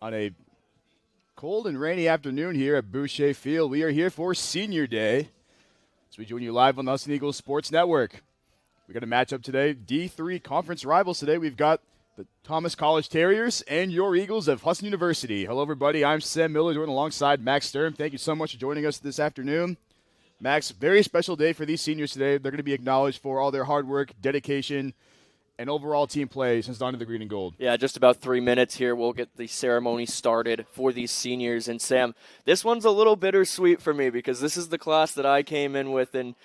on a cold and rainy afternoon here at Boucher Field. We are here for Senior Day. So we join you live on the Husson Eagles Sports Network. We got a matchup today, D3 conference rivals today. We've got the Thomas College Terriers and your Eagles of Husson University. Hello, everybody. I'm Sam Miller, joined alongside Max Sturm. Thank you so much for joining us this afternoon. Max, very special day for these seniors today. They're going to be acknowledged for all their hard work, dedication, and overall team play since donning the green and gold. Yeah, just about 3 minutes here. We'll get the ceremony started for these seniors. And Sam, this one's a little bittersweet for me because this is the class that I came in with and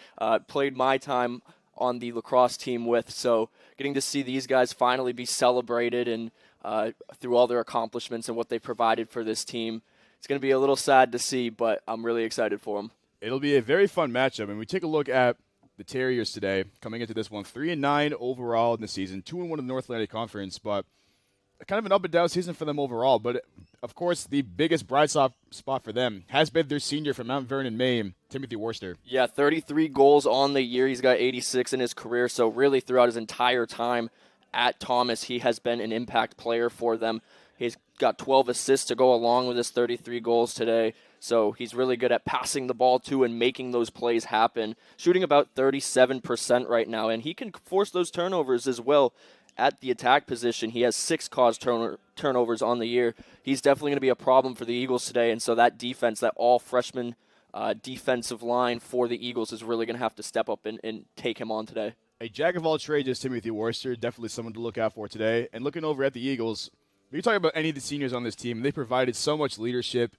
played my time on the lacrosse team with. So getting to see these guys finally be celebrated and through all their accomplishments and what they provided for this team, it's going to be a little sad to see, but I'm really excited for them. It'll be a very fun matchup. And we take a look at the Terriers today, coming into this one, 3-9 overall in the season, 2-1 in the North Atlantic Conference, but kind of an up and down season for them overall. But of course, the biggest bright spot for them has been their senior from Mount Vernon, Maine, Timothy Worcester. Yeah, 33 goals on the year. He's got 86 in his career. So really, throughout his entire time at Thomas, he has been an impact player for them. He's got 12 assists to go along with his 33 goals today. So he's really good at passing the ball to and making those plays happen. Shooting about 37% right now, and he can force those turnovers as well at the attack position. He has 6 caused turnovers on the year. He's definitely going to be a problem for the Eagles today, and so that defense, that all-freshman defensive line for the Eagles is really going to have to step up and take him on today. A jack of all trades is Timothy Worcester, definitely someone to look out for today. And looking over at the Eagles, when you talk about any of the seniors on this team, they provided so much leadership,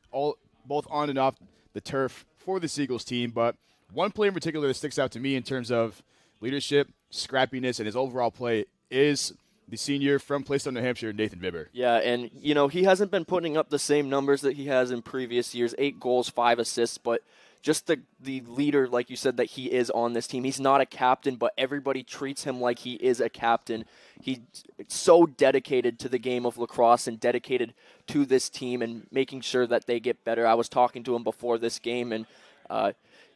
both on and off the turf for this Eagles team. But one player in particular that sticks out to me in terms of leadership, scrappiness, and his overall play is the senior from Plaistow, New Hampshire, Nathan Vibber. Yeah, and, he hasn't been putting up the same numbers that he has in previous years, 8 goals, 5 assists, but just the leader, like you said, that he is on this team. He's not a captain, but everybody treats him like he is a captain. He's so dedicated to the game of lacrosse and dedicated to this team and making sure that they get better. I was talking to him before this game, and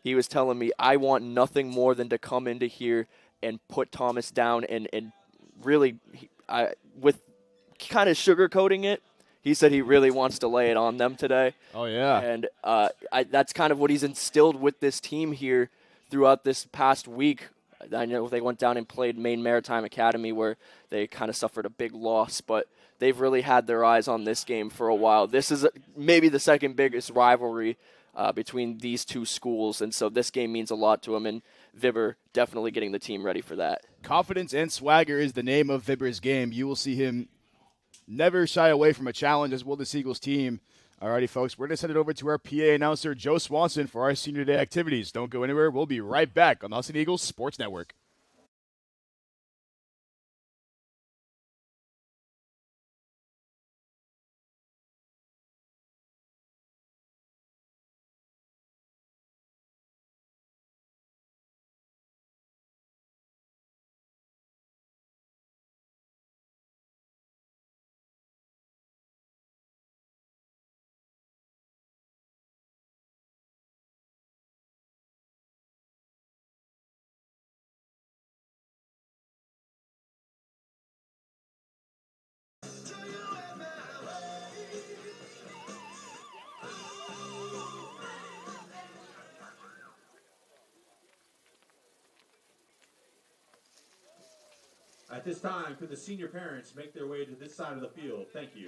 he was telling me, I want nothing more than to come into here and put Thomas down and really, with kind of sugarcoating it, he said he really wants to lay it on them today. Oh, yeah. And that's kind of what he's instilled with this team here throughout this past week. I know they went down and played Maine Maritime Academy where they kind of suffered a big loss, but they've really had their eyes on this game for a while. This is maybe the second biggest rivalry between these two schools, and so this game means a lot to him, and Vibber definitely getting the team ready for that. Confidence and swagger is the name of Vibber's game. You will see him never shy away from a challenge, as will this Eagles team. Alrighty, folks, we're going to send it over to our PA announcer, Joe Swanson, for our Senior Day activities. Don't go anywhere. We'll be right back on the Husson Eagles Sports Network. At this time, could the senior parents make their way to this side of the field? Thank you.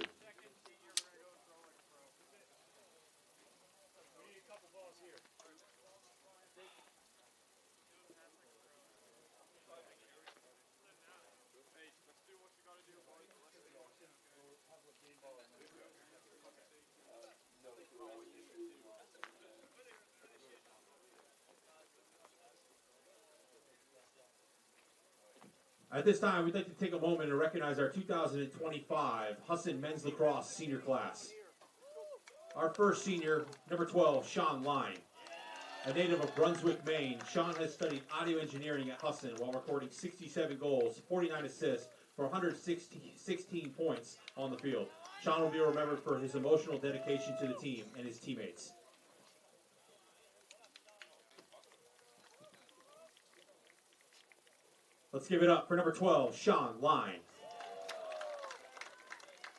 At this time, we'd like to take a moment and recognize our 2025 Husson Men's Lacrosse Senior Class. Our first senior, number 12, Sean Line. A native of Brunswick, Maine, Sean has studied audio engineering at Husson while recording 67 goals, 49 assists for 116 points on the field. Sean will be remembered for his emotional dedication to the team and his teammates. Let's give it up for number 12, Sean Line.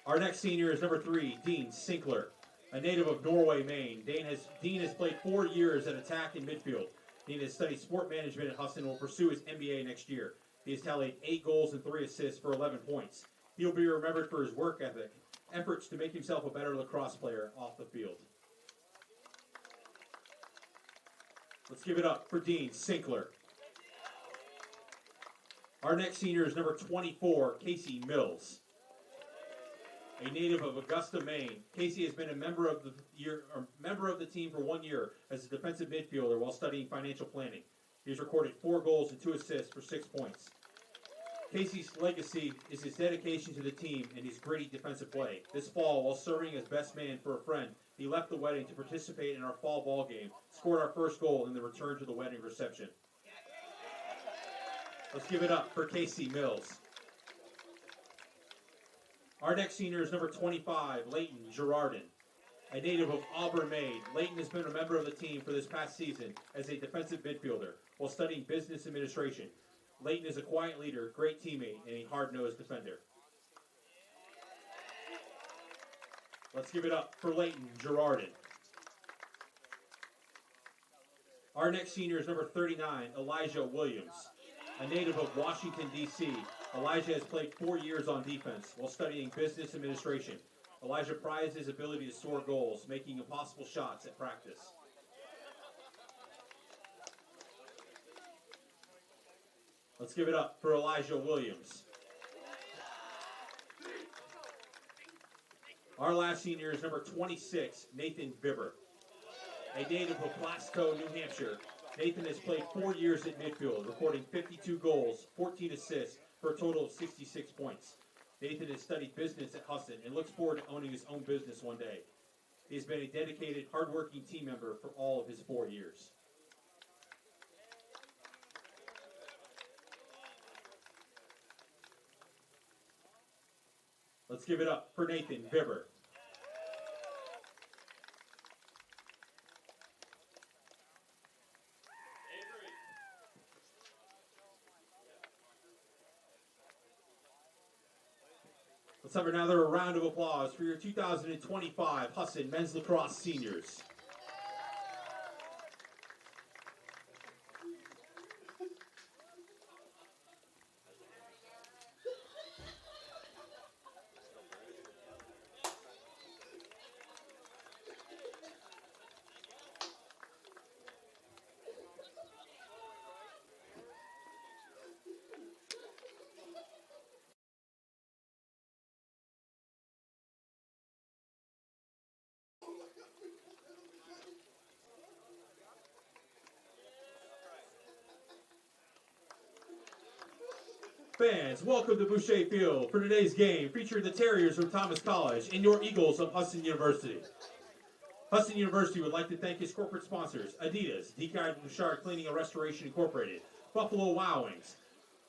Our next senior is number 3, Dean Sinkler, a native of Norway, Maine. Dean has played 4 years at attack and midfield. Dean has studied sport management at Husson and will pursue his MBA next year. He has tallied 8 goals and 3 assists for 11 points. He will be remembered for his work ethic, efforts to make himself a better lacrosse player off the field. Let's give it up for Dean Sinkler. Our next senior is number 24, Casey Mills, a native of Augusta, Maine. Casey has been a member of the team for 1 year as a defensive midfielder while studying financial planning. He has recorded 4 goals and 2 assists for 6 points. Casey's legacy is his dedication to the team and his gritty defensive play. This fall, while serving as best man for a friend, he left the wedding to participate in our fall ball game, scored our first goal in the return to the wedding reception. Let's give it up for Casey Mills. Our next senior is number 25, Leighton Girardin, a native of Auburn, Maine. Leighton has been a member of the team for this past season as a defensive midfielder while studying business administration. Leighton is a quiet leader, great teammate, and a hard-nosed defender. Let's give it up for Leighton Girardin. Our next senior is number 39, Elijah Williams, a native of Washington, D.C. Elijah has played 4 years on defense while studying business administration. Elijah prizes his ability to score goals, making impossible shots at practice. Let's give it up for Elijah Williams. Our last senior is number 26, Nathan Bibber, a native of Glasgow, New Hampshire. Nathan has played 4 years at midfield, recording 52 goals, 14 assists, for a total of 66 points. Nathan has studied business at Husson and looks forward to owning his own business one day. He has been a dedicated, hardworking team member for all of his 4 years. Let's give it up for Nathan Bibber. Let's have another round of applause for your 2025 Husson Men's Lacrosse Seniors. Fans, welcome to Boucher Field for today's game featuring the Terriers from Thomas College and your Eagles of Husson University. Husson University would like to thank its corporate sponsors, Adidas, DK Bouchard Cleaning and Restoration Incorporated, Buffalo Wild Wings,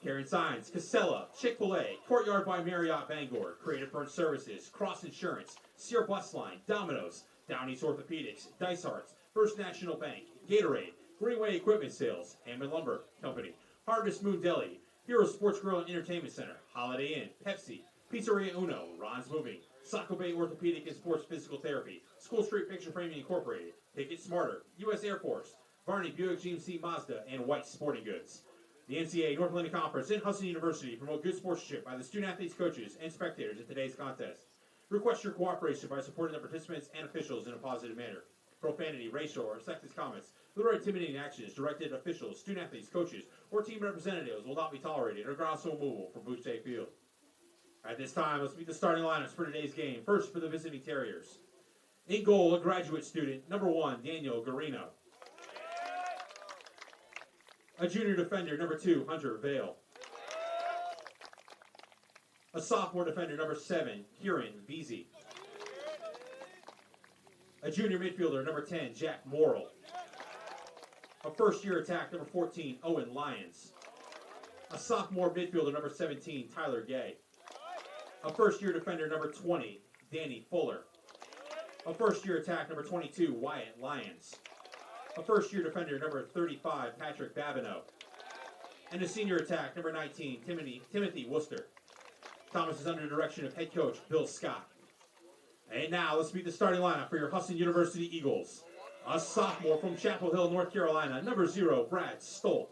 Karen Signs, Casella, Chick-fil-A, Courtyard by Marriott Bangor, Creative Burn Services, Cross Insurance, Sear Bus Line, Domino's, Downey's Orthopedics, Dice Arts, First National Bank, Gatorade, Greenway Equipment Sales, Hammond Lumber Company, Harvest Moon Deli, Hero Sports Grill and Entertainment Center, Holiday Inn, Pepsi, Pizzeria Uno, Ron's Moving, Saco Bay Orthopedic and Sports Physical Therapy, School Street Picture Framing Incorporated, Picket Smarter, U.S. Air Force, Varney Buick GMC Mazda, and White Sporting Goods. The NCAA North Atlantic Conference and Husson University promote good sportsmanship by the student-athletes, coaches, and spectators in today's contest. Request your cooperation by supporting the participants and officials in a positive manner. Profanity, racial, or sexist comments, or intimidating actions directed at officials, student-athletes, coaches, or team representatives will not be tolerated or grounds for removal from Boucher Field. At this time, let's meet the starting lineups for today's game. First, for the visiting Terriers. In goal, a graduate student, number 1, Daniel Garino. A junior defender, number 2, Hunter Vale. A sophomore defender, number 7, Kieran Veazey. A junior midfielder, number 10, Jack Morrill. A first-year attack, number 14, Owen Lyons. A sophomore midfielder, number 17, Tyler Gay. A first-year defender, number 20, Danny Fuller. A first-year attack, number 22, Wyatt Lyons. A first-year defender, number 35, Patrick Babineau. And a senior attack, number 19, Timothy Worcester. Thomas is under the direction of head coach Bill Scott. And now let's meet the starting lineup for your Husson University Eagles. A sophomore from Chapel Hill, North Carolina, number 0, Brad Stoll.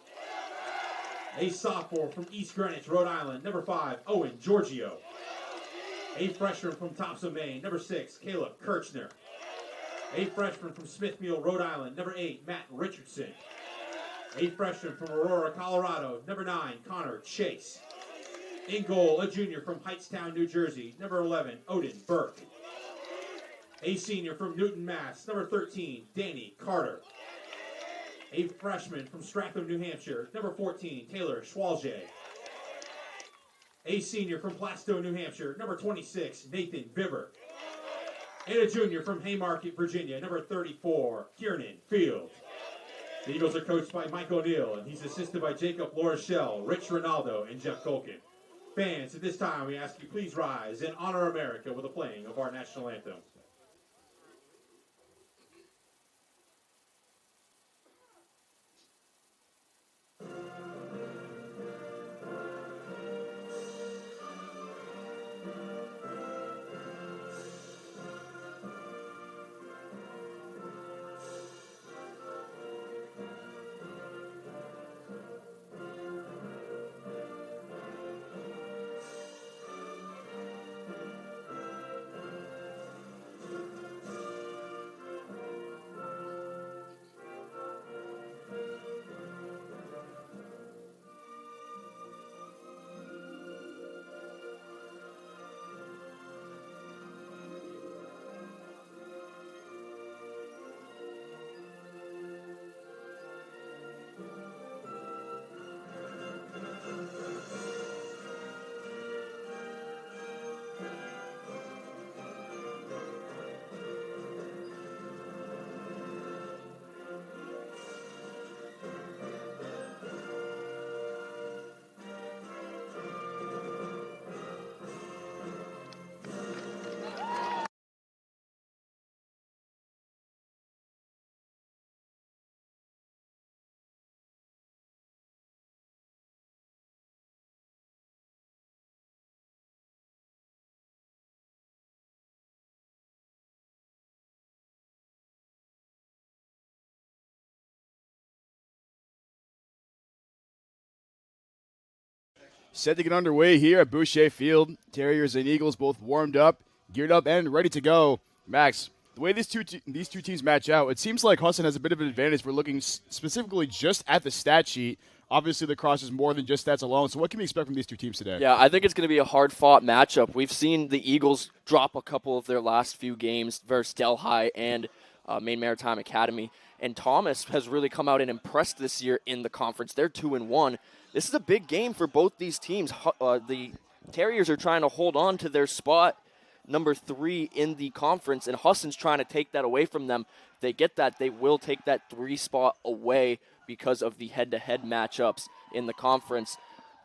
A sophomore from East Greenwich, Rhode Island, number 5, Owen Giorgio. A freshman from Topsom, Maine, number 6, Caleb Kirchner. A freshman from Smithfield, Rhode Island, number 8, Matt Richardson. A freshman from Aurora, Colorado, number 9, Connor Chase. In goal, a junior from Hightstown, New Jersey, number 11, Odin Burke. A senior from Newton, Mass, number 13, Danny Carter. A freshman from Stratham, New Hampshire, number 14, Taylor Schwalge. A senior from Plastow, New Hampshire, number 26, Nathan Bibber. And a junior from Haymarket, Virginia, number 34, Kiernan Field. The Eagles are coached by Mike O'Neill, and he's assisted by Jacob Lorachelle, Rich Ronaldo, and Jeff Colkin. Fans, at this time, we ask you please rise and honor America with the playing of our national anthem. Set to get underway here at Boucher Field. Terriers and Eagles both warmed up, geared up, and ready to go. Max, the way these two teams match out, it seems like Husson has a bit of an advantage for looking specifically just at the stat sheet. Obviously, Lacrosse is more than just stats alone. So what can we expect from these two teams today? Yeah, I think it's going to be a hard-fought matchup. We've seen the Eagles drop a couple of their last few games versus Delhi and Maine Maritime Academy. And Thomas has really come out and impressed this year in the conference. They're 2-1. This is a big game for both these teams. The Terriers are trying to hold on to their spot, number 3 in the conference, and Husson's trying to take that away from them. If they get that, they will take that 3 spot away because of the head-to-head matchups in the conference.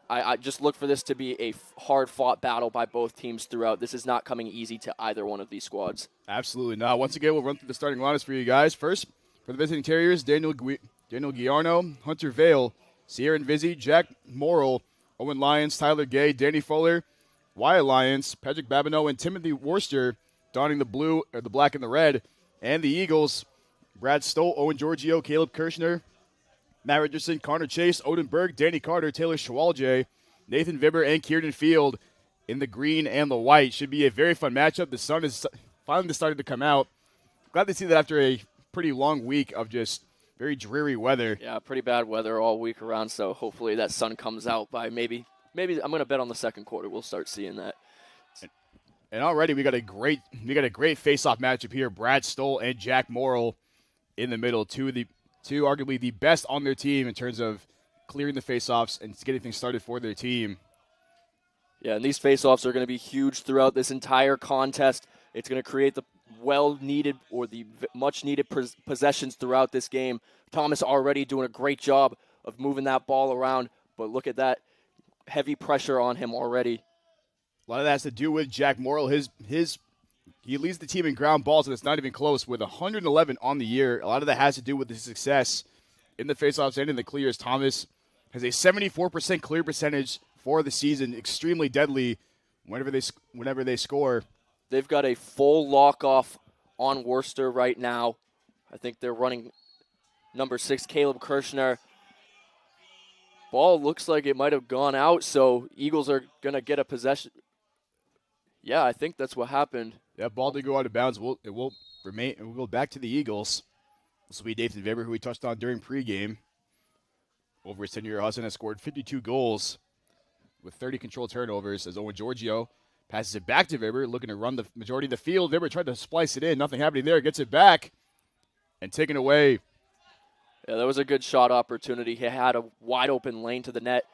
I just look for this to be a hard-fought battle by both teams throughout. This is not coming easy to either one of these squads. Absolutely not. Once again, we'll run through the starting lineups for you guys. First, for the visiting Terriers, Daniel Guiarno, Hunter Vale, Sierra Vizzi, Jack Morrill, Owen Lyons, Tyler Gay, Danny Fuller, Wyatt Lyons, Patrick Babineau, and Timothy Worcester donning the black and the red. And the Eagles, Brad Stoll, Owen Giorgio, Caleb Kirchner, Matt Richardson, Connor Chase, Odin Berg, Danny Carter, Taylor Schwalje, Nathan Vibber, and Kiernan Field in the green and the white. Should be a very fun matchup. The sun is finally starting to come out. Glad to see that after a pretty long week of just very dreary weather. Yeah, pretty bad weather all week around, so hopefully that sun comes out by maybe I'm going to bet on the second quarter we'll start seeing that. And already we got a great face-off matchup here. Brad Stoll and Jack Morrill in the middle. Two arguably the best on their team in terms of clearing the face-offs and getting things started for their team. Yeah, and these face-offs are going to be huge throughout this entire contest. It's going to create the well-needed or the much-needed possessions throughout this game. Thomas already doing a great job of moving that ball around, but look at that heavy pressure on him already. A lot of that has to do with Jack Morrill. He leads the team in ground balls, and it's not even close, with 111 on the year. A lot of that has to do with his success in the faceoffs and in the clears. Thomas has a 74% clear percentage for the season, extremely deadly whenever they score. They've got a full lock-off on Worcester right now. I think they're running number 6, Caleb Kirshner. Ball looks like it might have gone out, so Eagles are going to get a possession. Yeah, I think that's what happened. Yeah, ball did go out of bounds. It will remain. It will go back to the Eagles. This will be Nathan Weber, who we touched on during pregame. Over his tenure, Husson has scored 52 goals with 30 controlled turnovers as Owen Giorgio passes it back to Weber, looking to run the majority of the field. Weber tried to splice it in. Nothing happening there. Gets it back and taken away. Yeah, that was a good shot opportunity. He had a wide open lane to the net.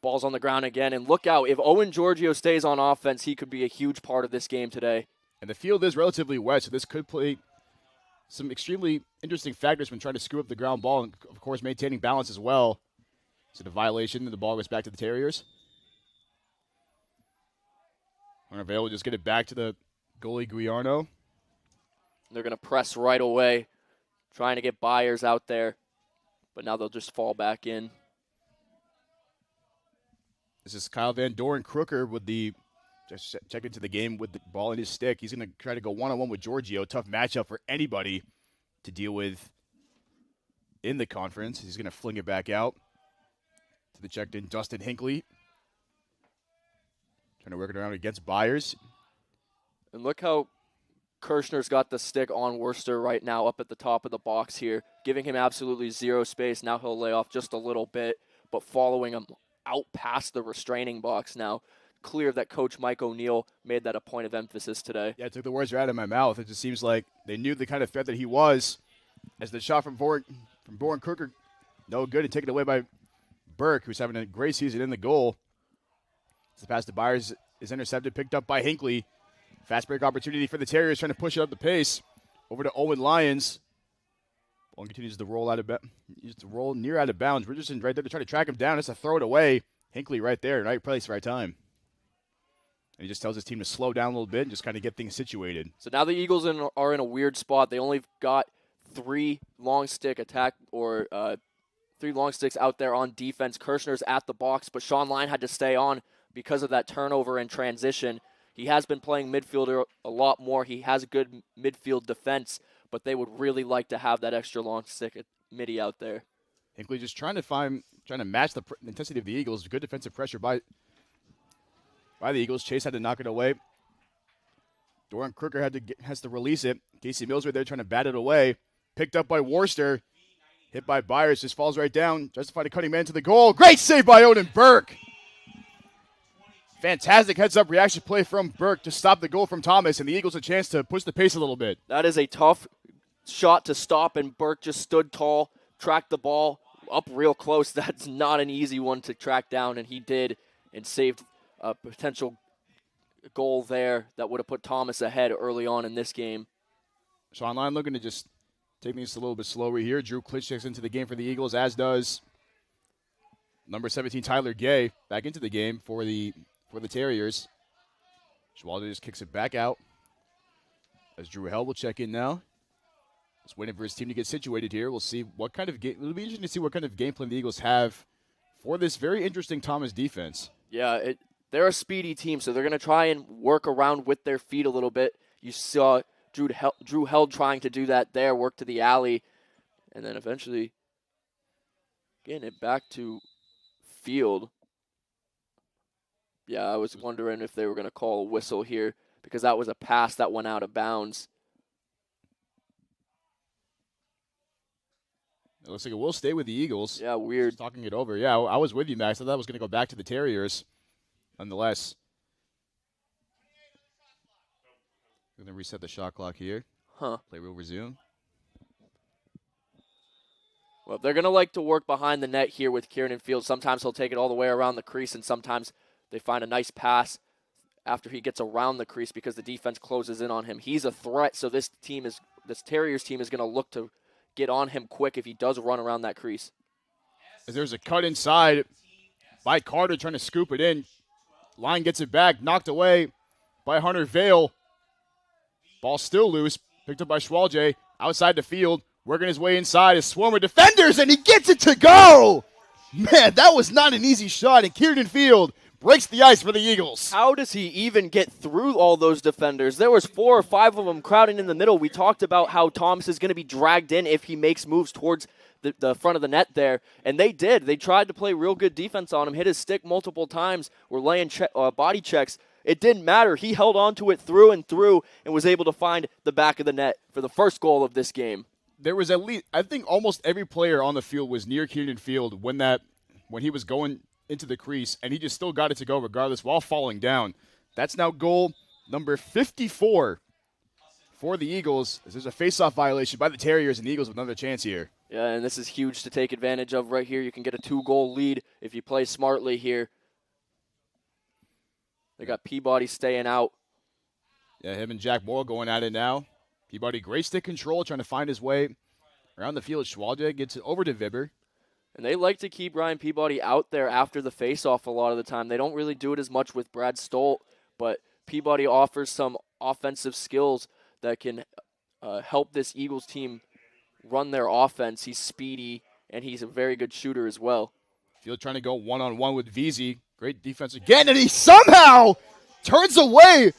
Ball's on the ground again. And look out, if Owen Giorgio stays on offense, he could be a huge part of this game today. And the field is relatively wet, so this could play some extremely interesting factors when trying to screw up the ground ball and, of course, maintaining balance as well. Is it a violation and the ball goes back to the Terriers? Arnavale will just get it back to the goalie, Guiarno. They're going to press right away, trying to get Byers out there. But now they'll just fall back in. This is Kyle Van Doren Crooker with the just check into the game with the ball in his stick. He's going to try to go one-on-one with Giorgio. Tough matchup for anybody to deal with in the conference. He's going to fling it back out to the checked in Dustin Hinckley. Trying to work it around against Byers. And look how Kirshner's got the stick on Worcester right now up at the top of the box here, giving him absolutely zero space. Now he'll lay off just a little bit, but following him out past the restraining box now. Clear that Coach Mike O'Neill made that a point of emphasis today. Yeah, it took the words right out of my mouth. It just seems like they knew the kind of threat that he was. As the shot from Boren Crooker, no good, and taken away by Burke, who's having a great season in the goal. The pass to Byers is intercepted, picked up by Hinckley. Fast break opportunity for the Terriers, trying to push it up the pace. Over to Owen Lyons. Ball continues to roll near out of bounds. Richardson right there to try to track him down. It's a throw it away. Hinckley right there, right place, right time. And he just tells his team to slow down a little bit and just kind of get things situated. So now the Eagles are in a weird spot. They only got 3 long stick attack or 3 long sticks out there on defense. Kirshner's at the box, but Sean Line had to stay on because of that turnover and transition. He has been playing midfielder a lot more. He has a good midfield defense, but they would really like to have that extra long stick at midi out there. Hinckley just trying to match the intensity of the Eagles. Good defensive pressure by the Eagles. Chase had to knock it away. Doran Crooker has to release it. Casey Mills right there trying to bat it away. Picked up by Worcester. Hit by Byers. Just falls right down. Justified a cutting man to the goal. Great save by Odin Burke. Fantastic heads-up reaction play from Burke to stop the goal from Thomas, and the Eagles a chance to push the pace a little bit. That is a tough shot to stop, and Burke just stood tall, tracked the ball up real close. That's not an easy one to track down, and he did, and saved a potential goal there that would have put Thomas ahead early on in this game. Sean Line looking to just take things a little bit slower here. Drew Klitsch checks into the game for the Eagles, as does number 17, Tyler Gay, back into the game for the Terriers. Schwalder just kicks it back out as Drew Hell will check in now. Just waiting for his team to get situated here. We'll see what kind of game. It'll be interesting to see what kind of game plan the Eagles have for this very interesting Thomas defense. Yeah, they're a speedy team, so they're going to try and work around with their feet a little bit. You saw Drew Held trying to do that there, work to the alley, and then eventually getting it back to field. Yeah, I was wondering if they were going to call a whistle here because that was a pass that went out of bounds. It looks like it will stay with the Eagles. Yeah, weird. Just talking it over. Yeah, I was with you, Max. I thought that was going to go back to the Terriers. Nonetheless, we're going to reset the shot clock here. Play will resume. Well, they're going to like to work behind the net here with Kieran Field. Sometimes he'll take it all the way around the crease, and sometimes they find a nice pass after he gets around the crease because the defense closes in on him. He's a threat, so this Terriers team is going to look to get on him quick if he does run around that crease. As there's a cut inside by Carter trying to scoop it in. Line gets it back, knocked away by Hunter Vale. Ball still loose, picked up by Schwalje, outside the field, working his way inside, a swarm of defenders, and he gets it to go! Man, that was not an easy shot, and Kieran Field breaks the ice for the Eagles. How does he even get through all those defenders? There was 4 or 5 of them crowding in the middle. We talked about how Thomas is going to be dragged in if he makes moves towards the front of the net there, and they did. They tried to play real good defense on him, hit his stick multiple times, were laying body checks. It didn't matter. He held on to it through and through and was able to find the back of the net for the first goal of this game. There was at least, I think almost every player on the field was near Keenan Field when he was going into the crease, and he just still got it to go regardless while falling down. That's now goal number 54 for the Eagles. There's a face-off violation by the Terriers, and the Eagles with another chance here. Yeah, and this is huge to take advantage of right here. You can get a 2-goal lead if you play smartly here. They got Peabody staying out. Yeah, him and Jack Moore going at it now. Peabody, great stick control, trying to find his way around the field. Schwalge gets it over to Vibber. And they like to keep Ryan Peabody out there after the faceoff a lot of the time. They don't really do it as much with Brad Stolt, but Peabody offers some offensive skills that can help this Eagles team run their offense. He's speedy, and he's a very good shooter as well. Field trying to go one-on-one with Veazey. Great defense again, and he somehow turns away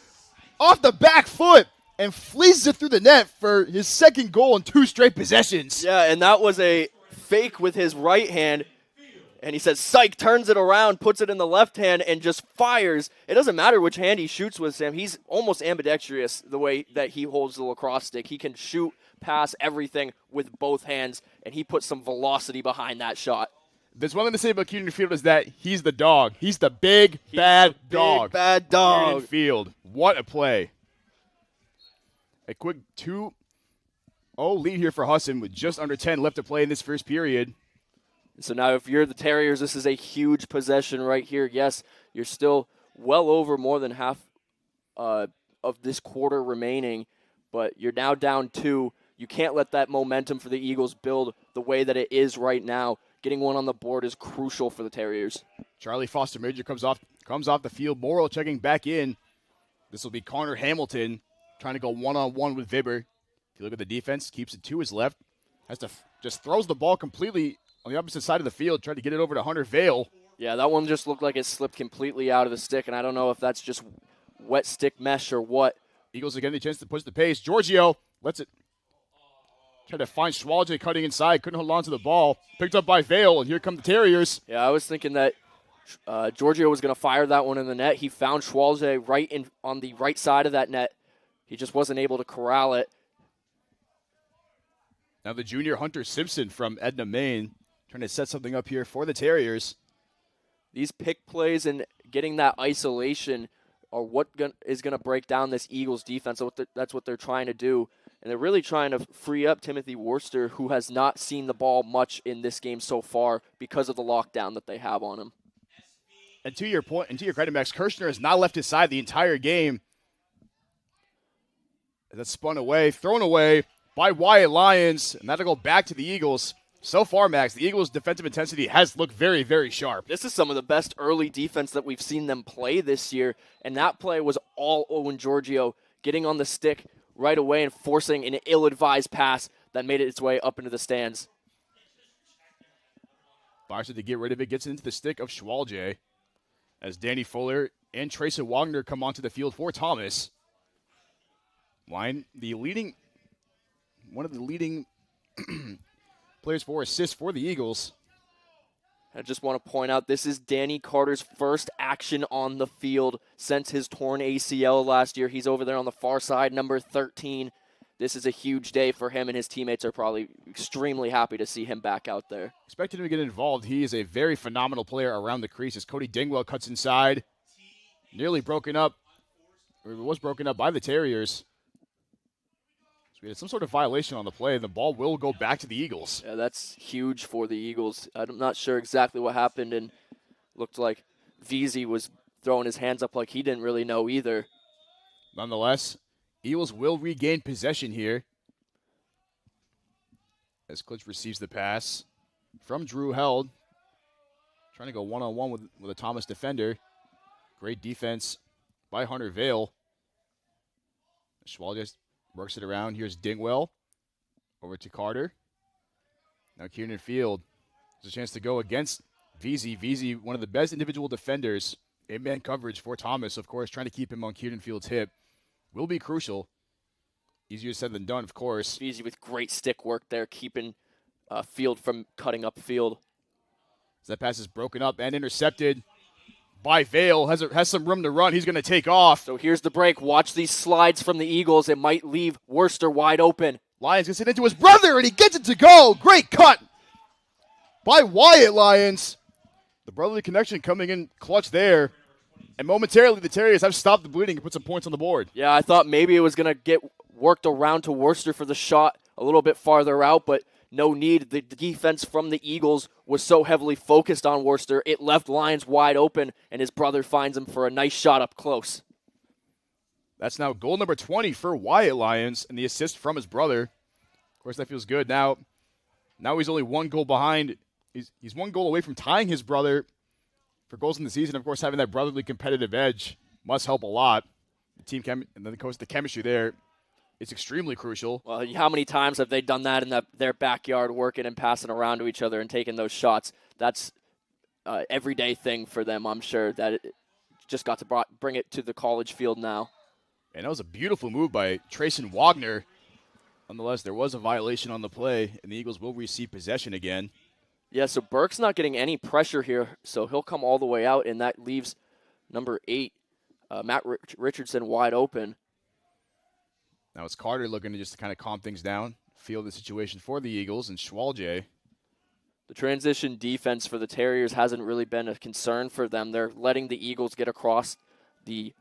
off the back foot and flees it through the net for his second goal in 2 straight possessions. Yeah, and that was a fake with his right hand, and he says, psych, turns it around, puts it in the left hand, and just fires. It doesn't matter which hand he shoots with, Sam. He's almost ambidextrous the way that he holds the lacrosse stick. He can shoot, pass, everything with both hands, and he puts some velocity behind that shot. There's one thing to say about Keenan Field is that he's the dog. He's the big, bad dog. Big, bad dog. Keenan Field. What a play. A quick 2-0 lead here for Husson with just under 10 left to play in this first period. So now if you're the Terriers, this is a huge possession right here. Yes, you're still well over more than half of this quarter remaining, but you're now down 2. You can't let that momentum for the Eagles build the way that it is right now. Getting one on the board is crucial for the Terriers. Charlie Foster Major comes off the field. Morrill checking back in. This will be Connor Hamilton trying to go one-on-one with Vibber. If you look at the defense, keeps it to his left. Just throws the ball completely on the opposite side of the field, trying to get it over to Hunter Vale. Yeah, that one just looked like it slipped completely out of the stick, and I don't know if that's just wet stick mesh or what. Eagles again the chance to push the pace. Giorgio lets it. Tried to find Schwalge cutting inside. Couldn't hold on to the ball. Picked up by Vale, and here come the Terriers. Yeah, I was thinking that Giorgio was going to fire that one in the net. He found Schwalge on the right side of that net. He just wasn't able to corral it. Now the junior Hunter Simpson from Edna, Maine, trying to set something up here for the Terriers. These pick plays and getting that isolation are what is going to break down this Eagles defense. That's what they're trying to do. And they're really trying to free up Timothy Worcester, who has not seen the ball much in this game so far because of the lockdown that they have on him. And to your point, and to your credit, Max, Kirshner has not left his side the entire game. That's spun away, thrown away by Wyatt Lyons, and that'll go back to the Eagles. So far, Max, the Eagles' defensive intensity has looked very, very sharp. This is some of the best early defense that we've seen them play this year, and that play was all Owen Giorgio getting on the stick right away and forcing an ill-advised pass that made its way up into the stands. Barca to get rid of it, gets into the stick of Schwalge as Danny Fuller and Tracy Wagner come onto the field for Thomas. One of the leading players for assists for the Eagles. I just want to point out this is Danny Carter's first action on the field since his torn ACL last year. He's over there on the far side, number 13. This is a huge day for him, and his teammates are probably extremely happy to see him back out there. Expected him to get involved. He is a very phenomenal player around the crease as Cody Dingwell cuts inside. Nearly broken up, or it was broken up by the Terriers. So we had some sort of violation on the play, and the ball will go back to the Eagles. Yeah, that's huge for the Eagles. I'm not sure exactly what happened, and looked like Veazey was throwing his hands up like he didn't really know either. Nonetheless, Eagles will regain possession here as Klitsch receives the pass from Drew Held. Trying to go one-on-one with a Thomas defender. Great defense by Hunter Vale. Schwal just works it around. Here's Dingwell over to Carter. Now Kieran Field has a chance to go against Veazey. Veazey, one of the best individual defenders In-man coverage for Thomas, of course, trying to keep him on Kieran Field's hip will be crucial. Easier said than done, of course. Easy with great stick work there, keeping Field from cutting up field. As that pass is broken up and intercepted by Vale. Has some room to run. He's going to take off. So here's the break. Watch these slides from the Eagles. It might leave Worcester wide open. Lyons gets it into his brother, and he gets it to go. Great cut by Wyatt Lyons. The brotherly connection coming in clutch there. And momentarily, the Terriers have stopped the bleeding and put some points on the board. Yeah, I thought maybe it was going to get worked around to Worcester for the shot a little bit farther out, but no need. The defense from the Eagles was so heavily focused on Worcester, it left Lyons wide open, and his brother finds him for a nice shot up close. That's now goal number 20 for Wyatt Lyons, and the assist from his brother. Of course, that feels good. Now he's only one goal behind. He's one goal away from tying his brother for goals in the season. Of course, having that brotherly competitive edge must help a lot. The team and then of course the chemistry there is extremely crucial. Well, how many times have they done that in their backyard, working and passing around to each other and taking those shots? That's an everyday thing for them, I'm sure. That it just got to bring it to the college field now. And that was a beautiful move by Trayson Wagner. Nonetheless, there was a violation on the play, and the Eagles will receive possession again. Yeah, so Burke's not getting any pressure here, so he'll come all the way out, and that leaves number 8, Matt Richardson, wide open. Now it's Carter looking to just kind of calm things down, feel the situation for the Eagles, and Schwalje. The transition defense for the Terriers hasn't really been a concern for them. They're letting the Eagles get across the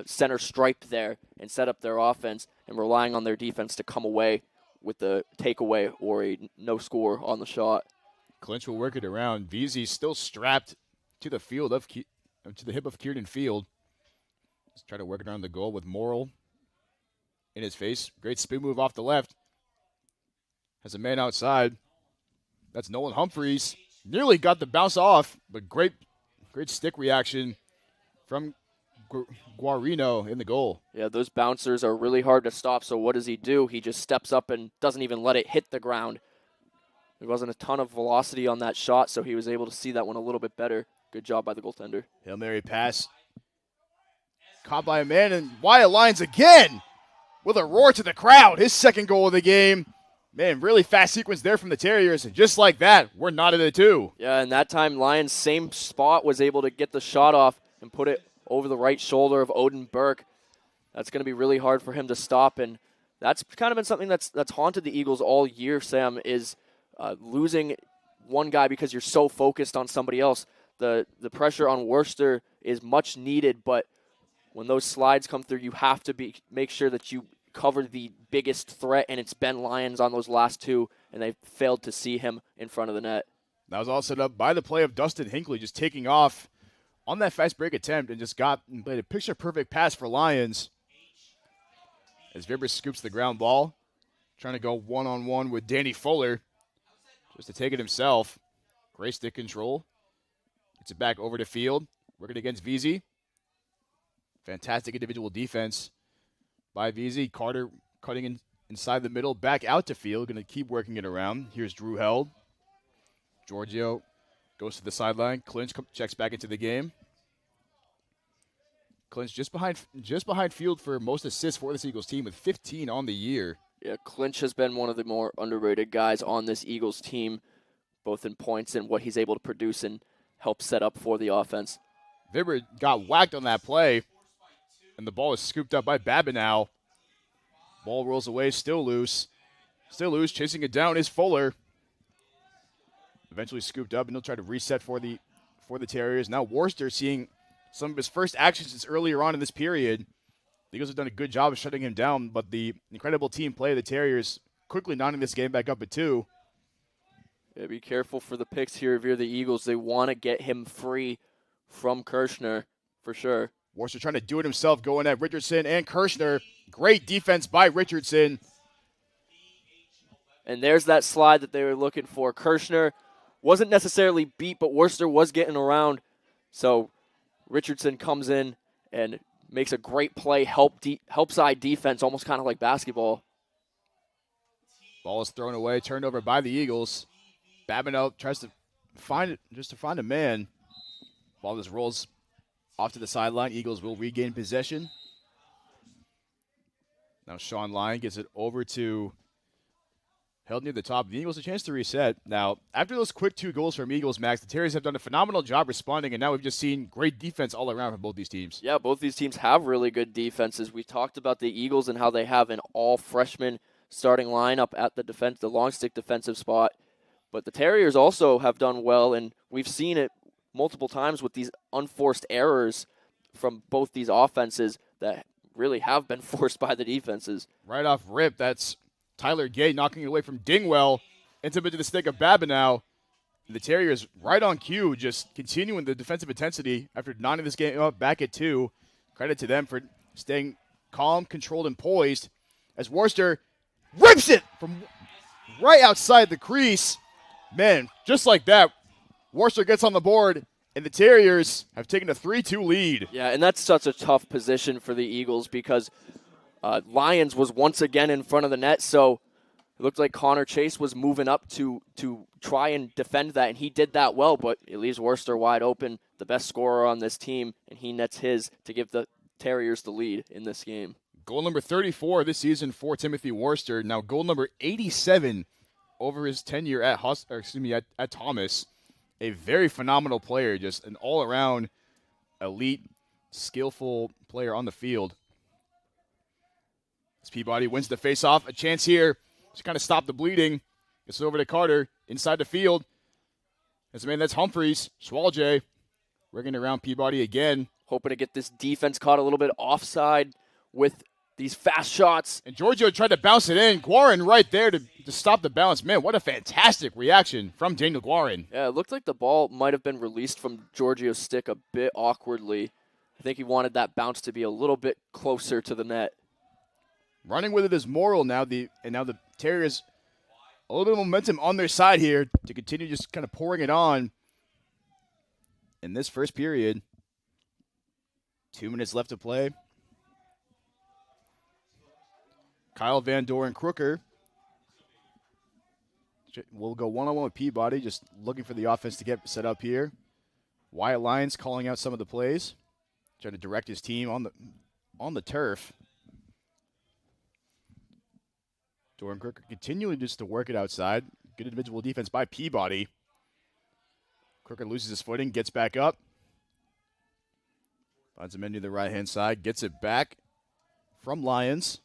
center stripe there and set up their offense, and relying on their defense to come away with the takeaway or a no score on the shot. Clinch will work it around. Veazey still strapped to the to the hip of Kieran Field. Let's try to work it around the goal with Morrill in his face. Great spin move off the left. Has a man outside. That's Nolan Humphreys. Nearly got the bounce off, but great stick reaction from Guarino in the goal. Yeah, those bouncers are really hard to stop, so what does he do? He just steps up and doesn't even let it hit the ground. There wasn't a ton of velocity on that shot, so he was able to see that one a little bit better. Good job by the goaltender. Hail Mary pass. Caught by a man, and Wyatt Lyons again with a roar to the crowd. His second goal of the game. Man, really fast sequence there from the Terriers, and just like that, we're knotted at 2. Yeah, and that time Lyons, same spot, was able to get the shot off and put it over the right shoulder of Odin Burke. That's going to be really hard for him to stop, and that's kind of been something that's haunted the Eagles all year, Sam, is losing one guy because you're so focused on somebody else. The pressure on Worcester is much needed, but when those slides come through, you have to make sure that you cover the biggest threat, and it's Ben Lyons on those last 2, and they failed to see him in front of the net. That was all set up by the play of Dustin Hinckley, just taking off on that fast break attempt and just played a picture-perfect pass for Lyons. As Vibber scoops the ground ball, trying to go one-on-one with Danny Fuller, just to take it himself. Great stick control. Gets it back over to Field, working against Veazey. Fantastic individual defense by Veazey. Carter cutting inside the middle, back out to Field, going to keep working it around. Here's Drew Held. Giorgio goes to the sideline. Clinch checks back into the game. Clinch just behind Field for most assists for this Eagles team with 15 on the year. Yeah, Clinch has been one of the more underrated guys on this Eagles team, both in points and what he's able to produce and help set up for the offense. Vibber got whacked on that play, and the ball is scooped up by Babinow. Ball rolls away, still loose. Still loose, chasing it down is Fuller. Eventually scooped up, and he'll try to reset for the Terriers. Now Worcester seeing some of his first actions since earlier on in this period. The Eagles have done a good job of shutting him down, but the incredible team play of the Terriers quickly knotting this game back up at 2. Yeah, be careful for the picks here if you're the Eagles. They want to get him free from Kirshner for sure. Worcester trying to do it himself, going at Richardson and Kirshner. Great defense by Richardson. And there's that slide that they were looking for. Kirshner wasn't necessarily beat, but Worcester was getting around. So Richardson comes in and makes a great play, help side defense, almost kind of like basketball. Ball is thrown away, turned over by the Eagles. Babineau tries to find a man. Ball just rolls Off to the sideline. Eagles will regain possession. Now Sean Lyon gets it over to held near the top. The Eagles a chance to reset. Now, after those quick 2 goals from Eagles, Max, the Terriers have done a phenomenal job responding, and now we've just seen great defense all around from both these teams. Yeah, both these teams have really good defenses. We talked about the Eagles and how they have an all-freshman starting lineup at the long stick defensive spot. But the Terriers also have done well, and we've seen it multiple times with these unforced errors from both these offenses that really have been forced by the defenses. Right off rip, that's Tyler Gay knocking it away from Dingwell into the stick of Babineau. The Terriers right on cue, just continuing the defensive intensity after knotting this game up back at 2. Credit to them for staying calm, controlled, and poised as Worcester rips it from right outside the crease. Man, just like that, Worcester gets on the board, and the Terriers have taken a 3-2 lead. Yeah, and that's such a tough position for the Eagles because Lyons was once again in front of the net, so it looked like Connor Chase was moving up to try and defend that, and he did that well, but it leaves Worcester wide open, the best scorer on this team, and he nets his to give the Terriers the lead in this game. Goal number 34 this season for Timothy Worcester. Now goal number 87 over his tenure at at Thomas. A very phenomenal player, just an all-around elite, skillful player on the field. As Peabody wins the face-off, a chance here to kind of stop the bleeding. Gets it over to Carter inside the field. That's Humphreys. Swalje rigging around Peabody again. Hoping to get this defense caught a little bit offside with these fast shots. And Giorgio tried to bounce it in. Guarin right there to stop the bounce. Man, what a fantastic reaction from Daniel Guarin. Yeah, it looked like the ball might have been released from Giorgio's stick a bit awkwardly. I think he wanted that bounce to be a little bit closer to the net. Running with it is Morrill now. Now the Terriers a little bit of momentum on their side here to continue just kind of pouring it on in this first period. 2 minutes left to play. Kyle Van Doren Crooker will go one-on-one with Peabody, just looking for the offense to get set up here. Wyatt Lyons calling out some of the plays, trying to direct his team on the turf. Doran Crooker continuing just to work it outside. Good individual defense by Peabody. Crooker loses his footing, gets back up. Finds him into the right-hand side, gets it back from Lyons.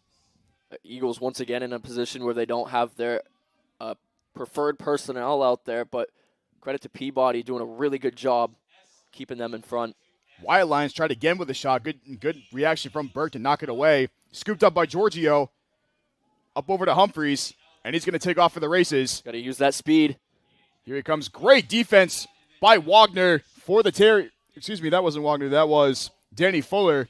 Eagles once again in a position where they don't have their preferred personnel out there, but credit to Peabody doing a really good job keeping them in front. Wyatt Lyons tried again with a shot. Good reaction from Burke to knock it away. Scooped up by Giorgio. Up over to Humphreys, and he's going to take off for the races. Got to use that speed. Here he comes. Great defense by Wagner for the Terriers. Excuse me, that wasn't Wagner. That was Danny Fuller.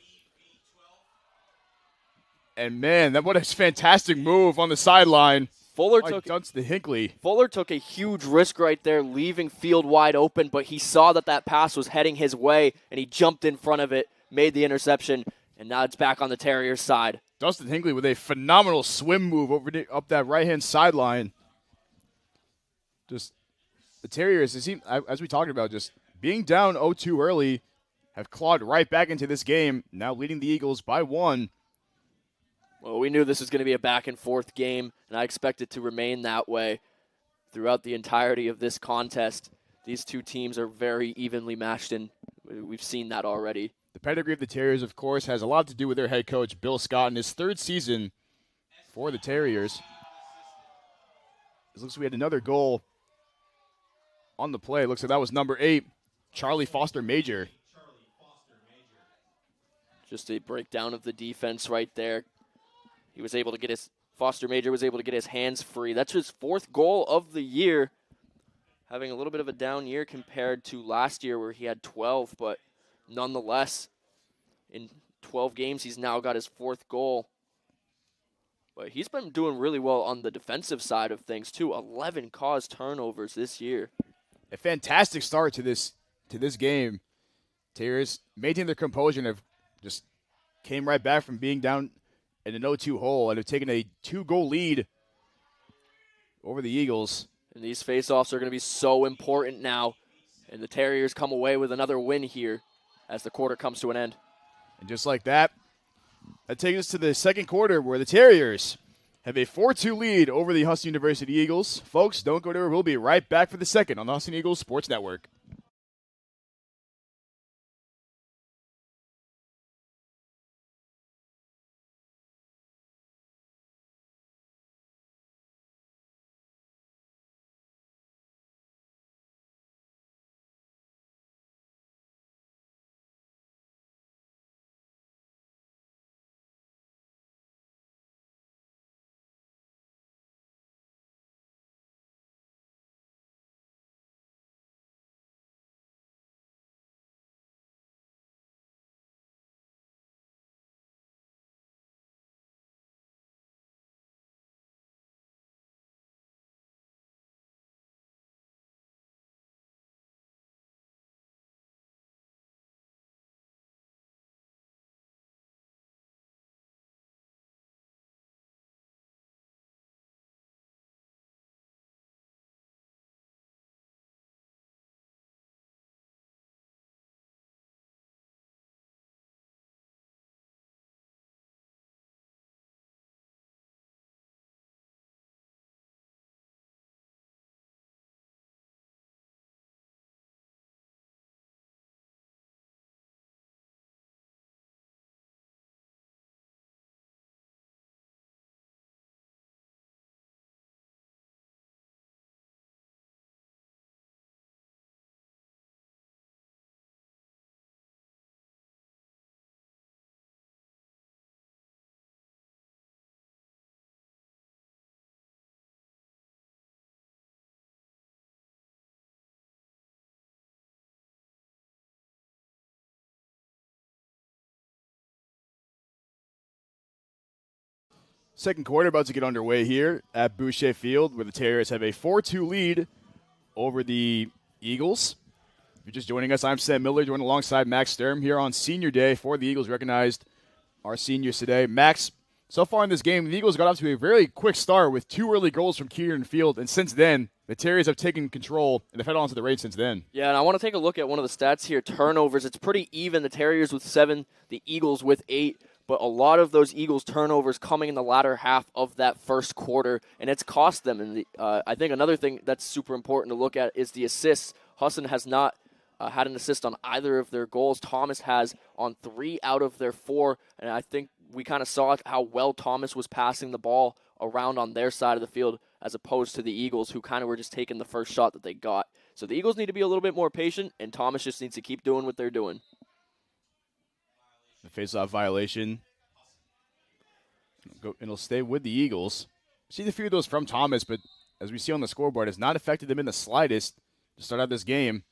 And, man, what a fantastic move on the sideline. Fuller took a huge risk right there, leaving field wide open, but he saw that pass was heading his way, and he jumped in front of it, made the interception, and now it's back on the Terriers' side. Dustin Hinckley with a phenomenal swim move up that right-hand sideline. Just the Terriers, as we talked about, just being down 0-2 early, have clawed right back into this game, now leading the Eagles by 1. Well, we knew this was going to be a back-and-forth game, and I expect it to remain that way throughout the entirety of this contest. These two teams are very evenly matched, and we've seen that already. The pedigree of the Terriers, of course, has a lot to do with their head coach, Bill Scott, in his 3rd season for the Terriers. It looks like we had another goal on the play. It looks like that was number 8, Charlie Foster Major. Just a breakdown of the defense right there. Foster Major was able to get his hands free. That's his 4th goal of the year. Having a little bit of a down year compared to last year where he had 12, but nonetheless, in 12 games, he's now got his 4th goal. But he's been doing really well on the defensive side of things, too. 11 caused turnovers this year. A fantastic start to this game. Terriers maintained their composure and have just came right back from being down in an 0-2 hole and have taken a 2-goal lead over the Eagles. And these faceoffs are going to be so important now. And the Terriers come away with another win here. as the quarter comes to an end. And just like that takes us to the second quarter where the Terriers have a 4-2 lead over the Husson University Eagles. Folks, don't go there. We'll be right back for the second on the Husson Eagles Sports Network. Second quarter about to get underway here at Boucher Field, where the Terriers have a 4-2 lead over the Eagles. If you're just joining us, I'm Sam Miller, joined alongside Max Sturm here on Senior Day for the Eagles. Recognized our seniors today. Max, so far in this game, the Eagles got off to a very quick start with 2 early goals from Kieran Field, and since then, the Terriers have taken control and they've held on to the raid since then. Yeah, and I want to take a look at one of the stats here. Turnovers, it's pretty even. The Terriers with 7, the Eagles with 8. But a lot of those Eagles turnovers coming in the latter half of that first quarter, and it's cost them. And I think another thing that's super important to look at is the assists. Husson has not had an assist on either of their goals. Thomas has on 3 out of their 4, and I think we kind of saw how well Thomas was passing the ball around on their side of the field as opposed to the Eagles, who kind of were just taking the first shot that they got. So the Eagles need to be a little bit more patient, and Thomas just needs to keep doing what they're doing. The face-off violation. It'll stay with the Eagles. See a few of those from Thomas, but as we see on the scoreboard, has not affected them in the slightest to start out this game.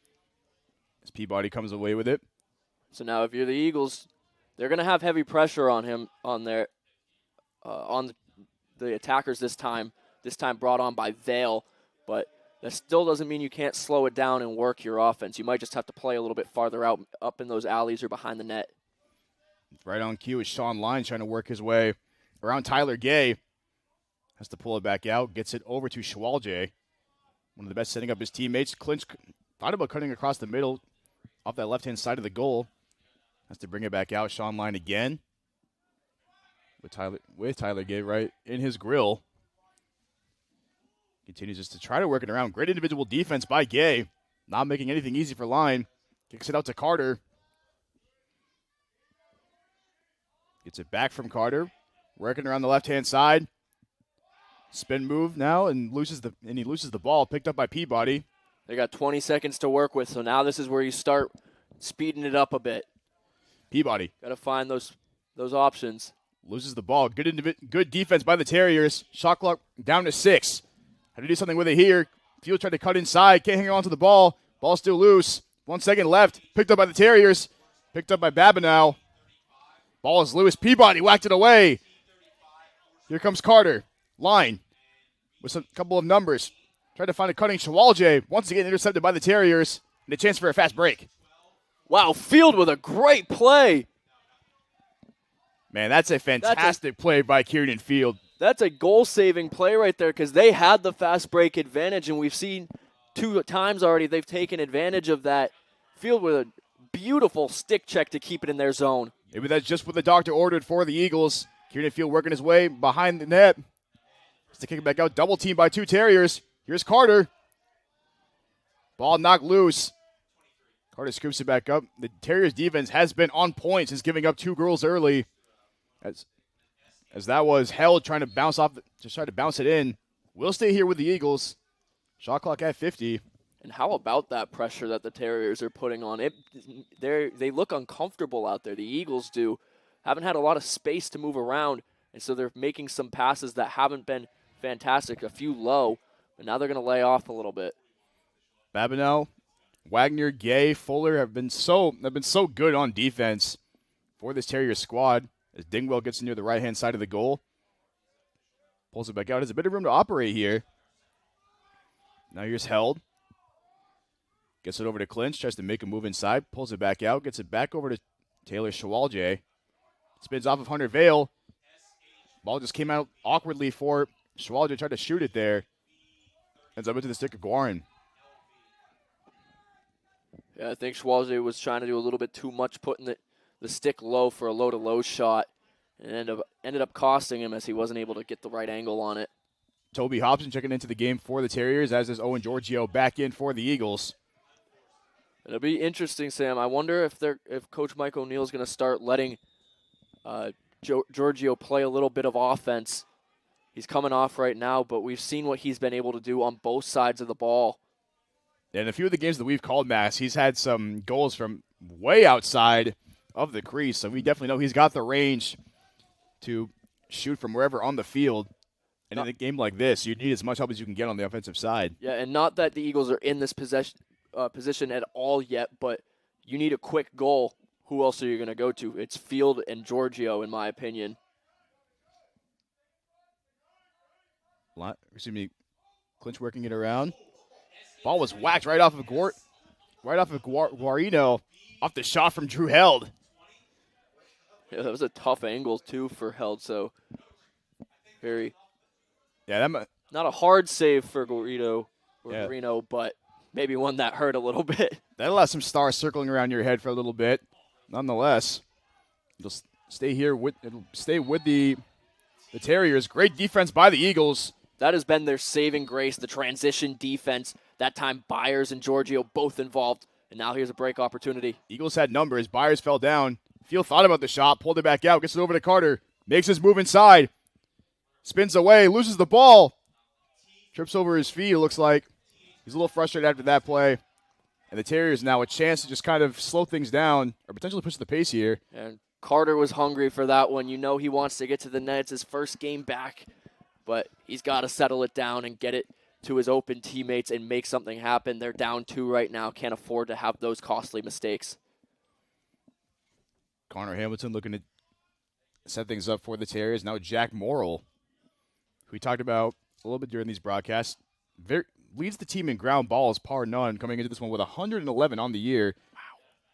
As Peabody comes away with it. So now if you're the Eagles, they're going to have heavy pressure on him on their on the attackers this time. This time brought on by Vale, but that still doesn't mean you can't slow it down and work your offense. You might just have to play a little bit farther out, up in those alleys or behind the net. Right on cue is Sean Line trying to work his way around Tyler Gay. Has to pull it back out. Gets it over to Schwalje. One of the best setting up his teammates. Clinch thought about cutting across the middle off that left-hand side of the goal. Has to bring it back out. Sean Line again. With Tyler Gay right in his grill. Continues just to try to work it around. Great individual defense by Gay. Not making anything easy for Line. Kicks it out to Carter. Gets it back from Carter. Working around the left-hand side. Spin move now and he loses the ball. Picked up by Peabody. They got 20 seconds to work with, so now this is where you start speeding it up a bit. Peabody. Got to find those options. Loses the ball. Good defense by the Terriers. Shot clock down to 6. Had to do something with it here. Field tried to cut inside. Can't hang on to the ball. Ball still loose. 1 second left. Picked up by the Terriers. Picked up by Babineau. Ball is loose. Peabody whacked it away. Here comes Carter. Line with a couple of numbers. Tried to find a cutting Schwalje. Once again intercepted by the Terriers. And a chance for a fast break. Wow, Field with a great play. Man, that's a fantastic play by Kieran Field. That's a goal-saving play right there because they had the fast break advantage, and we've seen 2 times already they've taken advantage of that. Field with a beautiful stick check to keep it in their zone. Maybe that's just what the doctor ordered for the Eagles. Kieran Field working his way behind the net. Just to kick it back out. Double team by 2 Terriers. Here's Carter. Ball knocked loose. Carter scoops it back up. The Terriers defense has been on point since giving up 2 goals early. As that was held, trying to bounce off, just trying to bounce it in. We'll stay here with the Eagles. Shot clock at 50. And how about that pressure that the Terriers are putting on it? They look uncomfortable out there. The Eagles do. Haven't had a lot of space to move around, and so they're making some passes that haven't been fantastic, a few low, but now they're going to lay off a little bit. Babineau, Wagner, Gay, Fuller have been so good on defense for this Terrier squad. As Dingwell gets near the right-hand side of the goal. Pulls it back out. Has a bit of room to operate here. Now here's held. Gets it over to Clinch. Tries to make a move inside. Pulls it back out. Gets it back over to Taylor Shawalje. Spins off of Hunter Vale. Ball just came out awkwardly for Shawalje. Tried to shoot it there. Ends up into the stick of Guarin. Yeah, I think Shawalje was trying to do a little bit too much, putting the stick low for a low-to-low shot, and ended up costing him as he wasn't able to get the right angle on it. Toby Hobson checking into the game for the Terriers, as is Owen Giorgio back in for the Eagles. It'll be interesting, Sam. I wonder if Coach Mike O'Neill is going to start letting Giorgio play a little bit of offense. He's coming off right now, but we've seen what he's been able to do on both sides of the ball. And a few of the games that we've called, Max, he's had some goals from way outside of the crease, so we definitely know he's got the range to shoot from wherever on the field. And in a game like this, you need as much help as you can get on the offensive side. Yeah, and not that the Eagles are in this position at all yet, but you need a quick goal. Who else are you going to go to? It's Field and Giorgio, in my opinion. Clinch working it around. Ball was whacked right off of Guarino, off the shot from Drew Held. Yeah, that was a tough angle, too, for Held, so very... Yeah, not a hard save for Guarino, but maybe one that hurt a little bit. That'll have some stars circling around your head for a little bit. Nonetheless, it'll stay with the Terriers. Great defense by the Eagles. That has been their saving grace, the transition defense. That time, Byers and Giorgio both involved, and now here's a break opportunity. Eagles had numbers. Byers fell down. Field thought about the shot, pulled it back out, gets it over to Carter, makes his move inside, spins away, loses the ball, trips over his feet, it looks like. He's a little frustrated after that play. And the Terriers now a chance to just kind of slow things down or potentially push the pace here. And Carter was hungry for that one. You know he wants to get to the net. It's his first game back, but he's got to settle it down and get it to his open teammates and make something happen. They're down 2 right now. Can't afford to have those costly mistakes. Connor Hamilton looking to set things up for the Terriers. Now Jack Morrill, who we talked about a little bit during these broadcasts, leads the team in ground balls, par none, coming into this one with 111 on the year. Wow.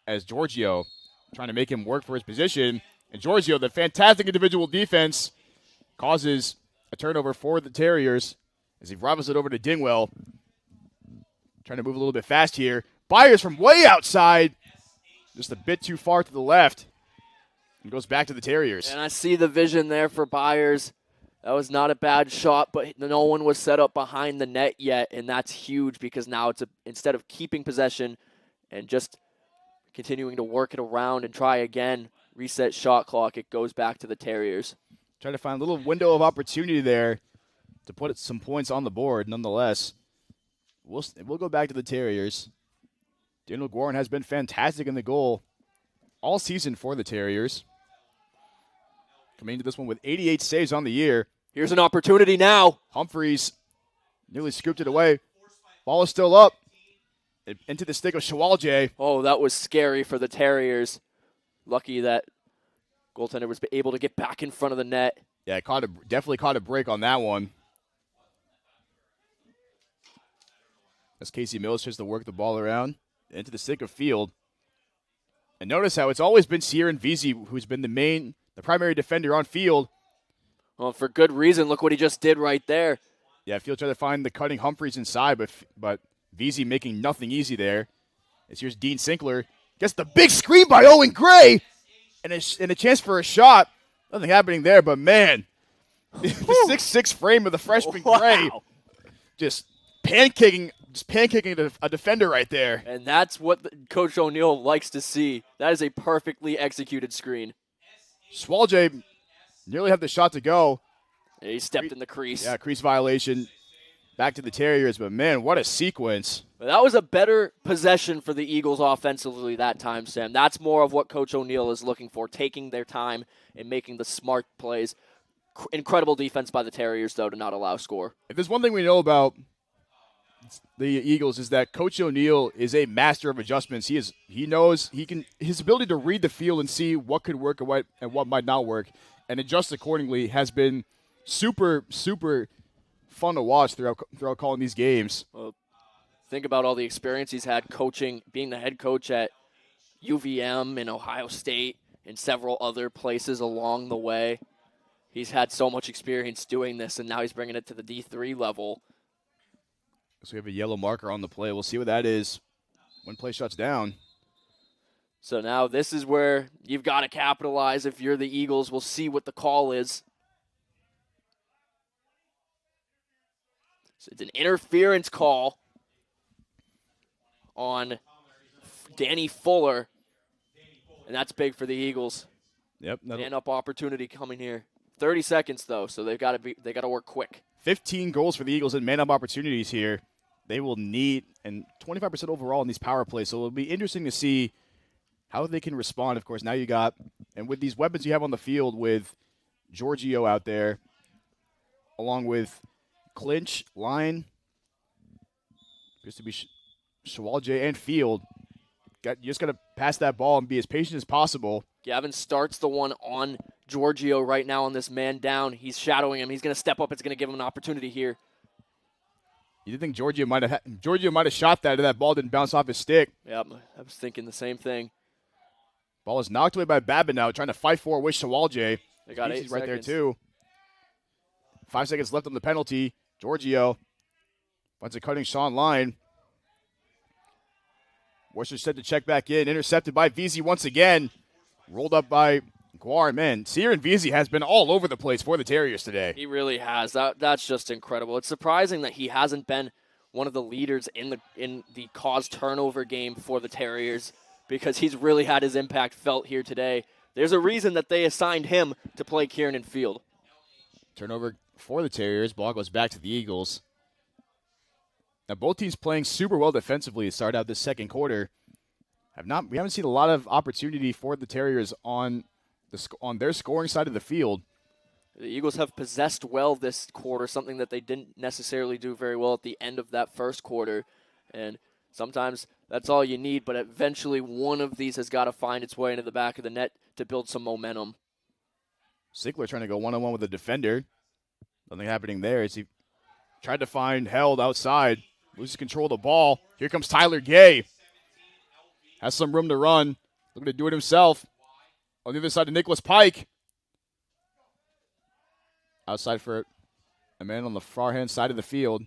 As Giorgio trying to make him work for his position. And Giorgio, the fantastic individual defense, causes a turnover for the Terriers as he rivals it over to Dingwell. Trying to move a little bit fast here. Byers from way outside, just a bit too far to the left. And goes back to the Terriers. And I see the vision there for Byers. That was not a bad shot, but no one was set up behind the net yet, and that's huge because now instead of keeping possession and just continuing to work it around and try again, reset shot clock, it goes back to the Terriers. Trying to find a little window of opportunity there to put some points on the board. Nonetheless, we'll go back to the Terriers. Daniel Guarin has been fantastic in the goal all season for the Terriers. Coming into this one with 88 saves on the year. Here's an opportunity now. Humphreys nearly scooped it away. Ball is still up. Into the stick of Shawalje. Oh, that was scary for the Terriers. Lucky that goaltender was able to get back in front of the net. Yeah, definitely caught a break on that one. As Casey Mills tries to work the ball around into the stick of Field. And notice how it's always been Sierra Veazey who's been the primary defender on Field. Well, for good reason. Look what he just did right there. Yeah, Field tried to find the cutting Humphreys inside, but Veazey making nothing easy there. As here's Dean Sinkler. Gets the big screen by Owen Gray, and a chance for a shot. Nothing happening there, but man, the 6'6" frame of the freshman Gray just pancaking a defender right there. And that's what Coach O'Neill likes to see. That is a perfectly executed screen. Swalje nearly had the shot to go. And he stepped in the crease. Yeah, crease violation. Back to the Terriers, but man, what a sequence. But that was a better possession for the Eagles offensively that time, Sam. That's more of what Coach O'Neill is looking for, taking their time and making the smart plays. Incredible defense by the Terriers, though, to not allow score. If there's one thing we know about the Eagles is that Coach O'Neill is a master of adjustments. He knows his ability to read the field and see what could work and what might not work and adjust accordingly has been super, super fun to watch throughout calling these games. Well, think about all the experience he's had coaching, being the head coach at UVM and Ohio State and several other places along the way. He's had so much experience doing this, and now he's bringing it to the D3 level. So we have a yellow marker on the play. We'll see what that is when play shuts down. So now this is where you've got to capitalize if you're the Eagles. We'll see what the call is. So it's an interference call on Danny Fuller, and that's big for the Eagles. Yep. Man up opportunity coming here. 30 seconds though, so they got to work quick. 15 goals for the Eagles and man up opportunities here. They will need, and 25% overall in these power plays. So it'll be interesting to see how they can respond. Of course, now you got, and with these weapons you have on the field with Giorgio out there, along with Clinch, Line, appears to be Swalje and Field. You just got to pass that ball and be as patient as possible. Gavin starts the one on Giorgio right now on this man down. He's shadowing him. He's going to step up. It's going to give him an opportunity here. You didn't think Giorgio might have shot that, and that ball didn't bounce off his stick. Yep, I was thinking the same thing. Ball is knocked away by Babin now, trying to fight for it with Swalje. They got 8 right seconds. there too. 5 seconds left on the penalty. Giorgio finds a cutting Sean Line. Worcester set to check back in. Intercepted by Veazey once again. Rolled up by Guar. Man, Sear Veazey has been all over the place for the Terriers today. He really has. That's just incredible. It's surprising that he hasn't been one of the leaders in the cause turnover game for the Terriers because he's really had his impact felt here today. There's a reason that they assigned him to play Kiernan Field. Turnover for the Terriers. Ball goes back to the Eagles. Now both teams playing super well defensively to start out this second quarter. We haven't seen a lot of opportunity for the Terriers on their scoring side of the field. The Eagles have possessed well this quarter, something that they didn't necessarily do very well at the end of that first quarter. And sometimes that's all you need, but eventually one of these has got to find its way into the back of the net to build some momentum. Sigler trying to go one-on-one with the defender. Nothing happening there as he tried to find Held outside. Loses control of the ball. Here comes Tyler Gay. Has some room to run. Looking to do it himself. On the other side of Nicholas Pike. Outside for a man on the far-hand side of the field.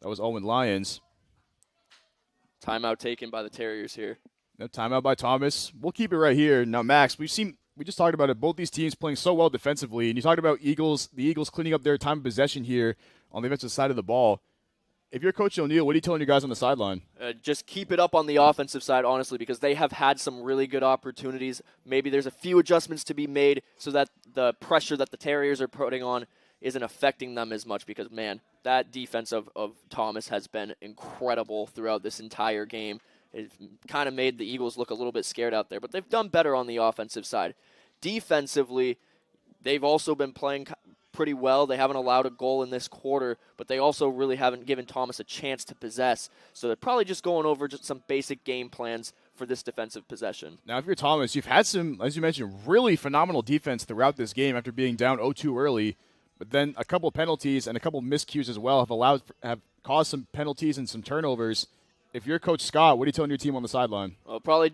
That was Owen Lyons. Timeout taken by the Terriers here. No timeout by Thomas. We'll keep it right here. Now, Max, we just talked about it. Both these teams playing so well defensively. And you talked about the Eagles cleaning up their time of possession here on the offensive side of the ball. If you're Coach O'Neill, what are you telling your guys on the sideline? Just keep it up on the offensive side, honestly, because they have had some really good opportunities. Maybe there's a few adjustments to be made so that the pressure that the Terriers are putting on isn't affecting them as much because, man, that defense of Thomas has been incredible throughout this entire game. It kind of made the Eagles look a little bit scared out there, but they've done better on the offensive side. Defensively, they've also been playing pretty well. They haven't allowed a goal in this quarter, but they also really haven't given Thomas a chance to possess. So they're probably just going over just some basic game plans for this defensive possession. Now, if you're Thomas, you've had some, as you mentioned, really phenomenal defense throughout this game after being down 0-2 early, but then a couple penalties and a couple miscues as well have caused some penalties and some turnovers. If you're Coach Scott, what are you telling your team on the sideline? Well, probably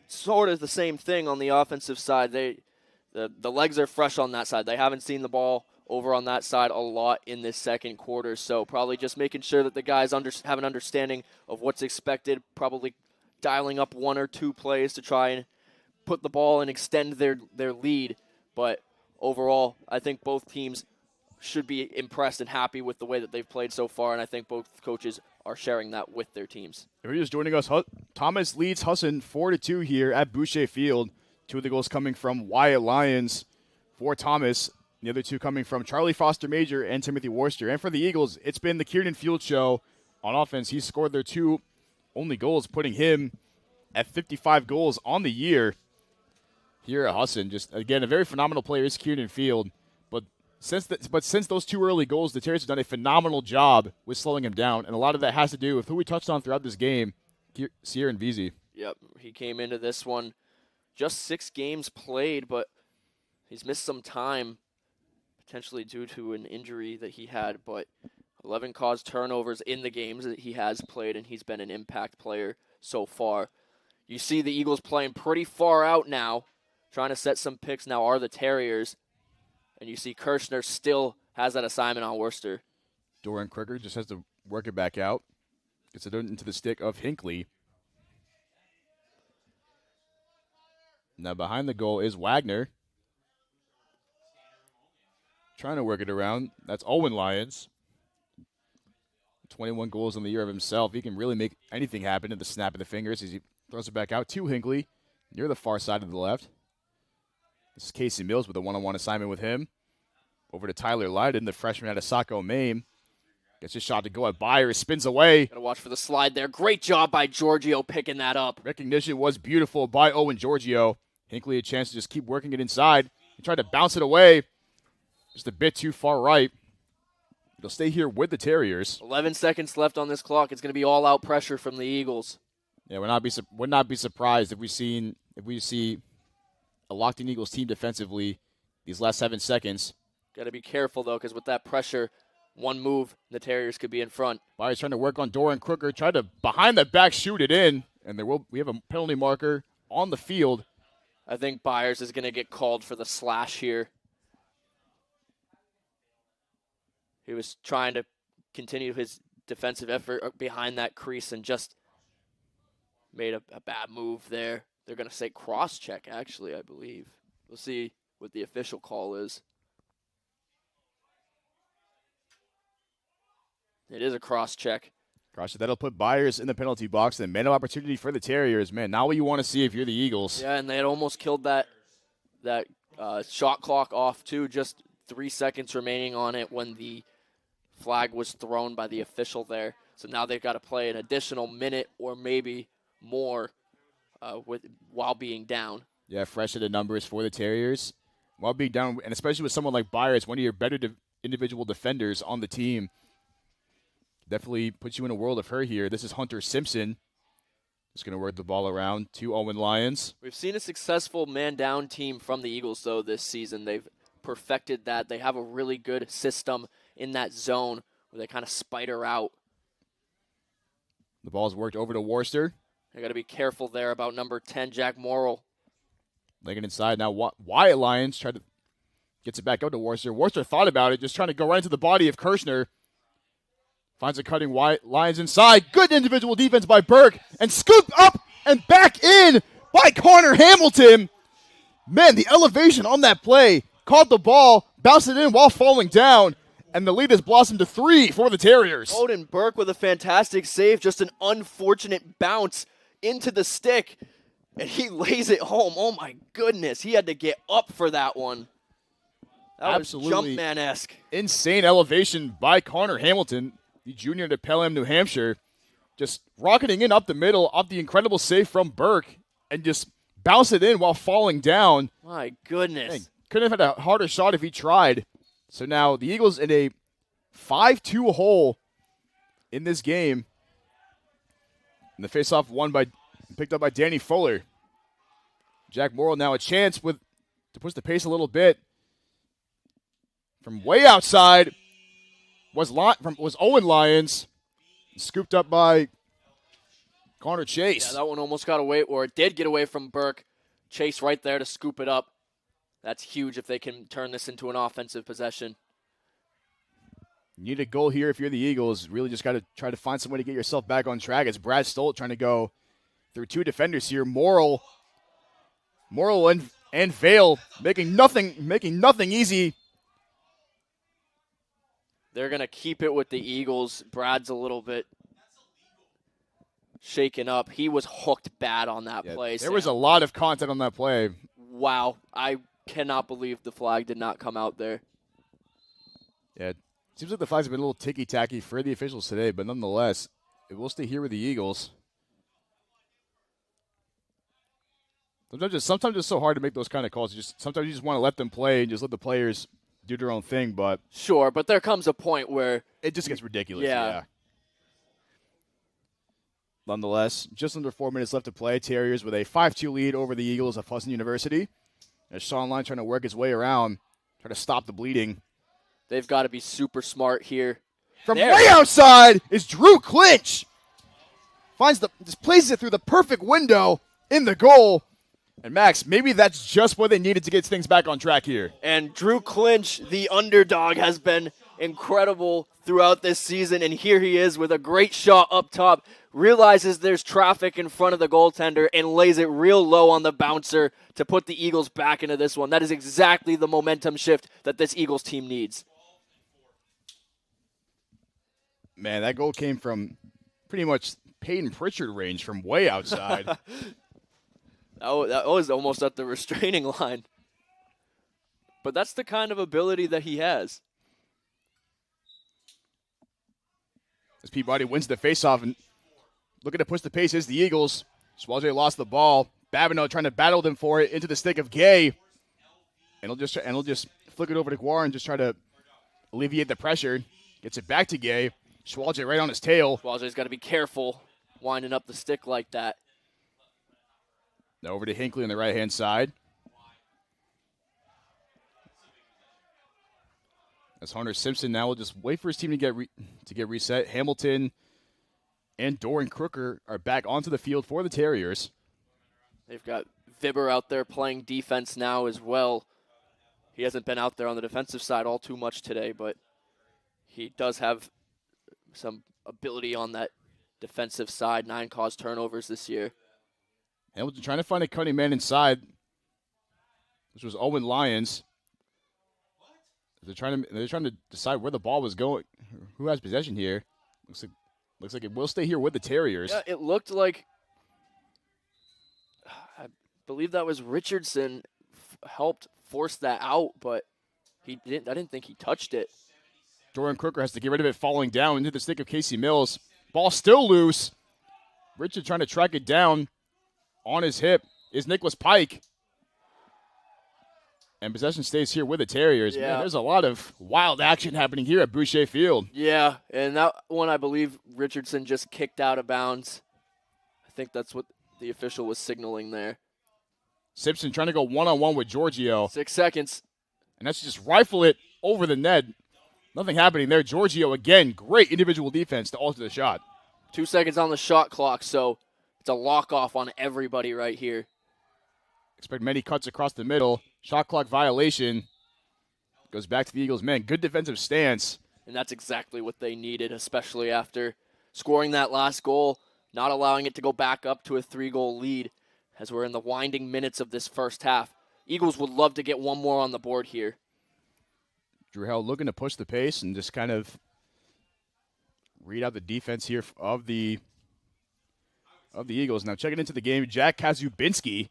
sort of the same thing on the offensive side. The legs are fresh on that side. They haven't seen the ball over on that side a lot in this second quarter, so probably just making sure that the guys have an understanding of what's expected, probably dialing up one or two plays to try and put the ball and extend their lead. But overall, I think both teams should be impressed and happy with the way that they've played so far, and I think both coaches are sharing that with their teams. If you're just joining us, Thomas leads Husson 4-2 here at Boucher Field. 2 of the goals coming from Wyatt Lyons for Thomas. The other 2 coming from Charlie Foster Major and Timothy Worcester. And for the Eagles, it's been the Kieran Field show on offense. He scored their 2 only goals, putting him at 55 goals on the year here at Husson. Just, again, a very phenomenal player is Kieran Field. But since those 2 early goals, the Terriers have done a phenomenal job with slowing him down. And a lot of that has to do with who we touched on throughout this game, Sierra Veazey. Yep, he came into this one just 6 games played, but he's missed some time, potentially due to an injury that he had, but 11 caused turnovers in the games that he has played, and he's been an impact player so far. You see the Eagles playing pretty far out now, trying to set some picks now are the Terriers, and you see Kirshner still has that assignment on Worcester. Doran Cricker just has to work it back out. Gets it into the stick of Hinckley. Now behind the goal is Wagner. Trying to work it around. That's Owen Lyons. 21 goals in the year of himself. He can really make anything happen at the snap of the fingers as he throws it back out to Hinckley near the far side of the left. This is Casey Mills with a one-on-one assignment with him. Over to Tyler Lyden, the freshman out of Saco, Maine. Gets his shot to go at Byers, spins away. Gotta watch for the slide there. Great job by Giorgio picking that up. Recognition was beautiful by Owen Giorgio. Hinckley a chance to just keep working it inside. He tried to bounce it away. Just a bit too far right. They'll stay here with the Terriers. 11 seconds left on this clock. It's going to be all-out pressure from the Eagles. Yeah, would not be surprised if we see a locked-in Eagles team defensively these last 7 seconds. Got to be careful, though, because with that pressure, one move, the Terriers could be in front. Byers trying to work on Doran Crooker, tried to behind the back shoot it in, and we have a penalty marker on the field. I think Byers is going to get called for the slash here. He was trying to continue his defensive effort behind that crease and just made a bad move there. They're going to say cross-check, actually, I believe. We'll see what the official call is. It is a cross-check. That'll put Byers in the penalty box. And man of opportunity for the Terriers. Man, not what you want to see if you're the Eagles. Yeah, and they had almost killed that shot clock off, too. Just 3 seconds remaining on it when the flag was thrown by the official there. So now they've got to play an additional minute or maybe more while being down. Yeah, fresh at the numbers for the Terriers. While being down, and especially with someone like Byers, one of your better individual defenders on the team, definitely puts you in a world of hurt here. This is Hunter Simpson. Just going to work the ball around to Owen Lyons. We've seen a successful man-down team from the Eagles, though, this season. They've perfected that. They have a really good system in that zone where they kind of spider out. The ball's worked over to Worcester. They got to be careful there about number 10, Jack Morrill. Laying it inside. Now Wyatt Lyons gets it back out to Worcester. Worcester thought about it, just trying to go right into the body of Kirshner. Finds a cutting Wyatt Lyons inside. Good individual defense by Burke. And scooped up and back in by Connor Hamilton. Man, the elevation on that play. Caught the ball, bounced it in while falling down. And the lead has blossomed to 3 for the Terriers. Odin Burke with a fantastic save. Just an unfortunate bounce into the stick. And he lays it home. Oh, my goodness. He had to get up for that one. That Absolutely was Jumpman-esque. Insane elevation by Connor Hamilton, the junior to Pelham, New Hampshire. Just rocketing in up the middle off the incredible save from Burke. And just bounce it in while falling down. My goodness. Dang, couldn't have had a harder shot if he tried. So now the Eagles in a 5-2 hole in this game. And the faceoff picked up by Danny Fuller. Jack Morrill now a chance to push the pace a little bit. From way outside was Owen Lyons. Scooped up by Connor Chase. Yeah, that one almost got away, or it did get away from Burke. Chase right there to scoop it up. That's huge if they can turn this into an offensive possession. You need a goal here if you're the Eagles. Really just got to try to find some way to get yourself back on track. It's Brad Stolt trying to go through two defenders here. Morrill and Vale making nothing easy. They're going to keep it with the Eagles. Brad's a little bit shaken up. He was hooked bad on that play. There was a lot of content on that play. Wow. I cannot believe the flag did not come out there. Yeah, it seems like the flags have been a little ticky-tacky for the officials today, but nonetheless, it will stay here with the Eagles. Sometimes it's so hard to make those kind of calls. Sometimes you just want to let them play and just let the players do their own thing, but sure, but there comes a point where it just gets ridiculous. Yeah. Nonetheless, just under 4 minutes left to play. Terriers with a 5-2 lead over the Eagles of Husson University. As Sean Line trying to work his way around, trying to stop the bleeding. They've got to be super smart here. From way outside is Drew Clinch. Just places it through the perfect window in the goal. And Max, maybe that's just what they needed to get things back on track here. And Drew Clinch, the underdog, has been incredible throughout this season. And here he is with a great shot up top. Realizes there's traffic in front of the goaltender and lays it real low on the bouncer to put the Eagles back into this one. That is exactly the momentum shift that this Eagles team needs. Man, that goal came from pretty much Peyton Pritchard range from way outside. That was almost at the restraining line. But that's the kind of ability that he has. As Peabody wins the faceoff and looking to push the pace is the Eagles. Schwalge lost the ball. Babineau trying to battle them for it into the stick of Gay. And he'll just flick it over to Guar and just try to alleviate the pressure. Gets it back to Gay. Schwalge right on his tail. Schwalge's got to be careful winding up the stick like that. Now over to Hinckley on the right-hand side. As Hunter Simpson now will just wait for his team to get reset. Hamilton and Doran Crooker are back onto the field for the Terriers. They've got Vibber out there playing defense now as well. He hasn't been out there on the defensive side all too much today, but he does have some ability on that defensive side. 9 caused turnovers this year. Hamilton trying to find a cutting man inside, which was Owen Lyons. They're trying to decide where the ball was going. Who has possession here? Looks like it will stay here with the Terriers. Yeah, it looked like, I believe that was Richardson helped force that out, but I didn't think he touched it. Doran Crooker has to get rid of it, falling down into the stick of Casey Mills. Ball still loose. Richard trying to track it down. On his hip is Nicholas Pike. And possession stays here with the Terriers. Yeah. Man, there's a lot of wild action happening here at Boucher Field. Yeah, and that one I believe Richardson just kicked out of bounds. I think that's what the official was signaling there. Simpson trying to go one-on-one with Giorgio. 6 seconds. And that's just rifle it over the net. Nothing happening there. Giorgio, again, great individual defense to alter the shot. 2 seconds on the shot clock, so it's a lock-off on everybody right here. Expect many cuts across the middle. Shot clock violation. Goes back to the Eagles' men. Good defensive stance. And that's exactly what they needed, especially after scoring that last goal, not allowing it to go back up to a 3-goal lead as we're in the winding minutes of this first half. Eagles would love to get one more on the board here. Drew Hell looking to push the pace and just kind of read out the defense here of the Eagles. Now checking into the game, Jack Kazubinski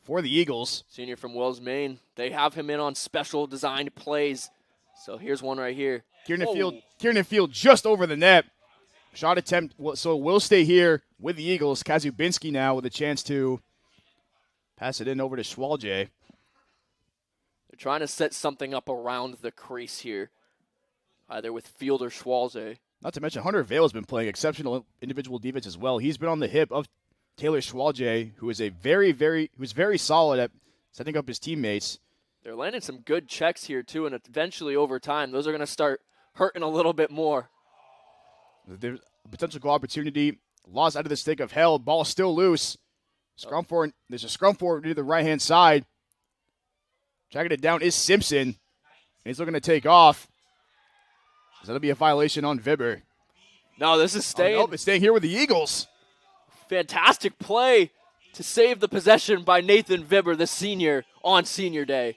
for the Eagles. Senior from Wells, Maine. They have him in on special designed plays. So here's one right here. Kieran Field just over the net. Shot attempt, so will stay here with the Eagles. Kazubinski now with a chance to pass it in over to Schwalge. They're trying to set something up around the crease here, either with Field or Schwalze. Not to mention, Hunter Vale has been playing exceptional individual defense as well. He's been on the hip of Taylor Schwalge, who is who's very solid at setting up his teammates. They're landing some good checks here too, and eventually over time, those are going to start hurting a little bit more. There's a potential goal opportunity. Lost out of the stick of Hell. Ball still loose. There's a scrum forward to the right-hand side. Tracking it down is Simpson. And he's looking to take off. So that'll be a violation on Vibber. No, this is staying. It's staying here with the Eagles. Fantastic play to save the possession by Nathan Vibber, the senior, on senior day.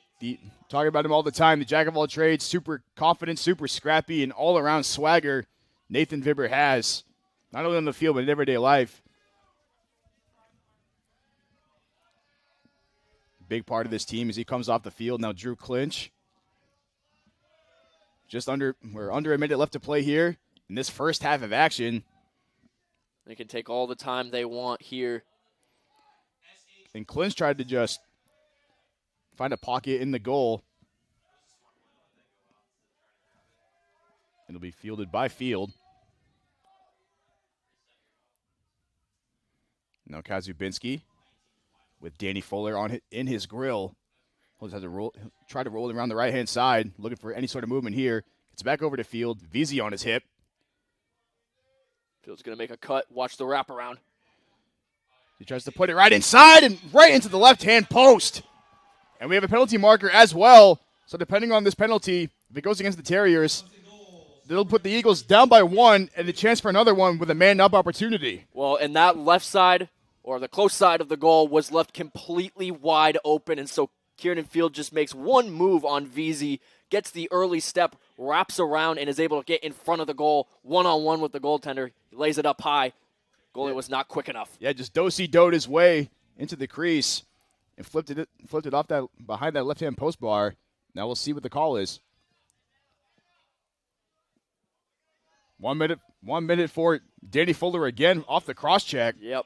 Talking about him all the time, the jack of all trades, super confident, super scrappy, and all-around swagger Nathan Vibber has, not only on the field but in everyday life. Big part of this team as he comes off the field. Now Drew Clinch. We're under a minute left to play here in this first half of action. They can take all the time they want here. And Clinch tried to just find a pocket in the goal. It'll be fielded by Field. Now Kazubinski with Danny Fuller in his grill. He'll just have to try to roll it around the right-hand side, looking for any sort of movement here. Gets back over to Field. VZ on his hip. Field's going to make a cut. Watch the wraparound. He tries to put it right inside and right into the left-hand post. And we have a penalty marker as well. So depending on this penalty, if it goes against the Terriers, it'll put the Eagles down by 1 and the chance for another one with a man-up opportunity. Well, and that left side, or the close side of the goal, was left completely wide open. And so Kieran Field just makes one move on VZ, gets the early step, wraps around, and is able to get in front of the goal, one-on-one with the goaltender. He lays it up high. Goalie was not quick enough. Yeah, just do-si-doed his way into the crease and flipped it off that behind that left-hand post bar. Now we'll see what the call is. 1 minute for Danny Fuller again off the cross-check. Yep.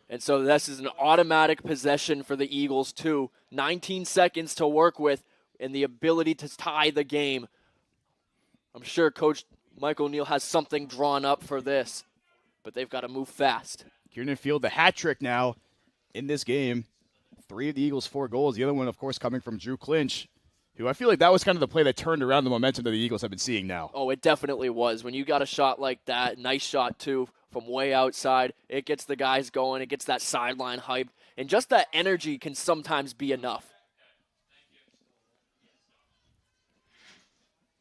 And so this is an automatic possession for the Eagles, too. 19 seconds to work with and the ability to tie the game. I'm sure Coach Michael Neal has something drawn up for this, but they've got to move fast. Kieran Field, the hat trick now in this game. 3 of the Eagles' 4 goals. The other one, of course, coming from Drew Clinch, who I feel like that was kind of the play that turned around the momentum that the Eagles have been seeing now. Oh, it definitely was. When you got a shot like that, nice shot, too, from way outside, it gets the guys going. It gets that sideline hype. And just that energy can sometimes be enough.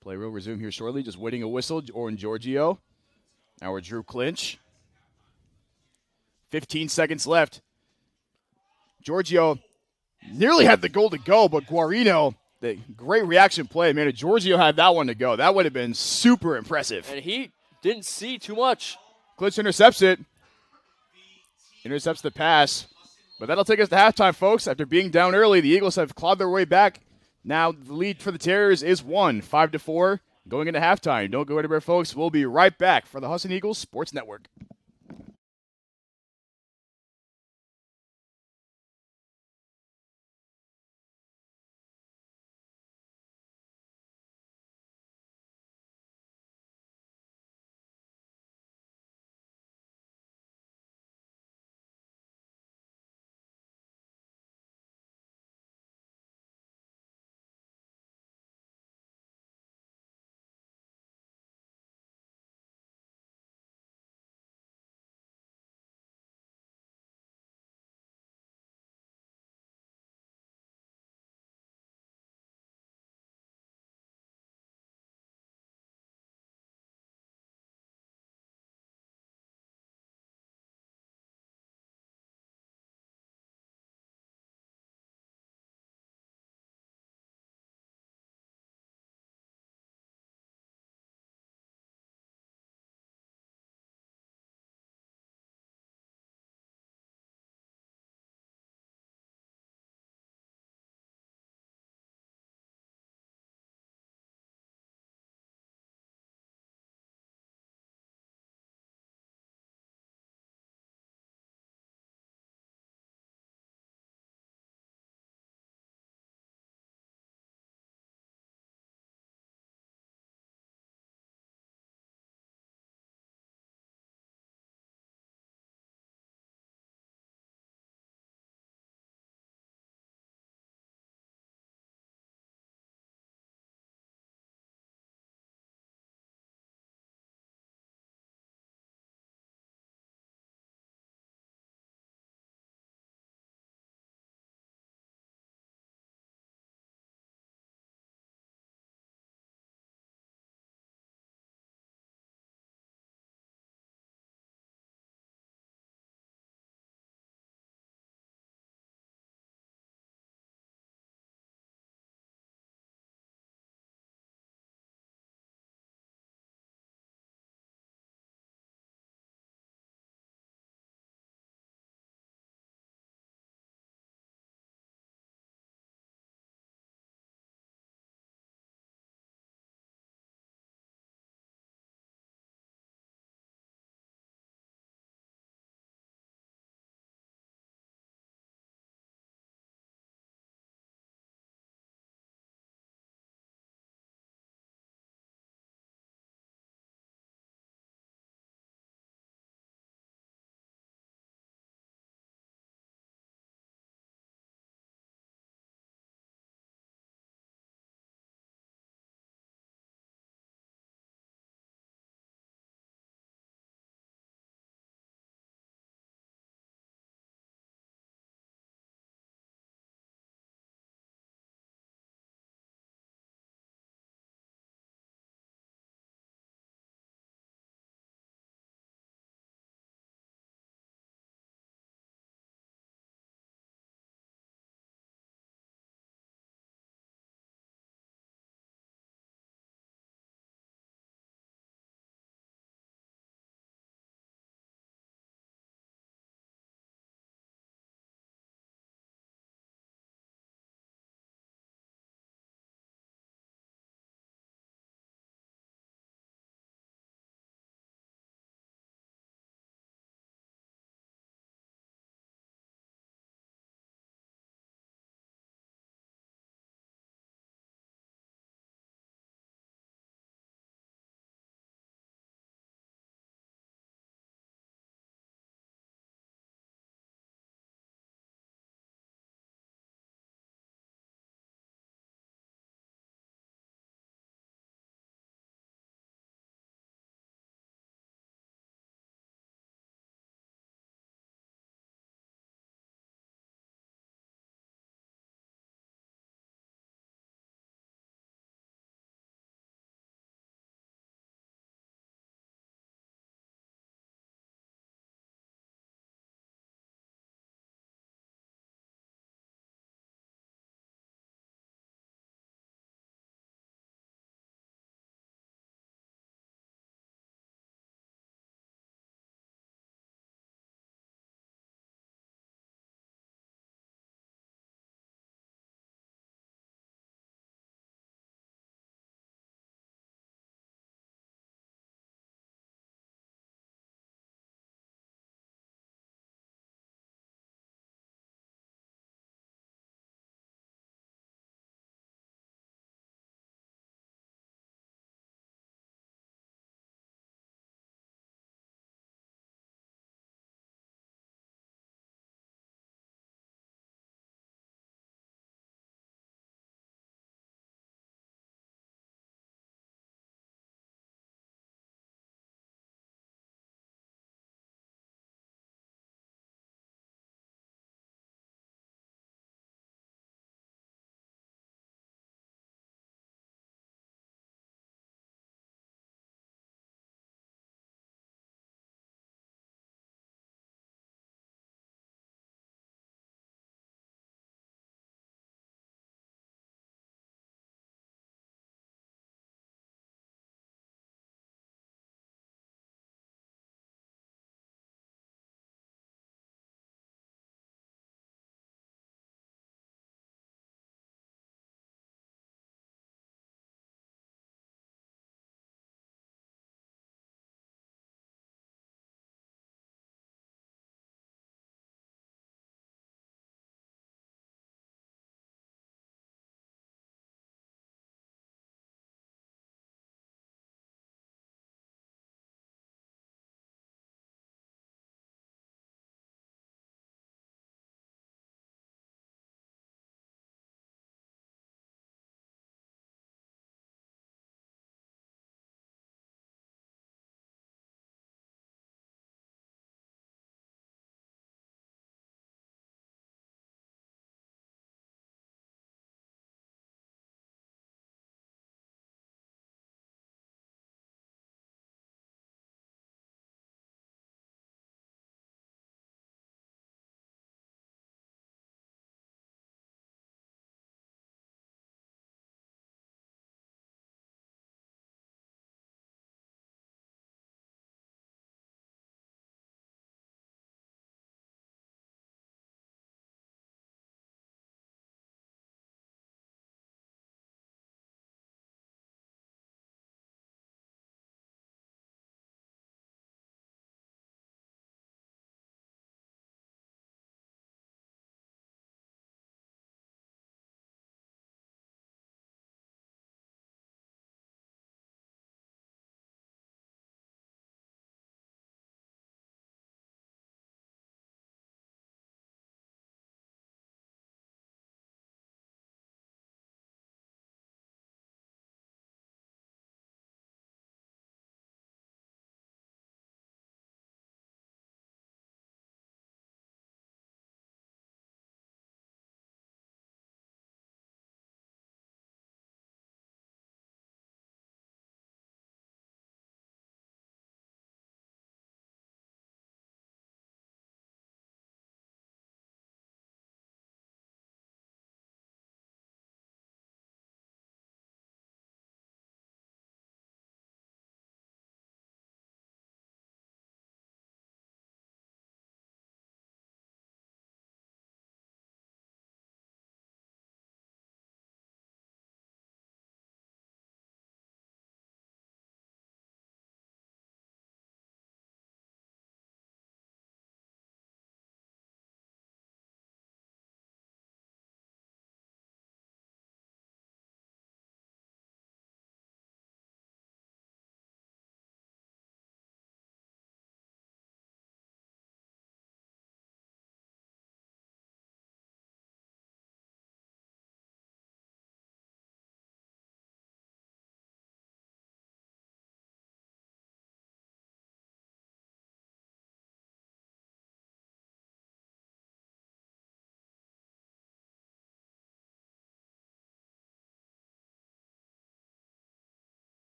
Play will resume here shortly. Just waiting a whistle. Oren Giorgio. Now we're Drew Clinch. 15 seconds left. Giorgio nearly had the goal to go, but Guarino, the great reaction play, man. If Giorgio had that one to go, that would have been super impressive. And he didn't see too much. Clinch intercepts it. Intercepts the pass. But that'll take us to halftime, folks. After being down early, the Eagles have clawed their way back. Now the lead for the Terriers is 5-4, going into halftime. Don't go anywhere, folks. We'll be right back for the Husson Eagles Sports Network.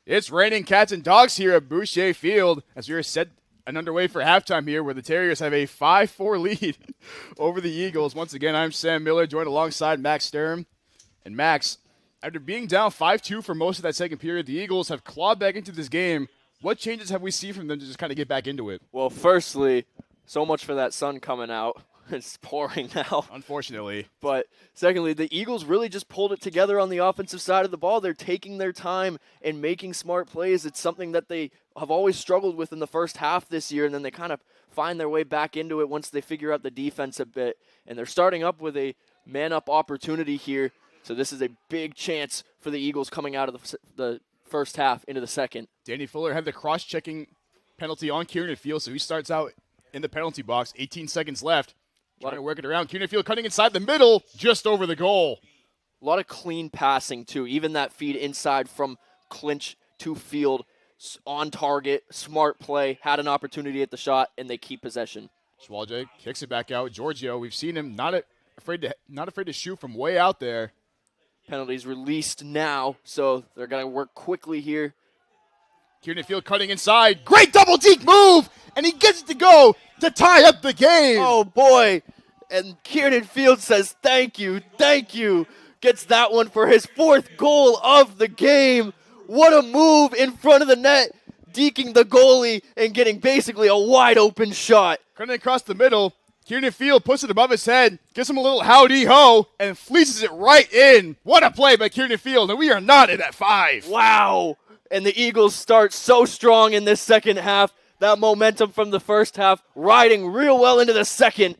It's raining cats and dogs here at Boucher Field as we are set and underway for halftime here, where the Terriers have a 5-4 lead over the Eagles. Once again, I'm Sam Miller, joined alongside Max Sturm. And Max, after being down 5-2 for most of that second period, the Eagles have clawed back into this game. What changes have we seen from them to just kind of get back into it? Well, firstly, so much for that sun coming out. It's pouring now. Unfortunately. But secondly, the Eagles really just pulled it together on the offensive side of the ball. They're taking their time and making smart plays. It's something that they have always struggled with in the first half this year, and then they kind of find their way back into it once they figure out the defense a bit. And they're starting up with a man-up opportunity here. So this is a big chance for the Eagles coming out of the first half into the second. Danny Fuller had the cross-checking penalty on Kieran Field, so he starts out in the penalty box. 18 seconds left. Trying to work it around. Kieran Field cutting inside the middle, just over the goal. A lot of clean passing, too. Even that feed inside from clinch to Field, on target, smart play, had an opportunity at the shot, and they keep possession. Schwalje kicks it back out. Giorgio, we've seen him not afraid to shoot from way out there. Penalties released now, so they're going to work quickly here. Kieran Field cutting inside. Great double deke move, and he gets it to go to tie up the game. Oh, boy. And Kieran Field says, thank you. Gets that one for his fourth goal of the game. What a move in front of the net, deking the goalie and getting basically a wide open shot. Cutting across the middle. Kieran Field puts it above his head, gives him a little howdy-ho, and fleeces it right in. What a play by Kieran Field, and we are knotted at 5. Wow. And the Eagles start so strong in this second half. That momentum from the first half riding real well into the second.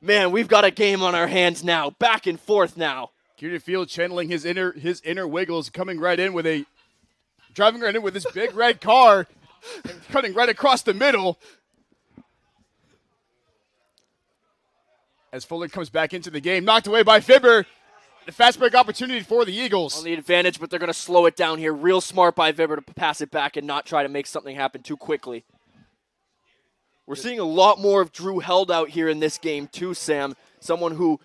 Man, we've got a game on our hands now. Back and forth now. Kieran Field channeling his inner wiggles, driving right in with this big red car, and cutting right across the middle. As Fuller comes back into the game, knocked away by Fibber. The fast break opportunity for the Eagles. On the advantage, but they're going to slow it down here. Real smart by Fibber to pass it back and not try to make something happen too quickly. We're seeing a lot more of Drew Held out here in this game too, Sam. Someone who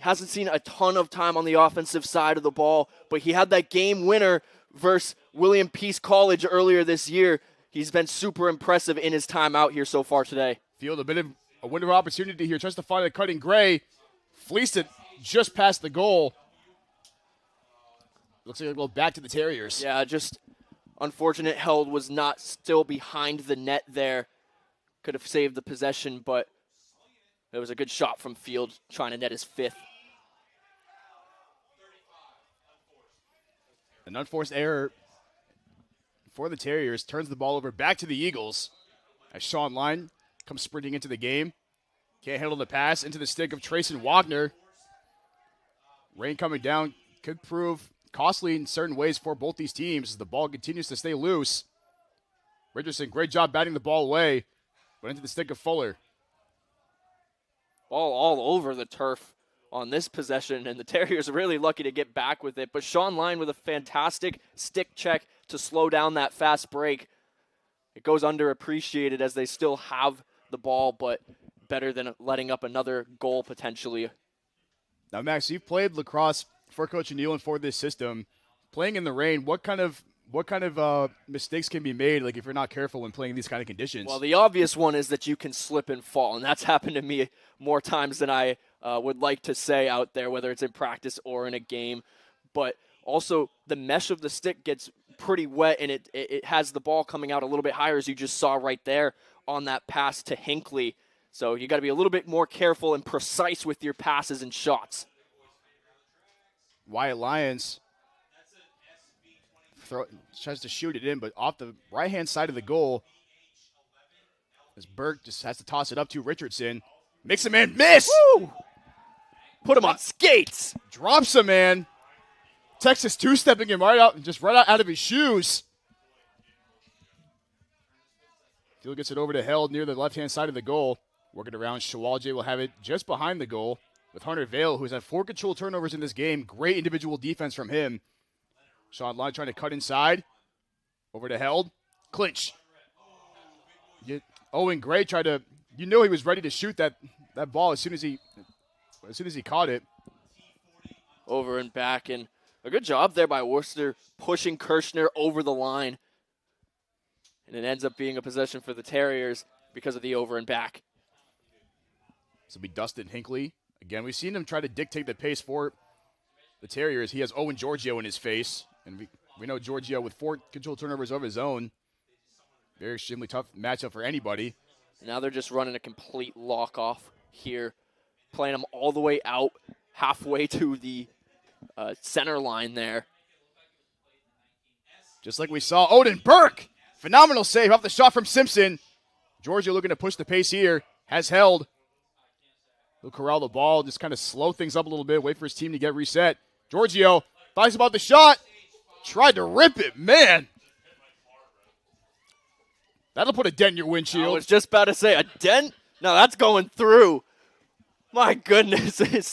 hasn't seen a ton of time on the offensive side of the ball, but he had that game winner versus William Peace College earlier this year. He's been super impressive in his time out here so far today. Field a bit of a window of opportunity here. Tries to find a cutting Gray. Fleeced it just past the goal. Looks like it'll go back to the Terriers. Yeah, just unfortunate Held was not still behind the net there. Could have saved the possession, but it was a good shot from Field trying to net his fifth. An unforced error for the Terriers turns the ball over back to the Eagles as Sean Line comes sprinting into the game. Can't handle the pass into the stick of Trayson Wagner. Rain coming down could prove costly in certain ways for both these teams as the ball continues to stay loose. Richardson, great job batting the ball away, but into the stick of Fuller. Ball all over the turf on this possession, and the Terriers are really lucky to get back with it. But Sean Line with a fantastic stick check to slow down that fast break. It goes underappreciated as they still have the ball, but better than letting up another goal potentially. Now, Max, you've played lacrosse for Coach O'Neill and for this system. Playing in the rain, what kind of mistakes can be made, like if you're not careful when playing these kind of conditions? Well, the obvious one is that you can slip and fall, and that's happened to me more times than I would like to say out there, whether it's in practice or in a game. But also, the mesh of the stick gets pretty wet, and it has the ball coming out a little bit higher, as you just saw right there on that pass to Hinckley. So you got to be a little bit more careful and precise with your passes and shots. Wyatt Lyons tries to shoot it in, but off the right-hand side of the goal, as Burke just has to toss it up to Richardson. Makes a man miss! Woo! Put him on skates! Drops a man. Texas two-stepping him right out of his shoes. Field gets it over to Held near the left-hand side of the goal. Working around, Shawalje will have it just behind the goal with Hunter Vale, who's had 4 control turnovers in this game. Great individual defense from him. Sean Line trying to cut inside. Over to Held. Clinch. Owen Gray tried to, he was ready to shoot that ball as soon as he caught it. Over and back, and A good job there by Worcester pushing Kirshner over the line. And it ends up being a possession for the Terriers because of the over and back. This will be Dustin Hinckley. Again, we've seen him try to dictate the pace for the Terriers. He has Owen Giorgio in his face. And we know Giorgio with 4 control turnovers of his own. Very extremely tough matchup for anybody. Now they're just running a complete lock-off here. Playing them all the way out, halfway to the center line there. Just like we saw Odin Burke. Phenomenal save off the shot from Simpson. Giorgio looking to push the pace here. Has held. He'll corral the ball, just kind of slow things up a little bit, wait for his team to get reset. Giorgio thinks about the shot. Tried to rip it. Man. That'll put a dent in your windshield. I was just about to say, a dent? No, that's going through. My goodness, his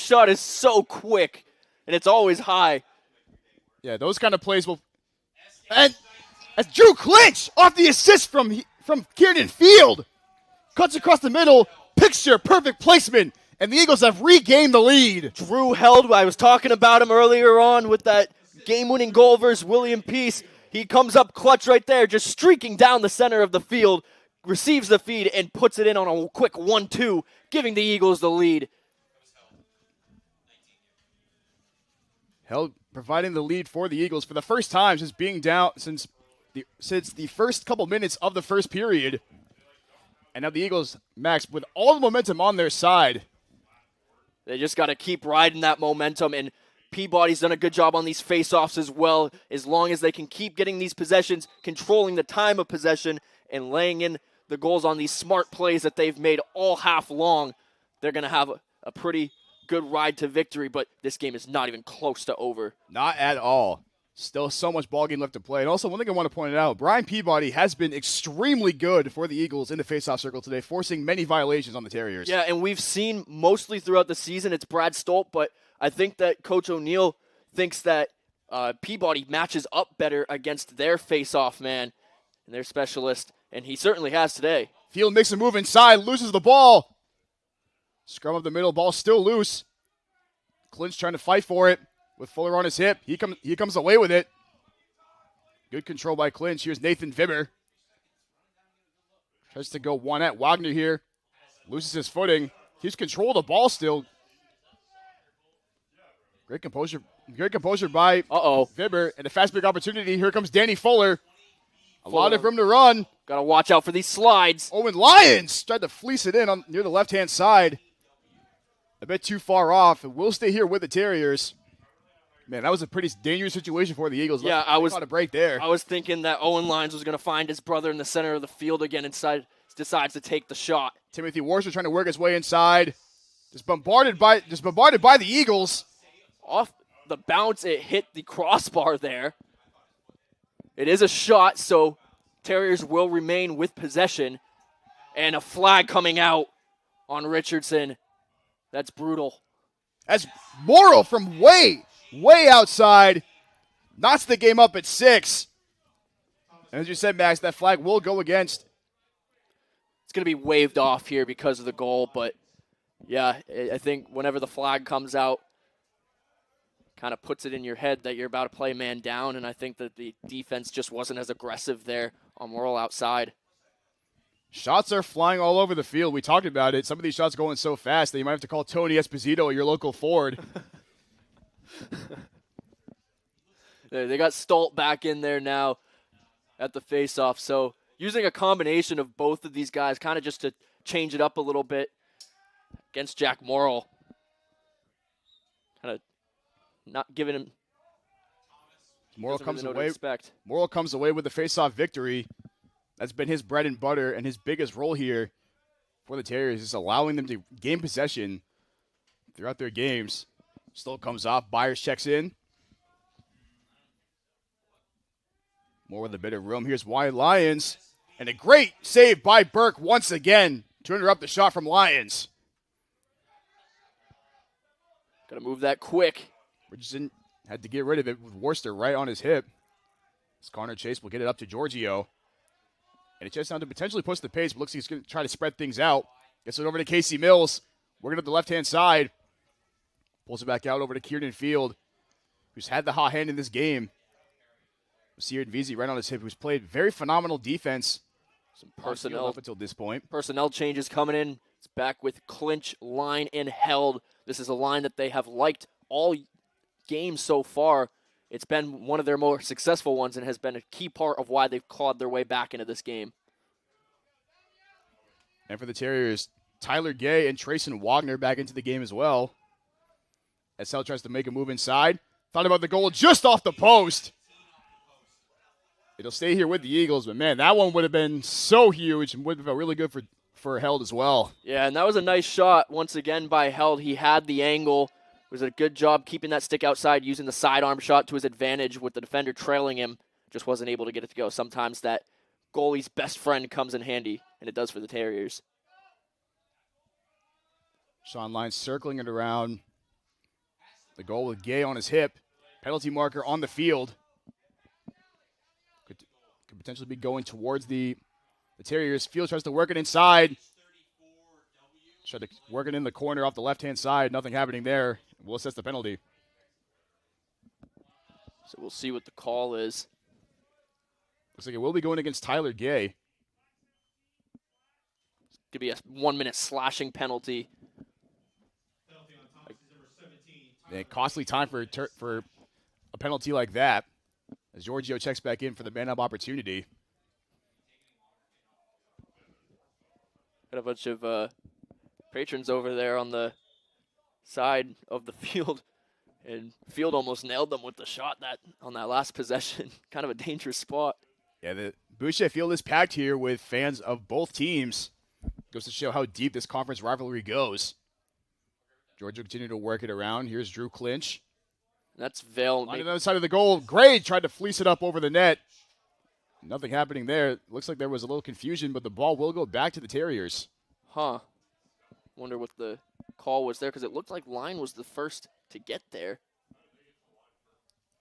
shot is so quick, and it's always high. Yeah, those kind of plays will. And as Drew Clinch off the assist from Kieran Field, cuts across the middle, picture perfect placement, and the Eagles have regained the lead. Drew held. I was talking about him earlier on with that game-winning goal versus William Peace. He comes up clutch right there, just streaking down the center of the field, receives the feed, and puts it in on a quick 1-2, giving the Eagles the lead. Held providing the lead for the Eagles for the first time since being down since the first couple minutes of the first period. And now the Eagles, Max, with all the momentum on their side. They just got to keep riding that momentum, and Peabody's done a good job on these face-offs as well. As long as they can keep getting these possessions, controlling the time of possession, and laying in the goals on these smart plays that they've made all half long, they're going to have a pretty good ride to victory, but this game is not even close to over. Not at all. Still so much ball game left to play. And also, one thing I want to point out, Brian Peabody has been extremely good for the Eagles in the faceoff circle today, forcing many violations on the Terriers. Yeah, and we've seen mostly throughout the season, it's Brad Stolt, but I think that Coach O'Neill thinks that Peabody matches up better against their faceoff man and their specialist, and he certainly has today. Field makes a move inside, loses the ball. Scrum up the middle, ball still loose. Clinch trying to fight for it with Fuller on his hip. He comes away with it. Good control by Clinch. Here's Nathan Vibber. Tries to go one at Wagner here. Loses his footing. He's control of the ball still. Great composure by Vibber. And a fast break opportunity. Here comes Danny Fuller. A lot of room to run. Got to watch out for these slides. Owen Lyons tried to fleece it in near the left-hand side. A bit too far off. And we'll stay here with the Terriers. Man, that was a pretty dangerous situation for the Eagles. Yeah, I was caught a break there. I was thinking that Owen Lyons was going to find his brother in the center of the field again and decides to take the shot. Timothy Worcester trying to work his way inside. Just bombarded by the Eagles. Off the bounce, it hit the crossbar there. It is a shot, so Terriers will remain with possession. And a flag coming out on Richardson. That's brutal. As Morrill from way outside knocks the game up at 6. And as you said, Max, that flag will go against. It's going to be waved off here because of the goal, but yeah, I think whenever the flag comes out, kind of puts it in your head that you're about to play man down, and I think that the defense just wasn't as aggressive there on Morrill outside. Shots are flying all over the field. We talked about it. Some of these shots going so fast that you might have to call Tony Esposito, your local Ford. They got Stolt back in there now at the faceoff. So using a combination of both of these guys kind of just to change it up a little bit against Jack Morrill. Kind of not giving him Morrill comes away. Respect. Morrill comes away with the faceoff victory. That's been his bread and butter, and his biggest role here for the Terriers is allowing them to gain possession throughout their games. Stolt comes off. Byers checks in. More with a bit of room. Here's Wyatt Lyons. And a great save by Burke once again to interrupt the shot from Lyons. Got to move that quick. Richardson had to get rid of it with Worcester right on his hip. As Connor Chase will get it up to Giorgio. And it's just down to potentially push the pace, but looks like he's going to try to spread things out. Gets it over to Casey Mills. Working up the left-hand side. Pulls it back out over to Kieran Field. who's had the hot hand in this game. Seared Vizzi right on his hip, who's played very phenomenal defense. Some personnel up until this point. Personnel changes coming in. It's back with clinch, line, and held. This is a line that they have liked all game so far. It's been one of their more successful ones and has been a key part of why they've clawed their way back into this game. And for the Terriers, Tyler Gay and Trayson Wagner back into the game as well. SL tries to make a move inside. Thought about the goal just off the post. It'll stay here with the Eagles, but man, that one would have been so huge and would have been really good for Held as well. Yeah, and that was a nice shot once again by Held. He had the angle. It was a good job keeping that stick outside, using the sidearm shot to his advantage with the defender trailing him. Just wasn't able to get it to go. Sometimes that goalie's best friend comes in handy, and it does for the Terriers. Sean Lyons circling it around. The goal with Gay on his hip. Penalty marker on the field. Could potentially be going towards the Terriers. Field tries to work it inside. Tried to work it in the corner off the left-hand side. Nothing happening there. We'll assess the penalty. So we'll see what the call is. Looks like it will be going against Tyler Gay. Could be a 1-minute slashing penalty. A costly time for a penalty like that. As Giorgio checks back in for the man-up opportunity. Got a bunch of patrons over there on the side of the field, and Field almost nailed them with the shot on that last possession. Kind of a dangerous spot. Yeah, the Boucher Field is packed here with fans of both teams. Goes to show how deep this conference rivalry goes. Georgia continue to work it around. Here's Drew Clinch. That's Vail. On the other side of the goal, Gray tried to fleece it up over the net. Nothing happening there. Looks like there was a little confusion, but the ball will go back to the Terriers. Huh. Wonder what the call was there, because it looked like Line was the first to get there.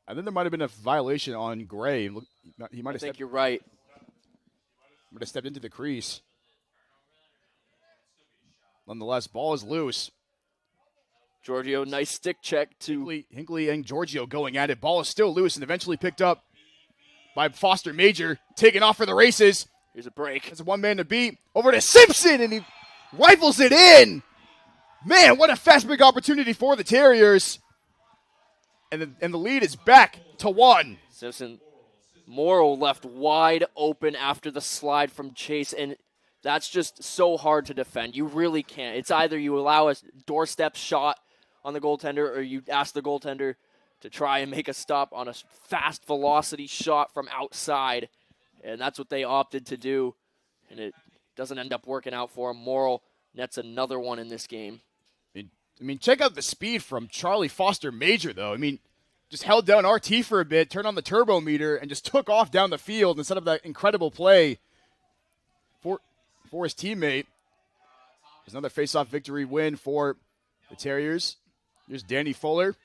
I think there might have been a violation on Gray. He might I have think you're right. Might have stepped into the crease. Nonetheless, ball is loose. Giorgio, nice stick check to Hinckley and Giorgio going at it. Ball is still loose and eventually picked up by Foster Major, taking off for the races. Here's a break. That's a one man to beat. Over to Simpson, and he rifles it in. Man, what a fast break opportunity for the Terriers. And the lead is back to 1. Simpson, Morrow left wide open after the slide from Chase, and that's just so hard to defend. You really can't. It's either you allow a doorstep shot on the goaltender, or you ask the goaltender to try and make a stop on a fast velocity shot from outside. And that's what they opted to do. And it doesn't end up working out for him. Morrill nets another one in this game. I mean, check out the speed from Charlie Foster Major, though. I mean, just held down RT for a bit, turned on the turbo meter, and just took off down the field instead of that incredible play for his teammate. There's another face-off victory win for the Terriers. Here's Danny Fuller.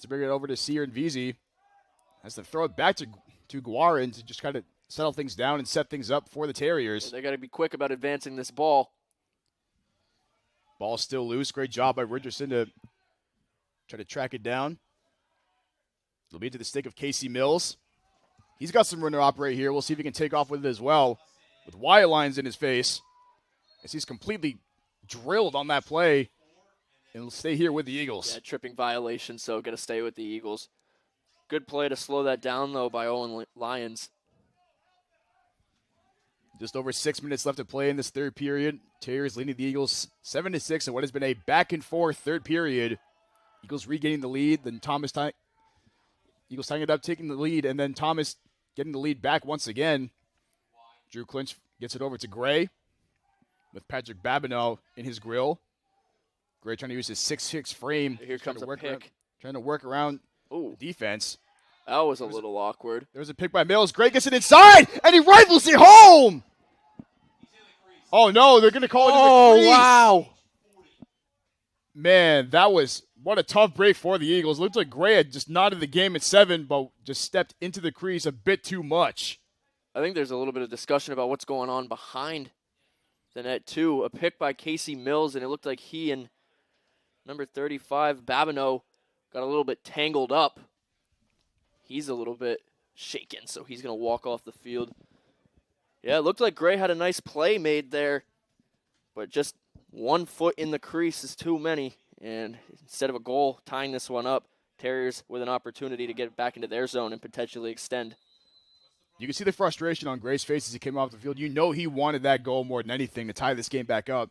To bring it over to Sear and Vizzi. Has to throw it back to Guarin to just kind of settle things down and set things up for the Terriers. They got to be quick about advancing this ball. Ball still loose. Great job by Richardson to try to track it down. It'll be to the stick of Casey Mills. He's got some runner operate here. We'll see if he can take off with it as well. With wire lines in his face. As he's completely drilled on that play. And will stay here with the Eagles. Yeah, tripping violation, so going to stay with the Eagles. Good play to slow that down, though, by Owen Lyons. Just over 6 minutes left to play in this third period. Terriers leading the Eagles 7-6 in what has been a back-and-forth third period. Eagles regaining the lead, then Eagles tying it up, taking the lead, and then Thomas getting the lead back once again. Drew Clinch gets it over to Gray with Patrick Babineau in his grill. Gray trying to use his 6'6" frame. Here comes a pick. Trying to work around the defense. That was a little awkward. There was a pick by Mills. Gray gets it inside, and he rifles it home! Oh, no, they're going to call it in the crease. Oh, wow. Man, what a tough break for the Eagles. Looked like Gray had just nodded the game at 7, but just stepped into the crease a bit too much. I think there's a little bit of discussion about what's going on behind the net, too. A pick by Casey Mills, and it looked like he and number 35, Babineau, got a little bit tangled up. He's a little bit shaken, so he's going to walk off the field. Yeah, it looked like Gray had a nice play made there, but just 1 foot in the crease is too many. And instead of a goal tying this one up, Terriers with an opportunity to get back into their zone and potentially extend. You can see the frustration on Gray's face as he came off the field. You know he wanted that goal more than anything to tie this game back up.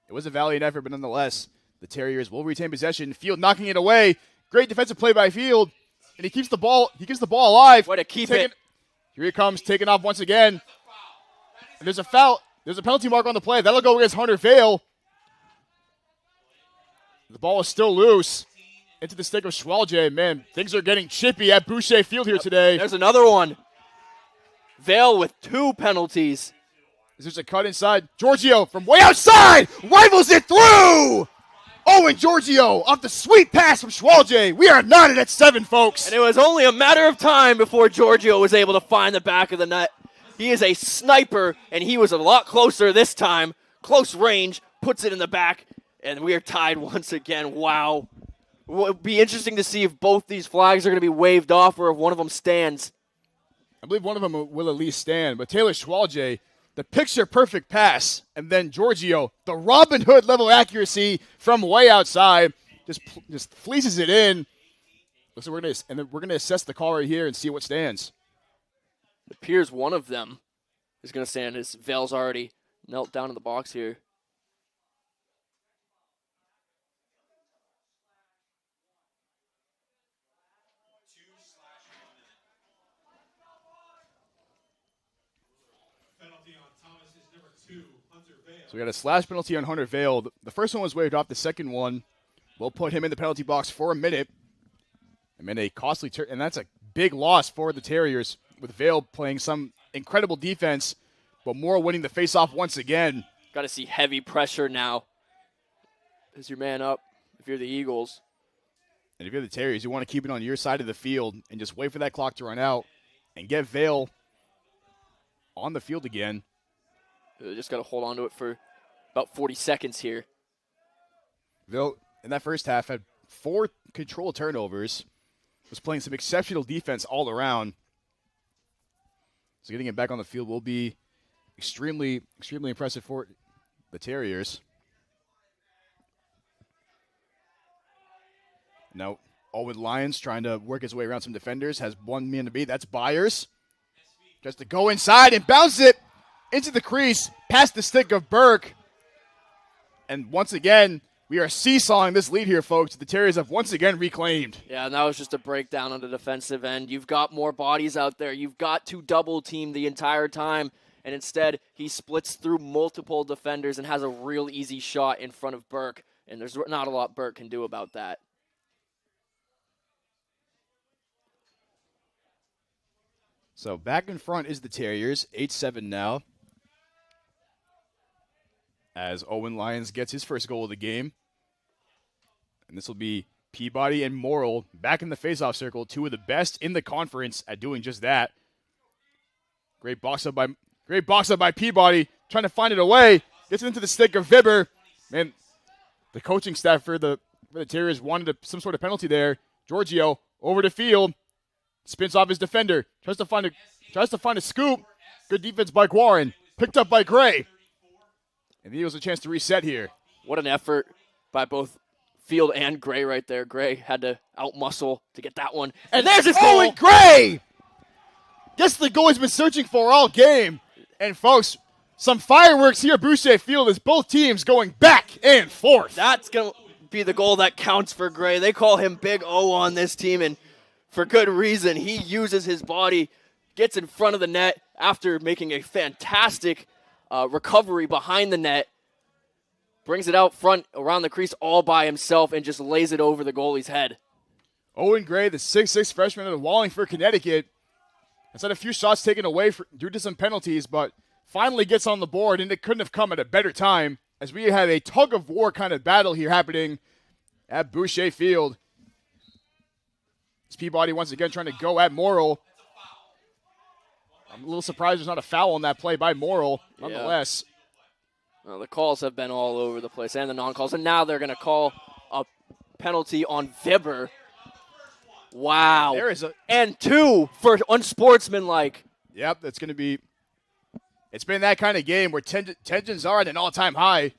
It was a valiant effort, but nonetheless, the Terriers will retain possession. Field knocking it away. Great defensive play by Field, and he keeps the ball. He keeps the ball alive. Way to keep it. Here he comes, taking off once again. And there's a foul. There's a penalty mark on the play. That'll go against Hunter Vale. The ball is still loose. Into the stick of Schwalje. Man, things are getting chippy at Boucher Field here today. There's another one. Vale with 2 penalties. There's a cut inside. Giorgio from way outside rifles it through. Owen Giorgio off the sweet pass from Schwalje. We are knotted at 7, folks. And it was only a matter of time before Giorgio was able to find the back of the net. He is a sniper, and he was a lot closer this time. Close range, puts it in the back, and we are tied once again. Wow. It would be interesting to see if both these flags are going to be waved off or if one of them stands. I believe one of them will at least stand, but Taylor Schwalje, the picture-perfect pass, and then Giorgio, the Robin Hood level accuracy from way outside, just fleeces it in. Looks like we're gonna assess the call right here and see what stands. It appears one of them is going to stand as Vale's already knelt down in the box here. So we got a slash penalty on Hunter Vale. The first one was waved off. The second one will put him in the penalty box for a minute. I mean, a costly turn, and that's a big loss for the Terriers, with Vale playing some incredible defense, but Moore winning the faceoff once again. Got to see heavy pressure now. Is your man up if you're the Eagles? And if you're the Terriers, you want to keep it on your side of the field and just wait for that clock to run out and get Vale on the field again. Just got to hold on to it for about 40 seconds here. Vale, in that first half, had 4 control turnovers. Was playing some exceptional defense all around. So getting it back on the field will be extremely, extremely impressive for the Terriers. Now, Owen Lyons trying to work his way around some defenders. Has one man to beat. That's Byers. Just to go inside and bounce it into the crease, past the stick of Burke. And once again, we are seesawing this lead here, folks. The Terriers have once again reclaimed. Yeah, and that was just a breakdown on the defensive end. You've got more bodies out there. You've got to double team the entire time. And instead, he splits through multiple defenders and has a real easy shot in front of Burke. And there's not a lot Burke can do about that. So back in front is the Terriers, 8-7 now. As Owen Lyons gets his first goal of the game. And this will be Peabody and Morrill back in the faceoff circle, 2 of the best in the conference at doing just that. Great box up by Peabody, trying to find it away. Gets it into the stick of Vibber. Man, the coaching staff for the Terriers wanted some sort of penalty there. Giorgio over the field, spins off his defender, tries to find a scoop. Good defense by Guarin, picked up by Gray. And the Eagles a chance to reset here. What an effort by both Field and Gray right there. Gray had to outmuscle to get that one. And there's his goal! Owen Gray! Guess the goal he's been searching for all game. And folks, some fireworks here at Boucher Field as both teams going back and forth. That's going to be the goal that counts for Gray. They call him Big O on this team, and for good reason. He uses his body, gets in front of the net after making a fantastic recovery behind the net, brings it out front around the crease all by himself and just lays it over the goalie's head. Owen Gray, the 6'6 freshman out of Wallingford, Connecticut, has had a few shots taken away due to some penalties, but finally gets on the board, and it couldn't have come at a better time as we have a tug-of-war kind of battle here happening at Boucher Field. It's Peabody once again trying to go at Morrill. I'm a little surprised there's not a foul on that play by Morrill, nonetheless. Yeah. Well, the calls have been all over the place, and the non-calls, and now they're going to call a penalty on Vibber. Wow. There is a And 2 for unsportsmanlike. Yep, that's going to be. It's been that kind of game where tensions are at an all-time high.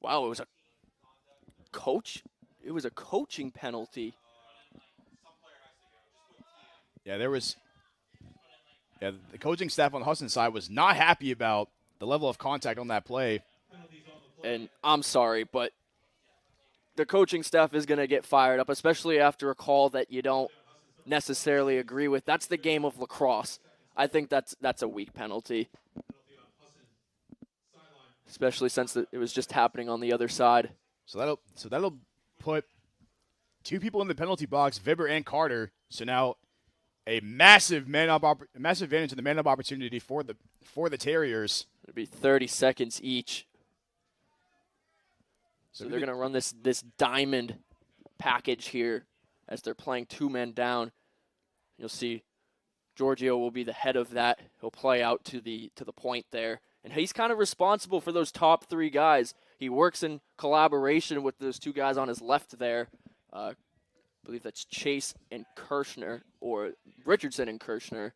Wow, it was a coach. It was a coaching penalty. Yeah, there was. Yeah, the coaching staff on the Husson side was not happy about the level of contact on that play. And I'm sorry, but the coaching staff is going to get fired up, especially after a call that you don't necessarily agree with. That's the game of lacrosse. I think that's a weak penalty, especially since it was just happening on the other side. So that'll put 2 people in the penalty box, Vibber and Carter. So now a massive advantage in the man-up opportunity for the Terriers. It'll be 30 seconds each. So they're going to run this diamond package here as they're playing 2 men down. You'll see Giorgio will be the head of that. He'll play out to the point there. And he's kind of responsible for those top 3 guys. He works in collaboration with those 2 guys on his left there. I believe that's Chase and Kirshner, or Richardson and Kirshner.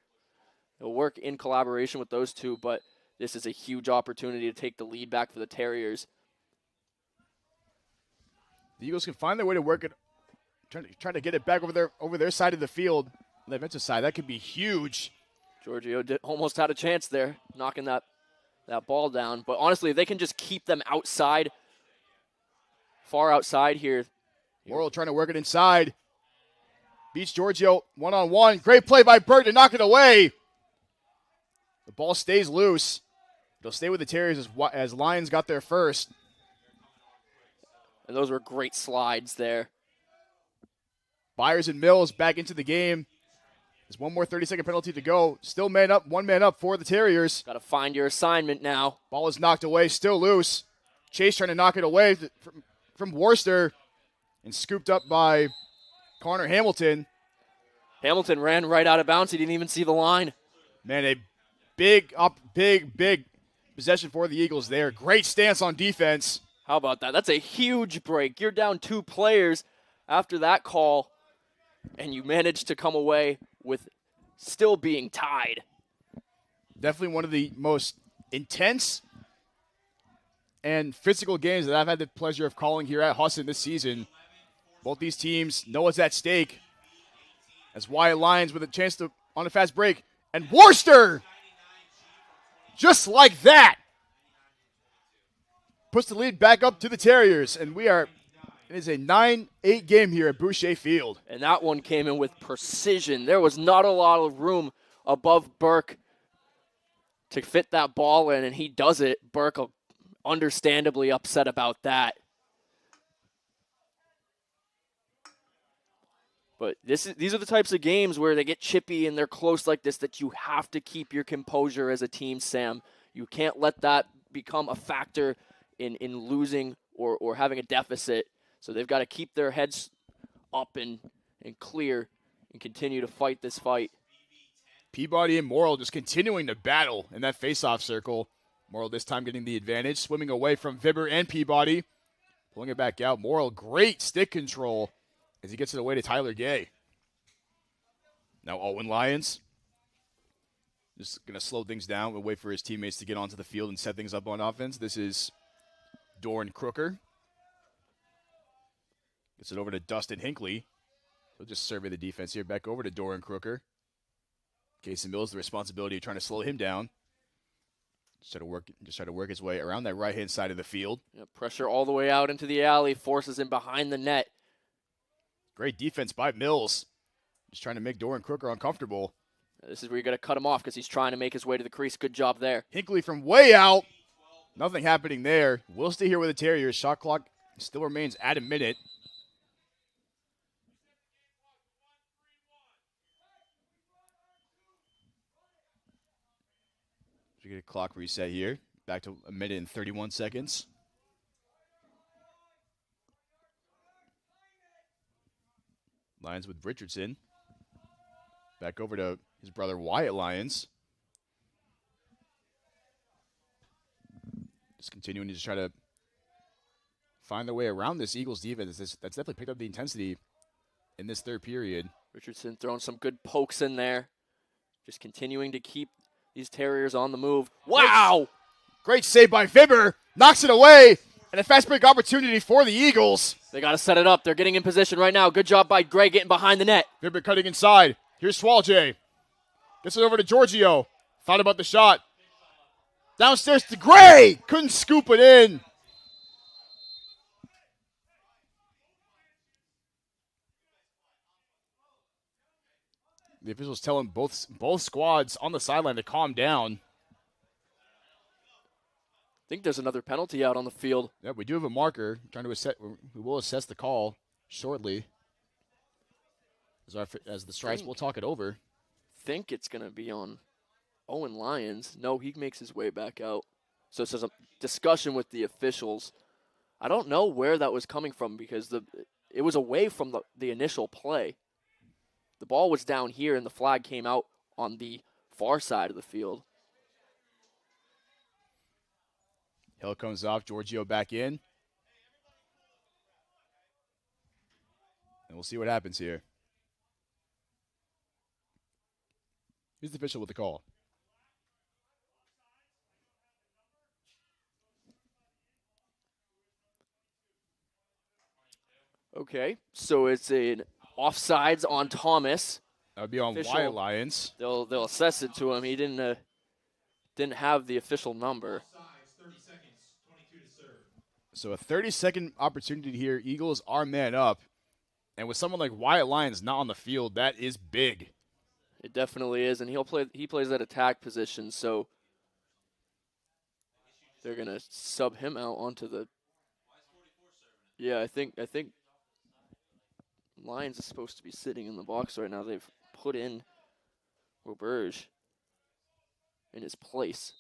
He'll work in collaboration with those 2, but this is a huge opportunity to take the lead back for the Terriers. The Eagles can find their way to work it, trying to get it back over their side of the field. On the defensive side, that could be huge. Giorgio almost had a chance there, knocking that ball down. But honestly, if they can just keep them outside, far outside here. Morrill trying to work it inside. Beats Giorgio one-on-one. Great play by Berg to knock it away. The ball stays loose. It'll stay with the Terriers as Lions got there first. And those were great slides there. Byers and Mills back into the game. There's one more 30-second penalty to go. Still one man up for the Terriers. Got to find your assignment now. Ball is knocked away, still loose. Chase trying to knock it away from Worcester and scooped up by Connor Hamilton. Hamilton ran right out of bounds. He didn't even see the line. Man, a big possession for the Eagles there. Great stance on defense. How about that? That's a huge break. You're down 2 players after that call, and you managed to come away with still being tied. Definitely one of the most intense and physical games that I've had the pleasure of calling here at Husson this season. Both these teams know what's at stake. As Wyatt Lions with a chance to on a fast break. And Worcester! Just like that! Puts the lead back up to the Terriers. And it is a 9-8 game here at Boucher Field. And that one came in with precision. There was not a lot of room above Burke to fit that ball in, and he does it. Burke understandably upset about that. But these are the types of games where they get chippy and they're close like this that you have to keep your composure as a team, Sam. You can't let that become a factor in losing or having a deficit. So they've got to keep their heads up and clear and continue to fight this fight. Peabody and Morrill just continuing to battle in that face-off circle. Morrill this time getting the advantage, swimming away from Vibber and Peabody. Pulling it back out. Morrill, great stick control as he gets it away to Tyler Gay. Now Owen Lyons. Just going to slow things down. We'll wait for his teammates to get onto the field and set things up on offense. This is Doran Crooker. Gets it over to Dustin Hinckley. He'll just survey the defense here. Back over to Doran Crooker. Casey Mills, the responsibility of trying to slow him down. Just try to work his way around that right-hand side of the field. Yeah, pressure all the way out into the alley, forces him behind the net. Great defense by Mills. Just trying to make Doran Crooker uncomfortable. This is where you got to cut him off because he's trying to make his way to the crease. Good job there. Hinckley from way out. Nothing happening there. We'll stay here with the Terriers. Shot clock still remains at a minute. We get a clock reset here. Back to a minute and 31 seconds. Lyons with Richardson. Back over to his brother Wyatt Lyons. Just continuing to just try to find their way around this Eagles defense. That's definitely picked up the intensity in this third period. Richardson throwing some good pokes in there. Just continuing to keep these Terriers on the move. Wow! Great save by Vibber. Knocks it away. And a fast break opportunity for the Eagles. They got to set it up. They're getting in position right now. Good job by Gray getting behind the net. Vibber cutting inside. Here's Swalje. Gets it over to Giorgio. Thought about the shot. Downstairs to Gray. Couldn't scoop it in. The officials telling both squads on the sideline to calm down. I think there's another penalty out on the field. Yeah, we do have a marker. Trying to assess. We will assess the call shortly. As the strikes, we'll talk it over. Think it's going to be on Owen Lyons. No, he makes his way back out. So it's a discussion with the officials. I don't know where that was coming from because it was away from the initial play. The ball was down here, and the flag came out on the far side of the field. Hill comes off. Giorgio back in. And we'll see what happens here. Here's the official with the call. Okay, so it's an offsides on Thomas. That would be on Official. Wyatt Lyons. They'll assess it to him. He didn't have the official number. So a 30-second opportunity here. Eagles are man up. And with someone like Wyatt Lyons not on the field, that is big. It definitely is, and he plays that attack position, so they're gonna sub him out onto the. Yeah, I think Lyons is supposed to be sitting in the box right now. They've put in Auberge in his place.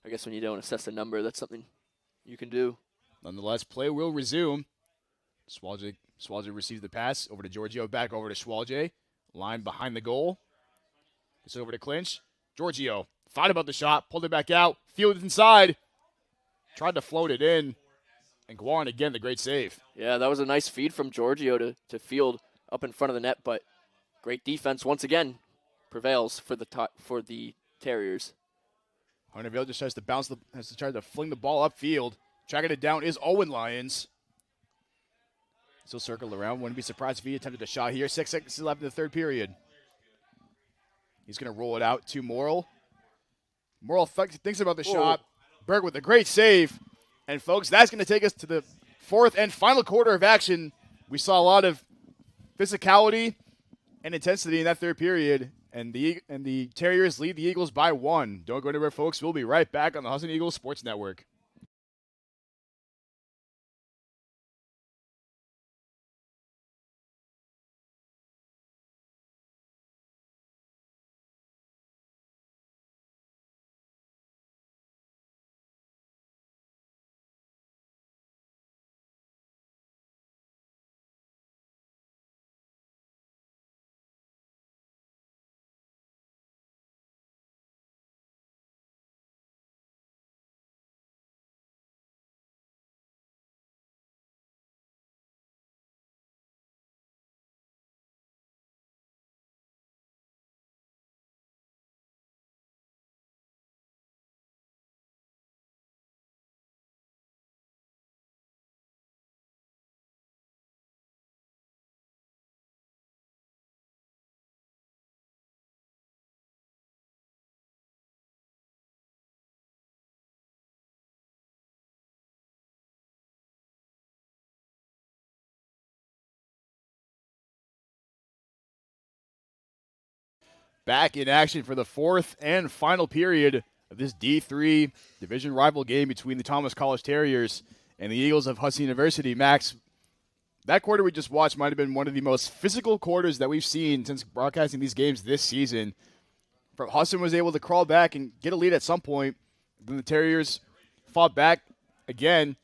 I guess when you don't assess a number, that's something you can do. Nonetheless, play will resume. Swalje receives the pass over to Giorgio, back over to Swalje. Line behind the goal. Gets it over to Clinch. Giorgio thought about the shot, pulled it back out, fielded inside. Tried to float it in. And Guarin again, the great save. Yeah, that was a nice feed from Giorgio to field up in front of the net, but great defense once again prevails for the Terriers. Hunterville just has to try to fling the ball upfield. Tracking it down is Owen Lyons. Still circled around. Wouldn't be surprised if he attempted a shot here. 6 seconds left in the third period. He's going to roll it out to Morrill. Morrill thinks about the shot. Berg with a great save. And, folks, that's going to take us to the fourth and final quarter of action. We saw a lot of physicality and intensity in that third period. And the Terriers lead the Eagles by 1. Don't go anywhere, folks. We'll be right back on the Husson Eagles Sports Network. Back in action for the fourth and final period of this D3 division rival game between the Thomas College Terriers and the Eagles of Husson University. Max, that quarter we just watched might have been one of the most physical quarters that we've seen since broadcasting these games this season. Husson was able to crawl back and get a lead at some point. Then the Terriers fought back again,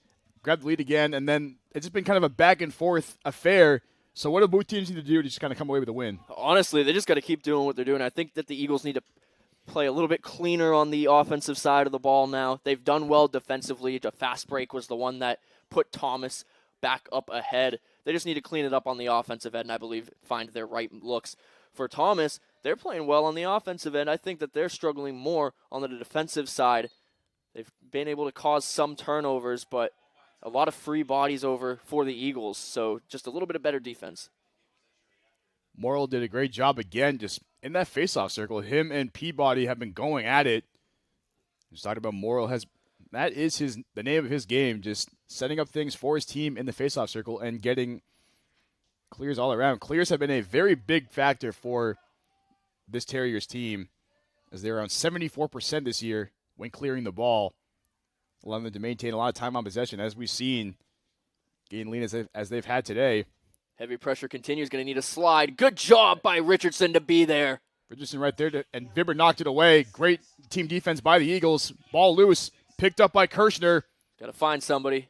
grabbed the lead again, and then it's just been kind of a back-and-forth affair. So what do both teams need to do to just kind of come away with a win? Honestly, they just got to keep doing what they're doing. I think that the Eagles need to play a little bit cleaner on the offensive side of the ball now. They've done well defensively. The fast break was the one that put Thomas back up ahead. They just need to clean it up on the offensive end, I believe, find their right looks. For Thomas, they're playing well on the offensive end. I think that they're struggling more on the defensive side. They've been able to cause some turnovers, but a lot of free bodies over for the Eagles, so just a little bit of better defense. Morrill did a great job again just in that faceoff circle. Him and Peabody have been going at it. Just talking about Morrill that is the name of his game, just setting up things for his team in the faceoff circle and getting clears all around. Clears have been a very big factor for this Terriers team, as they're around 74% this year when clearing the ball, allowing them to maintain a lot of time on possession, as we've seen gain lead as they've had today. Heavy pressure continues, going to need a slide. Good job by Richardson to be there. Richardson right there, and Vibber knocked it away. Great team defense by the Eagles. Ball loose, picked up by Kirshner. Got to find somebody.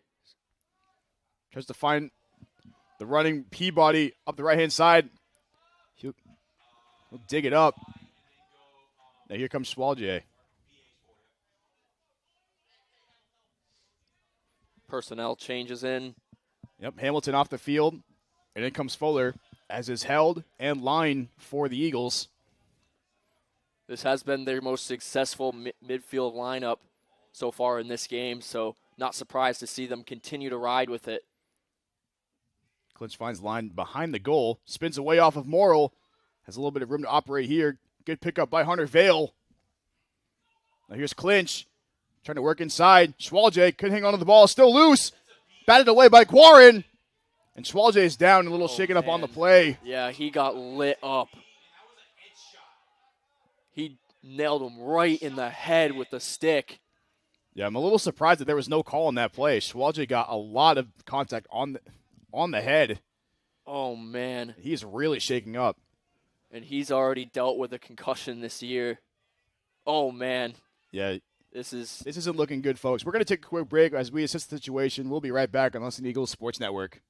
Tries to find the running Peabody up the right-hand side. He'll dig it up. Now here comes Swalje. Personnel changes in. Yep, Hamilton off the field. And in comes Fuller, as is held and line for the Eagles. This has been their most successful midfield lineup so far in this game, so not surprised to see them continue to ride with it. Clinch finds line behind the goal, spins away off of Morrill, has a little bit of room to operate here. Good pickup by Hunter Vale. Now here's Clinch, trying to work inside. Swalje could hang on to the ball, still loose. Batted away by Quarren. And Swalje is down, a little shaken up on the play. Yeah, he got lit up. He nailed him right in the head with the stick. Yeah, I'm a little surprised that there was no call on that play. Swalje got a lot of contact on the head. Oh, man. He's really shaking up. And he's already dealt with a concussion this year. Oh, man. Yeah. This isn't looking good, folks. We're going to take a quick break as we assess the situation. We'll be right back on Husson Eagles Sports Network.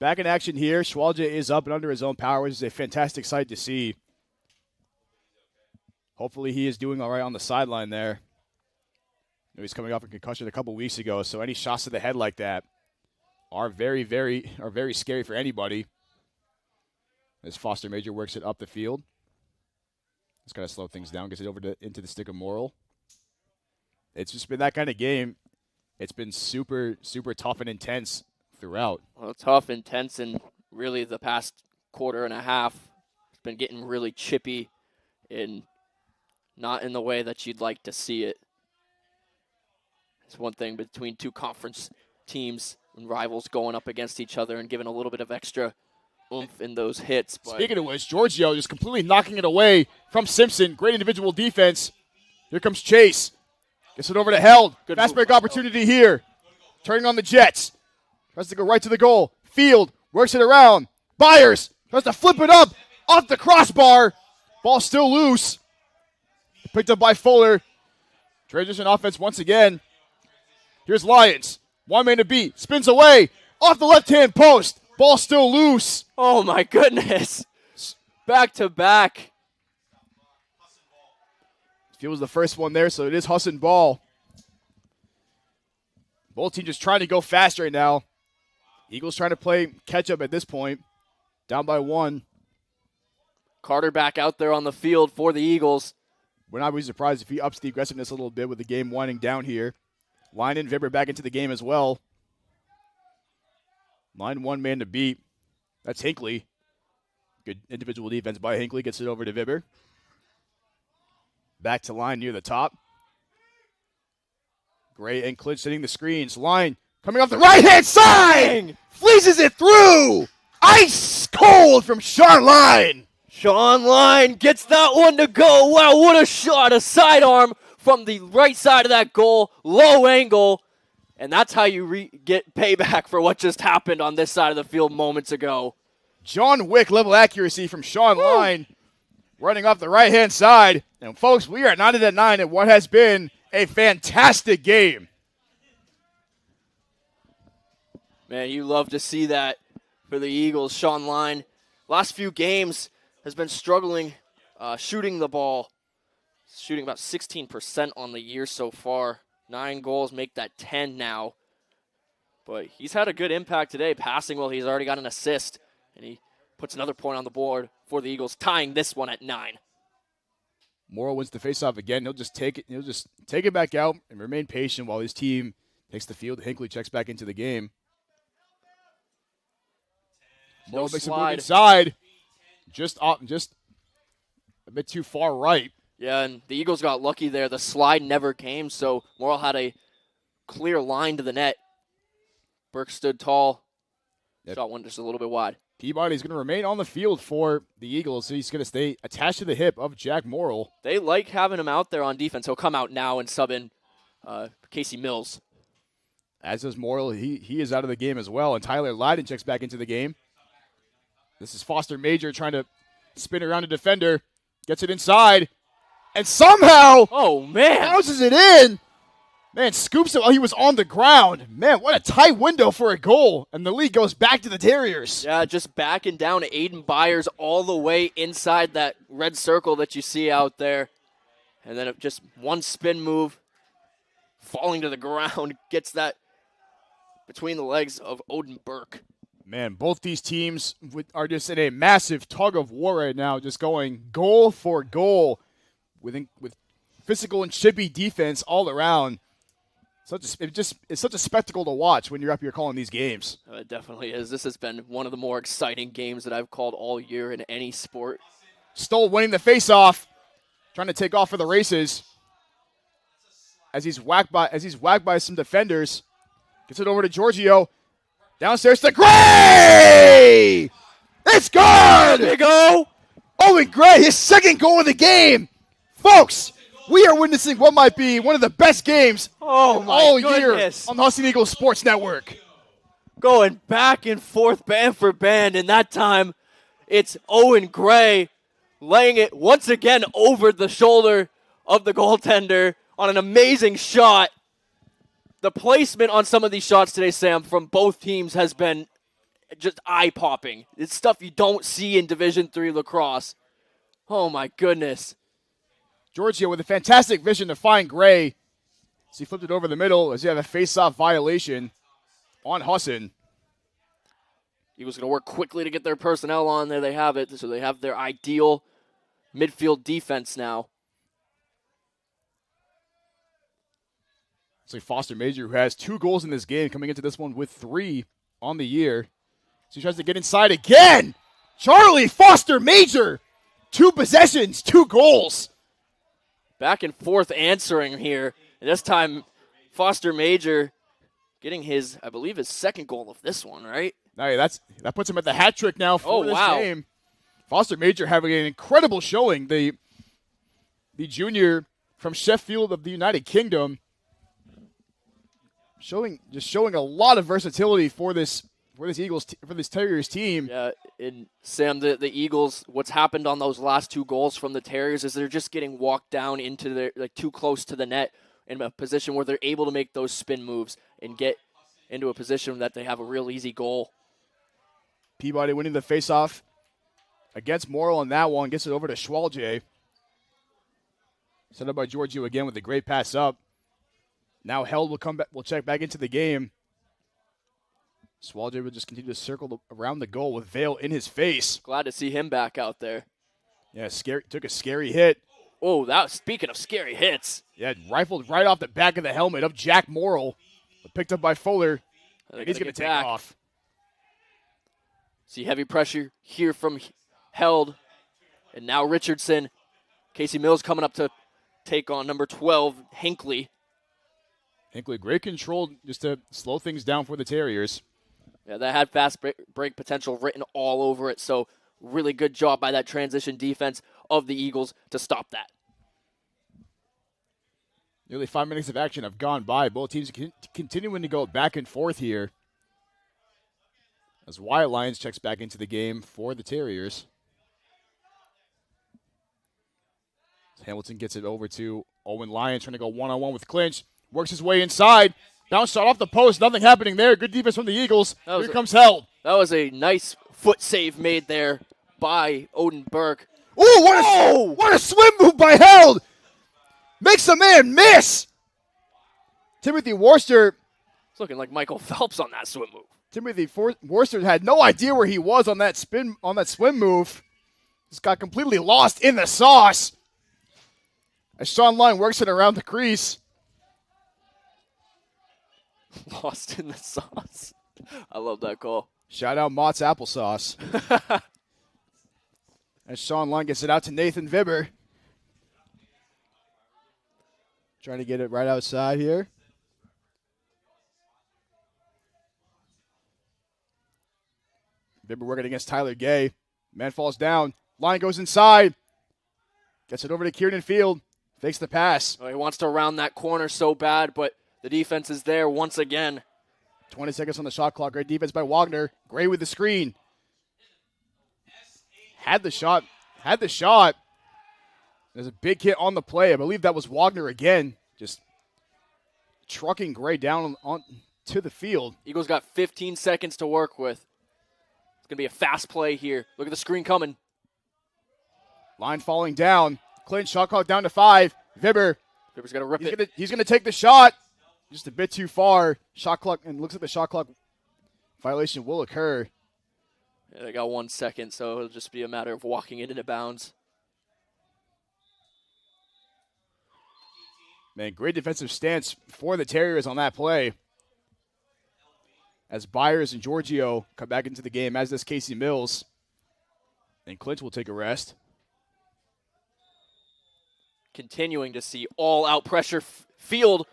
Back in action here. Swalje is up and under his own power, which is a fantastic sight to see. Hopefully he is doing all right on the sideline there. He's coming off a concussion a couple weeks ago, so any shots to the head like that are very scary for anybody. As Foster Major works it up the field. Just got to slow things down, gets it over into the stick of Morrill. It's just been that kind of game. It's been super tough and intense throughout. Well, tough, intense, and really the past quarter and a half, it's been getting really chippy and not in the way that you'd like to see it. It's one thing between two conference teams and rivals going up against each other and giving a little bit of extra oomph in those hits. But speaking of which, Giorgio just completely knocking it away from Simpson. Great individual defense. Here comes Chase. Gets it over to Held. Good fast break opportunity here. Turning on the Jets. Tries to go right to the goal. Field works it around. Byers tries to flip it up off the crossbar. Ball still loose. Picked up by Fuller. Transition offense once again. Here's Lyons. One man to beat. Spins away. Off the left-hand post. Ball still loose. Oh, my goodness. Back to back. Field was the first one there, so it is Husson ball. Both teams just trying to go fast right now. Eagles trying to play catch up at this point. Down by 1. Carter back out there on the field for the Eagles. Would not be surprised if he ups the aggressiveness a little bit with the game winding down here. Line and Vibber back into the game as well. Line 1 man to beat. That's Hinckley. Good individual defense by Hinckley. Gets it over to Vibber. Back to line near the top. Gray and Klitsch setting the screens. Line coming off the right-hand side. Fleezes it through. Ice cold from Sean Line. Sean Line gets that one to go. Wow, what a shot. A sidearm from the right side of that goal. Low angle. And that's how you get payback for what just happened on this side of the field moments ago. John Wick level accuracy from Sean Line. Running off the right-hand side. And, folks, we are 9-9 at what has been a fantastic game. Man, you love to see that for the Eagles. Sean Line, last few games, has been struggling shooting the ball. Shooting about 16% on the year so far. 9 goals make that 10 now. But he's had a good impact today. Passing well, he's already got an assist. And he puts another point on the board for the Eagles, tying this one at 9. Morrow wins the faceoff again. He'll just take it back out and remain patient while his team takes the field. Hinckley checks back into the game. Morrow makes a move inside. Just a bit too far right. Yeah, and the Eagles got lucky there. The slide never came, so Morrill had a clear line to the net. Burke stood tall. Yep. Shot one just a little bit wide. Peabody's going to remain on the field for the Eagles, so he's going to stay attached to the hip of Jack Morrill. They like having him out there on defense. He'll come out now and sub in Casey Mills. As does Morrill. He is out of the game as well, and Tyler Lyden checks back into the game. This is Foster Major trying to spin around a defender. Gets it inside. And somehow, bounces it in. Man, scoops it while he was on the ground. Man, what a tight window for a goal. And the lead goes back to the Terriers. Yeah, just backing down Aiden Byers all the way inside that red circle that you see out there. And then just one spin move, falling to the ground, gets that between the legs of Odin Burke. Man, both these teams are just in a massive tug of war right now, just going goal for goal with physical and chippy defense all around. It's such a spectacle to watch when you're up here calling these games. It definitely is. This has been one of the more exciting games that I've called all year in any sport. Stoll winning the faceoff, trying to take off for the races. As he's whacked by some defenders, gets it over to Giorgio. Downstairs to Gray! It's good! Big O! Owen Gray, his second goal of the game! Folks, we are witnessing what might be one of the best games all year on the Husson Eagles Sports Network. Going back and forth, band for band, and that time it's Owen Gray laying it once again over the shoulder of the goaltender on an amazing shot. The placement on some of these shots today, Sam, from both teams has been just eye-popping. It's stuff you don't see in Division III lacrosse. Oh, my goodness. Giorgio with a fantastic vision to find Gray. So he flipped it over the middle as he had a face-off violation on Husson. Eagles going to work quickly to get their personnel on. There they have it. So they have their ideal midfield defense now. It's like Foster Major, who has 2 goals in this game, coming into this one with 3 on the year. So he tries to get inside again. Charlie Foster Major, 2 possessions, 2 goals. Back and forth answering here. And this time, Foster Major getting his, I believe, his second goal of this one, right? Hey, that puts him at the hat trick now for this game. Foster Major having an incredible showing. The junior from Sheffield of the United Kingdom. Showing a lot of versatility for this Terriers team. Yeah, and Sam, the Eagles, what's happened on those last 2 goals from the Terriers is they're just getting walked down into their too close to the net in a position where they're able to make those spin moves and get into a position that they have a real easy goal. Peabody winning the faceoff against Morrill on that one, gets it over to Schwalje. Set up by Giorgio again with a great pass up. Now Held will check back into the game. Swallow will just continue to circle around the goal with Vale in his face. Glad to see him back out there. Yeah, took a scary hit. Oh, speaking of scary hits. Yeah, rifled right off the back of the helmet of Jack Morrill. But picked up by Fuller. He's going to take off. See heavy pressure here from Held. And now Richardson. Casey Mills coming up to take on number 12, Hinckley. Hinckley, great control just to slow things down for the Terriers. Yeah, that had fast break potential written all over it. So really good job by that transition defense of the Eagles to stop that. Nearly 5 minutes of action have gone by. Both teams continuing to go back and forth here. As Wyatt Lyons checks back into the game for the Terriers. Hamilton gets it over to Owen Lyons, trying to go one-on-one with Clinch. Works his way inside. Bounce shot off the post. Nothing happening there. Good defense from the Eagles. Here comes Held. That was a nice foot save made there by Odin Burke. Oh, what a swim move by Held. Makes a man miss. Timothy Worcester. It's looking like Michael Phelps on that swim move. Timothy Worcester had no idea where he was on that swim move. Just got completely lost in the sauce. As Sean Line works it around the crease. Lost in the sauce. I love that call. Shout out Mott's Applesauce. As Sean Line gets it out to Nathan Vibber. Trying to get it right outside here. Vibber working against Tyler Gay. Man falls down. Line goes inside. Gets it over to Kieran Field. Fakes the pass. Oh, he wants to round that corner so bad, but the defense is there once again. 20 seconds on the shot clock. Great defense by Wagner. Gray with the screen. Had the shot. There's a big hit on the play. I believe that was Wagner again. Just trucking Gray down on to the field. Eagles got 15 seconds to work with. It's going to be a fast play here. Look at the screen coming. Line falling down. Clint, shot clock down to 5. Vibber's going to rip it. He's going to take the shot. Just a bit too far. Shot clock, and looks like the shot clock violation will occur. Yeah, they got 1 second, so it'll just be a matter of walking it into bounds. Man, great defensive stance for the Terriers on that play. As Byers and Giorgio come back into the game, as does Casey Mills. And Clint will take a rest. Continuing to see all-out pressure. Field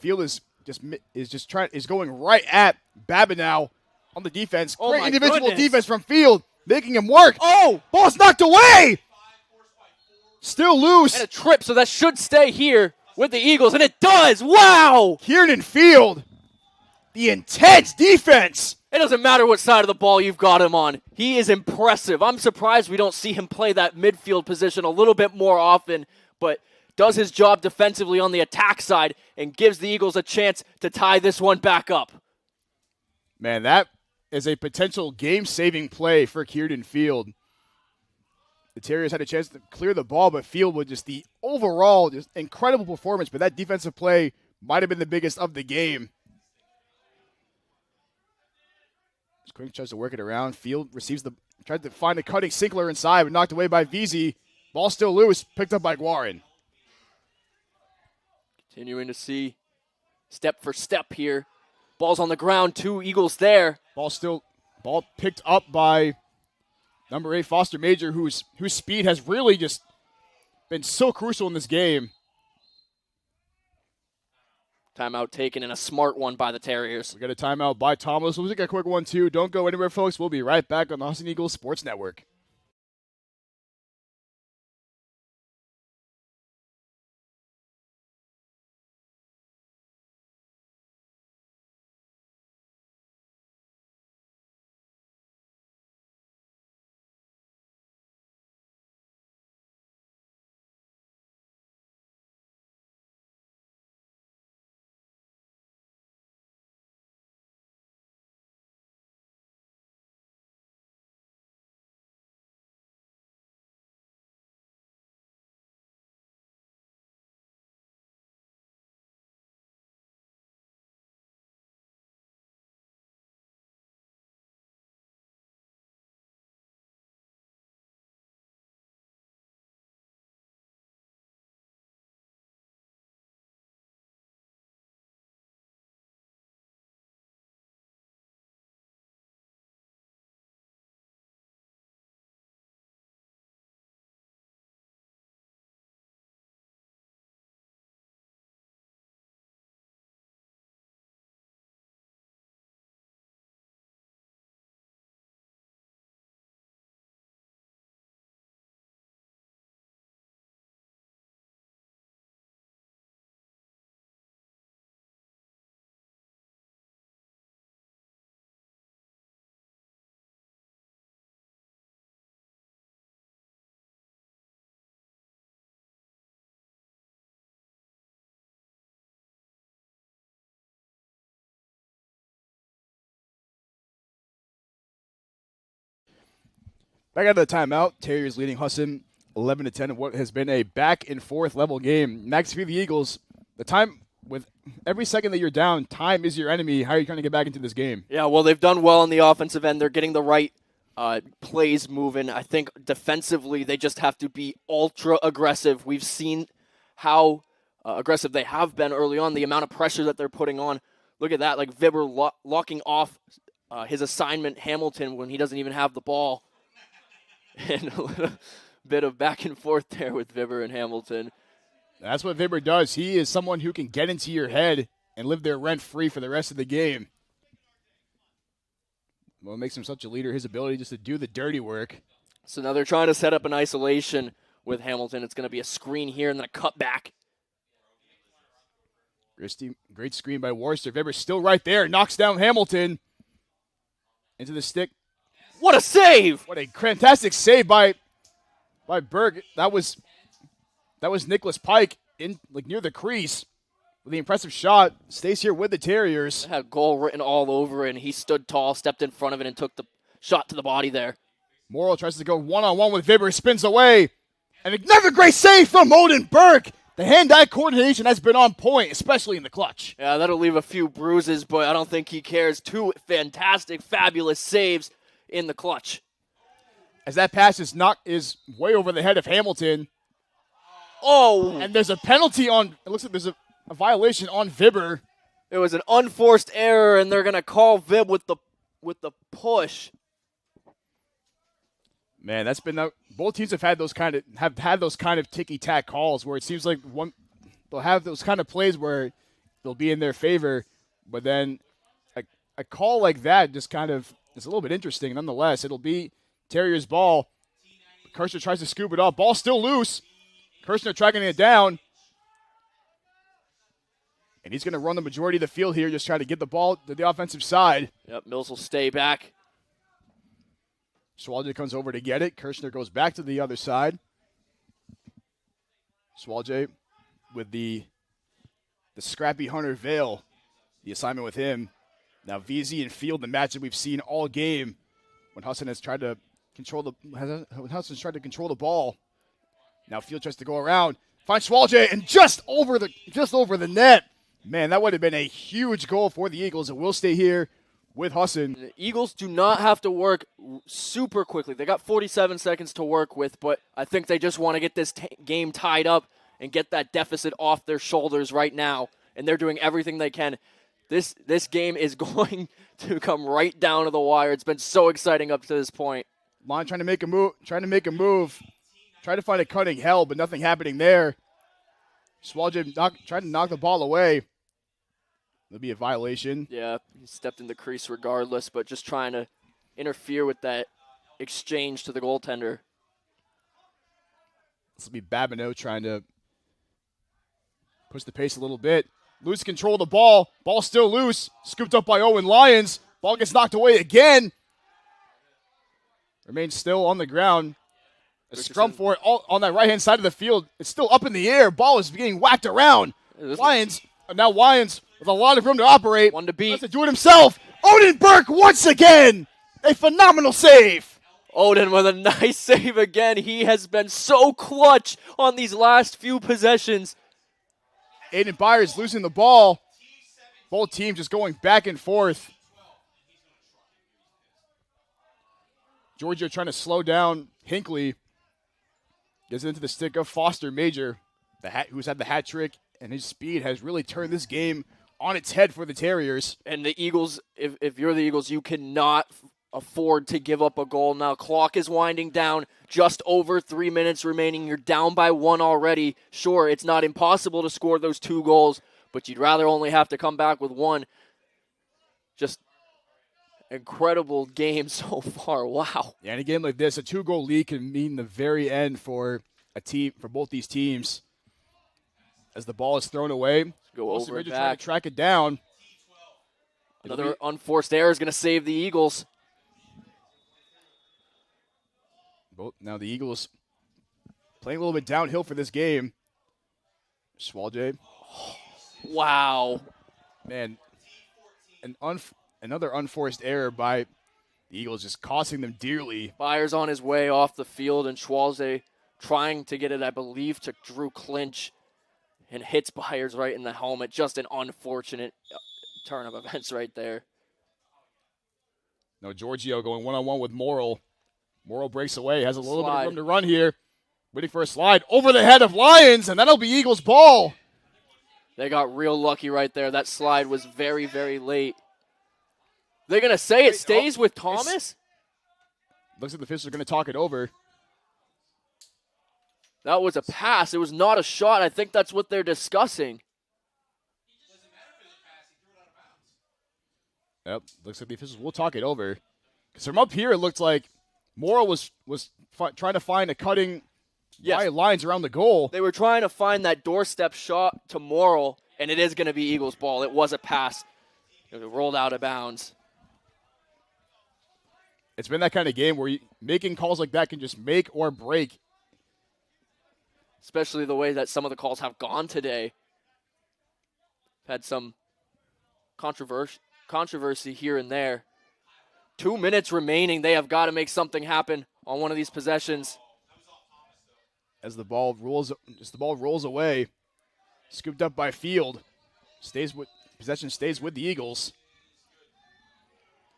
is going right at Babineau on the defense. Oh, great individual goodness. defense from Field, making him work. Oh! Ball's knocked away! Still loose. And a trip, so that should stay here with the Eagles, and it does! Wow! Kieran Field, the intense defense. It doesn't matter what side of the ball you've got him on. He is impressive. I'm surprised we don't see him play that midfield position a little bit more often, but does his job defensively on the attack side and gives the Eagles a chance to tie this one back up. Man, that is a potential game-saving play for Kieran Field. The Terriers had a chance to clear the ball, but Field with just the overall just incredible performance, but that defensive play might have been the biggest of the game. Quick tries to work it around. Field tried to find a cutting Sinkler inside, but knocked away by VZ. Ball still loose, picked up by Guarin. Continuing to see step for step here. Ball's on the ground, 2 Eagles there. Ball picked up by number 8, Foster Major, whose speed has really just been so crucial in this game. Timeout taken, and a smart one by the Terriers. We got a timeout by Thomas. We'll take a quick one, too. Don't go anywhere, folks. We'll be right back on the Husson Eagles Sports Network. Back out of the timeout, Terriers leading Husson 11-10 in what has been a back-and-forth level game. Max, for the Eagles, the time with every second that you're down, time is your enemy. How are you trying to get back into this game? Yeah, well, they've done well on the offensive end. They're getting the right plays moving. I think defensively, they just have to be ultra aggressive. We've seen how aggressive they have been early on, the amount of pressure that they're putting on. Look at that, like Vibber locking off his assignment, Hamilton, when he doesn't even have the ball. And a little bit of back and forth there with Vibber and Hamilton. That's what Vibber does. He is someone who can get into your head and live there rent-free for the rest of the game. What makes him such a leader, his ability just to do the dirty work. So now they're trying to set up an isolation with Hamilton. It's going to be a screen here and then a cut back. Great screen by Worcester. Vibber still right there. Knocks down Hamilton. Into the stick. What a save! What a fantastic save by Berg. That was Nicholas Pike in near the crease with the impressive shot. Stays here with the Terriers. It had goal written all over it, and he stood tall, stepped in front of it, and took the shot to the body there. Morrill tries to go one-on-one with Vibber, spins away. And another great save from Odin Burke. The hand-eye coordination has been on point, especially in the clutch. Yeah, that'll leave a few bruises, but I don't think he cares. Two fantastic, fabulous saves in the clutch. As that pass is way over the head of Hamilton. Oh! And there's a penalty on, it looks like there's a violation on Vibber. It was an unforced error, and they're going to call Vib with the push. Man, that's been both teams have had those kind of ticky-tack calls where it seems like they'll have those kind of plays where they'll be in their favor, but then a call like that just kind of is a little bit interesting. Nonetheless, it'll be Terrier's ball. Kirshner tries to scoop it up. Ball still loose. Kirshner tracking it down. And he's going to run the majority of the field here, just trying to get the ball to the offensive side. Yep, Mills will stay back. Swalje comes over to get it. Kirshner goes back to the other side. Swalje with the scrappy Hunter Vale. The assignment with him. Now VZ and Field, the match that we've seen all game when Husson has tried to control the ball. Now Field tries to go around, finds Swalje, and just over the net. Man, that would have been a huge goal for the Eagles. It will stay here with Husson. The Eagles do not have to work super quickly. They got 47 seconds to work with, but I think they just want to get this game tied up and get that deficit off their shoulders right now, and they're doing everything they can. This game is going to come right down to the wire. It's been so exciting up to this point. Lon trying to make a move. Trying to find a cutting hell, but nothing happening there. Swalje trying to knock the ball away. There'll be a violation. Yeah, he stepped in the crease regardless, but just trying to interfere with that exchange to the goaltender. This will be Babineau trying to push the pace a little bit. Lose control of the ball. Ball still loose. Scooped up by Owen Lyons. Ball gets knocked away again. Remains still on the ground. A scrum for it on that right-hand side of the field. It's still up in the air. Ball is getting whacked around. Lyons with a lot of room to operate. One to beat. Wants to do it himself. Odin Burke once again. A phenomenal save. Odin with a nice save again. He has been so clutch on these last few possessions. Aiden Byers losing the ball. Both teams just going back and forth. Georgia trying to slow down Hinckley. Gets into the stick of Foster Major, who's had the hat trick, and his speed has really turned this game on its head for the Terriers. And the Eagles, if you're the Eagles, you cannot afford to give up a goal now. Clock is winding down, just over 3 minutes remaining. You're down by one already. Sure, it's not impossible to score those 2 goals, but you'd rather only have to come back with one. Just incredible game so far. Wow. Yeah, in a game like this, a 2-goal lead can mean the very end for both these teams. As the ball is thrown away, go over it back. Trying to track it down. Another unforced error is going to save the Eagles. Now the Eagles playing a little bit downhill for this game. Swalje. Wow. Man, another unforced error by The Eagles just costing them dearly. Byers on his way off the field, and Schwalze trying to get it, I believe, to Drew Clinch, and hits Byers right in the helmet. Just an unfortunate turn of events right there. No, Giorgio going one-on-one with Morrill. Morrill breaks away, has a little bit Slide. of room to run here. Waiting for a slide over the head of Lyons, and that'll be Eagles ball. They got real lucky right there. That slide was very, very late. They're going to say it stays with Thomas? Looks like the officials are going to talk it over. That was a pass. It was not a shot. I think that's what they're discussing. Yep, looks like the officials will talk it over. Because from up here, it looked like Morrill was trying to find a cutting lines around the goal. They were trying to find that doorstep shot to Morrill, and it is going to be Eagles ball. It was a pass. It rolled out of bounds. It's been that kind of game where making calls like that can just make or break. Especially the way that some of the calls have gone today. Had some controversy here and there. 2 minutes remaining. They have got to make something happen on one of these possessions. As the ball rolls away, scooped up by Field, possession stays with the Eagles.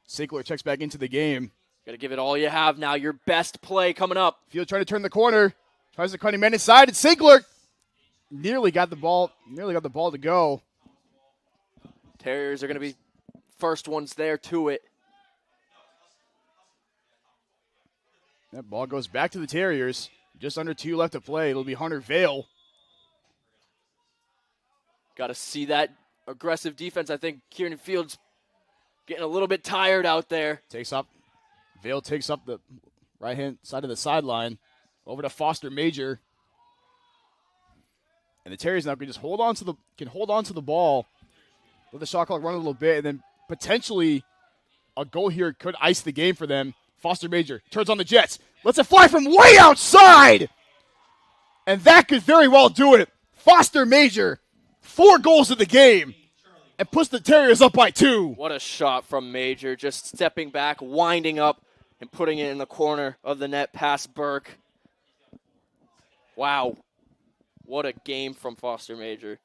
Sinkler checks back into the game. Got to give it all you have now. Your best play coming up. Field trying to turn the corner, tries to cut him man inside, and Sinkler nearly got the ball to go. Terriers are going to be first ones there to it. That ball goes back to the Terriers. Just under 2 left to play. It'll be Hunter Vale. Got to see that aggressive defense. I think Kieran Fields getting a little bit tired out there. Vale takes up the right-hand side of the sideline. Over to Foster Major. And the Terriers now can just hold on to the ball. Let the shot clock run a little bit, and then potentially a goal here could ice the game for them. Foster Major turns on the Jets. Lets it fly from way outside. And that could very well do it. Foster Major, 4 goals of the game, and puts the Terriers up by 2. What a shot from Major. Just stepping back, winding up, and putting it in the corner of the net past Burke. Wow. What a game from Foster Major.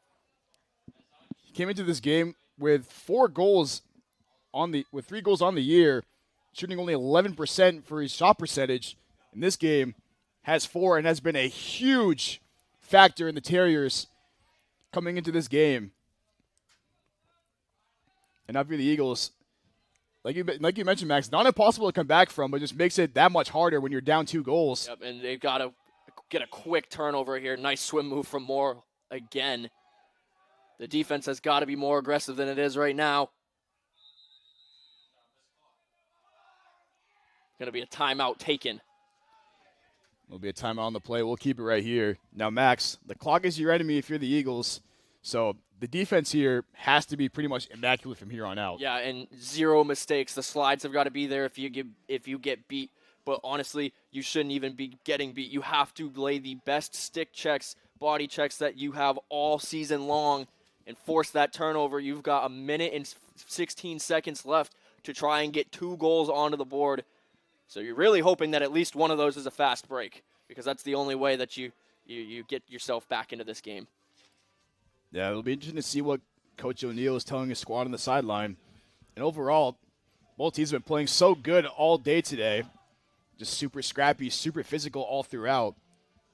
He came into this game with 3 goals on the year, shooting only 11% for his shot percentage. In this game, has 4 and has been a huge factor in the Terriers coming into this game. And now for the Eagles, like you mentioned, Max, not impossible to come back from, but just makes it that much harder when you're down 2 goals. Yep, and they've got to get a quick turnover here. Nice swim move from Moore again. The defense has got to be more aggressive than it is right now. Going to be a timeout taken. There'll be a timeout on the play. We'll keep it right here. Now, Max, the clock is your enemy if you're the Eagles. So the defense here has to be pretty much immaculate from here on out. Yeah, and 0 mistakes. The slides have got to be there if you get beat. But honestly, you shouldn't even be getting beat. You have to lay the best stick checks, body checks that you have all season long and force that turnover. You've got 1 minute and 16 seconds left to try and get 2 goals onto the board. So you're really hoping that at least one of those is a fast break, because that's the only way that you get yourself back into this game. Yeah, it'll be interesting to see what Coach O'Neill is telling his squad on the sideline. And overall, both teams have been playing so good all day today. Just super scrappy, super physical all throughout.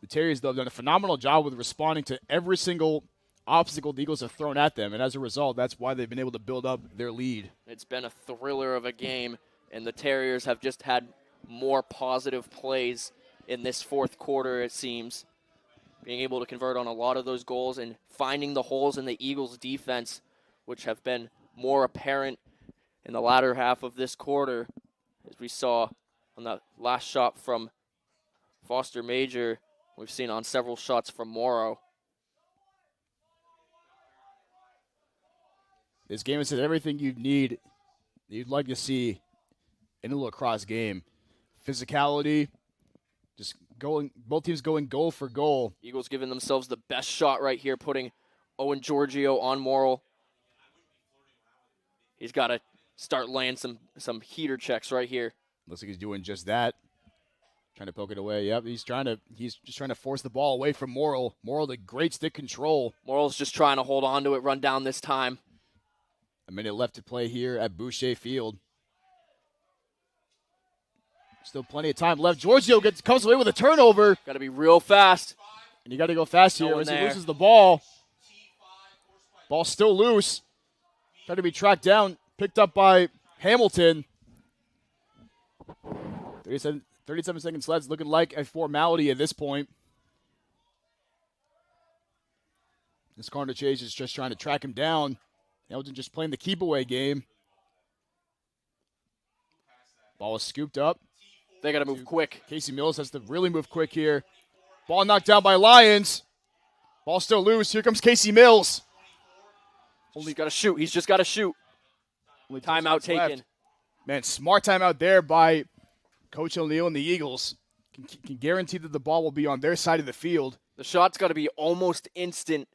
The Terriers, though, have done a phenomenal job with responding to every single obstacle the Eagles have thrown at them. And as a result, that's why they've been able to build up their lead. It's been a thriller of a game, and the Terriers have just had more positive plays in this fourth quarter, it seems. Being able to convert on a lot of those goals and finding the holes in the Eagles' defense, which have been more apparent in the latter half of this quarter, as we saw on that last shot from Foster Major. We've seen on several shots from Morrow. This game has said everything you'd like to see in a lacrosse game. Physicality, just both teams going goal for goal. Eagles giving themselves the best shot right here, putting Owen Giorgio on Morrill. He's got to start laying some heater checks right here. Looks like he's doing just that. Trying to poke it away. Yep, he's just trying to force the ball away from Morrill. Morrill, the great stick control. Morrill's just trying to hold on to it, run down this time. A minute left to play here at Boucher Field. Still plenty of time left. Giorgio comes away with a turnover. Got to be real fast. And you got to go fast here as he there. loses the ball. Ball still loose. Trying to be tracked down. Picked up by Hamilton. 37 seconds left. Looking like a formality at this point. This corner chase is just trying to track him down. Hamilton just playing the keep away game. Ball is scooped up. They got to move quick. Casey Mills has to really move quick here. Ball knocked down by Lions. Ball still loose. Here comes Casey Mills. He's got to shoot. He's just got to shoot. Timeout taken. Left. Man, smart timeout there by Coach O'Neill and the Eagles. Can guarantee that the ball will be on their side of the field. The shot's got to be almost instant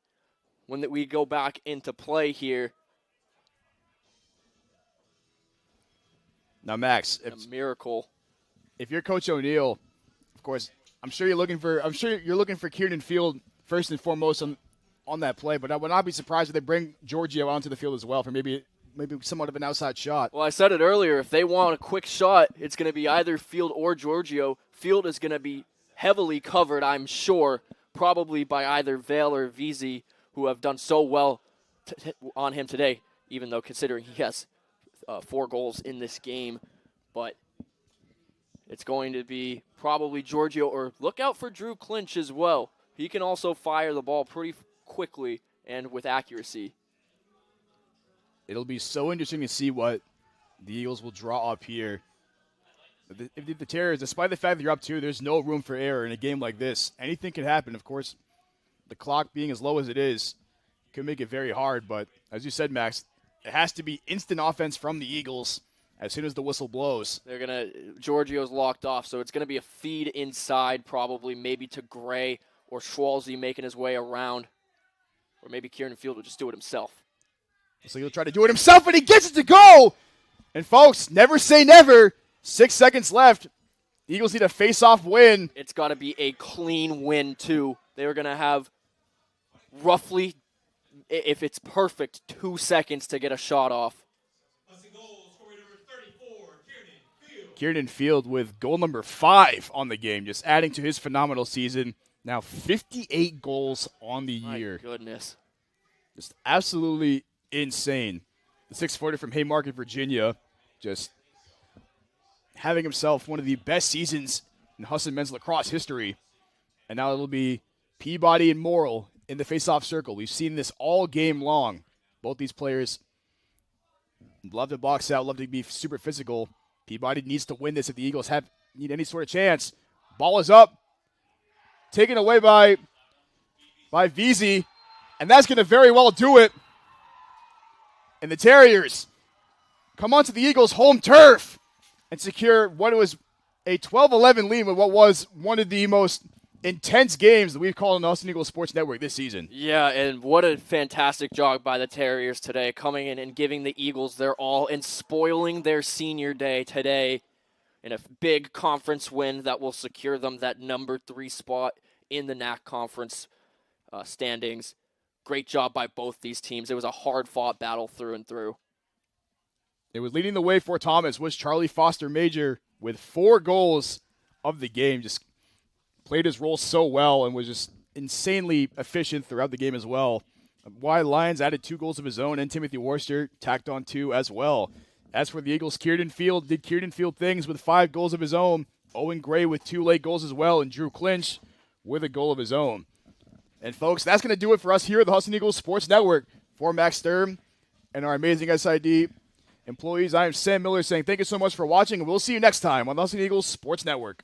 when we go back into play here. Now, Max, A miracle. If you're Coach O'Neill, of course, I'm sure you're looking for Kieran Field first and foremost on that play. But I would not be surprised if they bring Giorgio onto the field as well for maybe somewhat of an outside shot. Well, I said it earlier. If they want a quick shot, it's going to be either Field or Giorgio. Field is going to be heavily covered, I'm sure, probably by either Vale or Veazey, who have done so well on him today, even though considering he has 4 goals in this game. But it's going to be probably Giorgio, or look out for Drew Clinch as well. He can also fire the ball pretty quickly and with accuracy. It'll be so interesting to see what the Eagles will draw up here. If the Terriers, despite the fact that you're up 2, there's no room for error in a game like this. Anything can happen. Of course, the clock being as low as it is could make it very hard. But as you said, Max, it has to be instant offense from the Eagles as soon as the whistle blows. Giorgio's locked off, so it's going to be a feed inside probably, maybe to Gray or Schwalze making his way around. Or maybe Kieran Field will just do it himself. So he'll try to do it himself, and he gets it to go. And, folks, never say never. 6 seconds left. The Eagles need a face-off win. It's got to be a clean win, too. They're going to have roughly, if it's perfect, 2 seconds to get a shot off. Kieran Field with goal number 5 on the game, just adding to his phenomenal season. Now 58 goals on the year. My goodness. Just absolutely insane. The 6-footer from Haymarket, Virginia, just having himself one of the best seasons in Husson men's lacrosse history. And now it'll be Peabody and Morrill in the face-off circle. We've seen this all game long. Both these players love to box out, love to be super physical. Peabody needs to win this if the Eagles need any sort of chance. Ball is up. Taken away by Veazey. And that's going to very well do it. And the Terriers come onto the Eagles' home turf and secure what was a 12-11 lead with what was one of the most intense games that we've called on the Husson Eagles Sports Network this season. Yeah, and what a fantastic job by the Terriers today, coming in and giving the Eagles their all and spoiling their senior day today in a big conference win that will secure them that number 3 spot in the NAC conference standings. Great job by both these teams. It was a hard-fought battle through and through. It was leading the way for Thomas was Charlie Foster Major with 4 goals of the game. Just played his role so well and was just insanely efficient throughout the game as well. Wide Lions added 2 goals of his own, and Timothy Worcester tacked on 2 as well. As for the Eagles, Kieran Field did Kieran Field things with 5 goals of his own. Owen Gray with 2 late goals as well, and Drew Clinch with a goal of his own. And, folks, that's going to do it for us here at the Husson Eagles Sports Network. For Max Sturm and our amazing SID employees, I am Sam Miller saying thank you so much for watching, and we'll see you next time on the Husson Eagles Sports Network.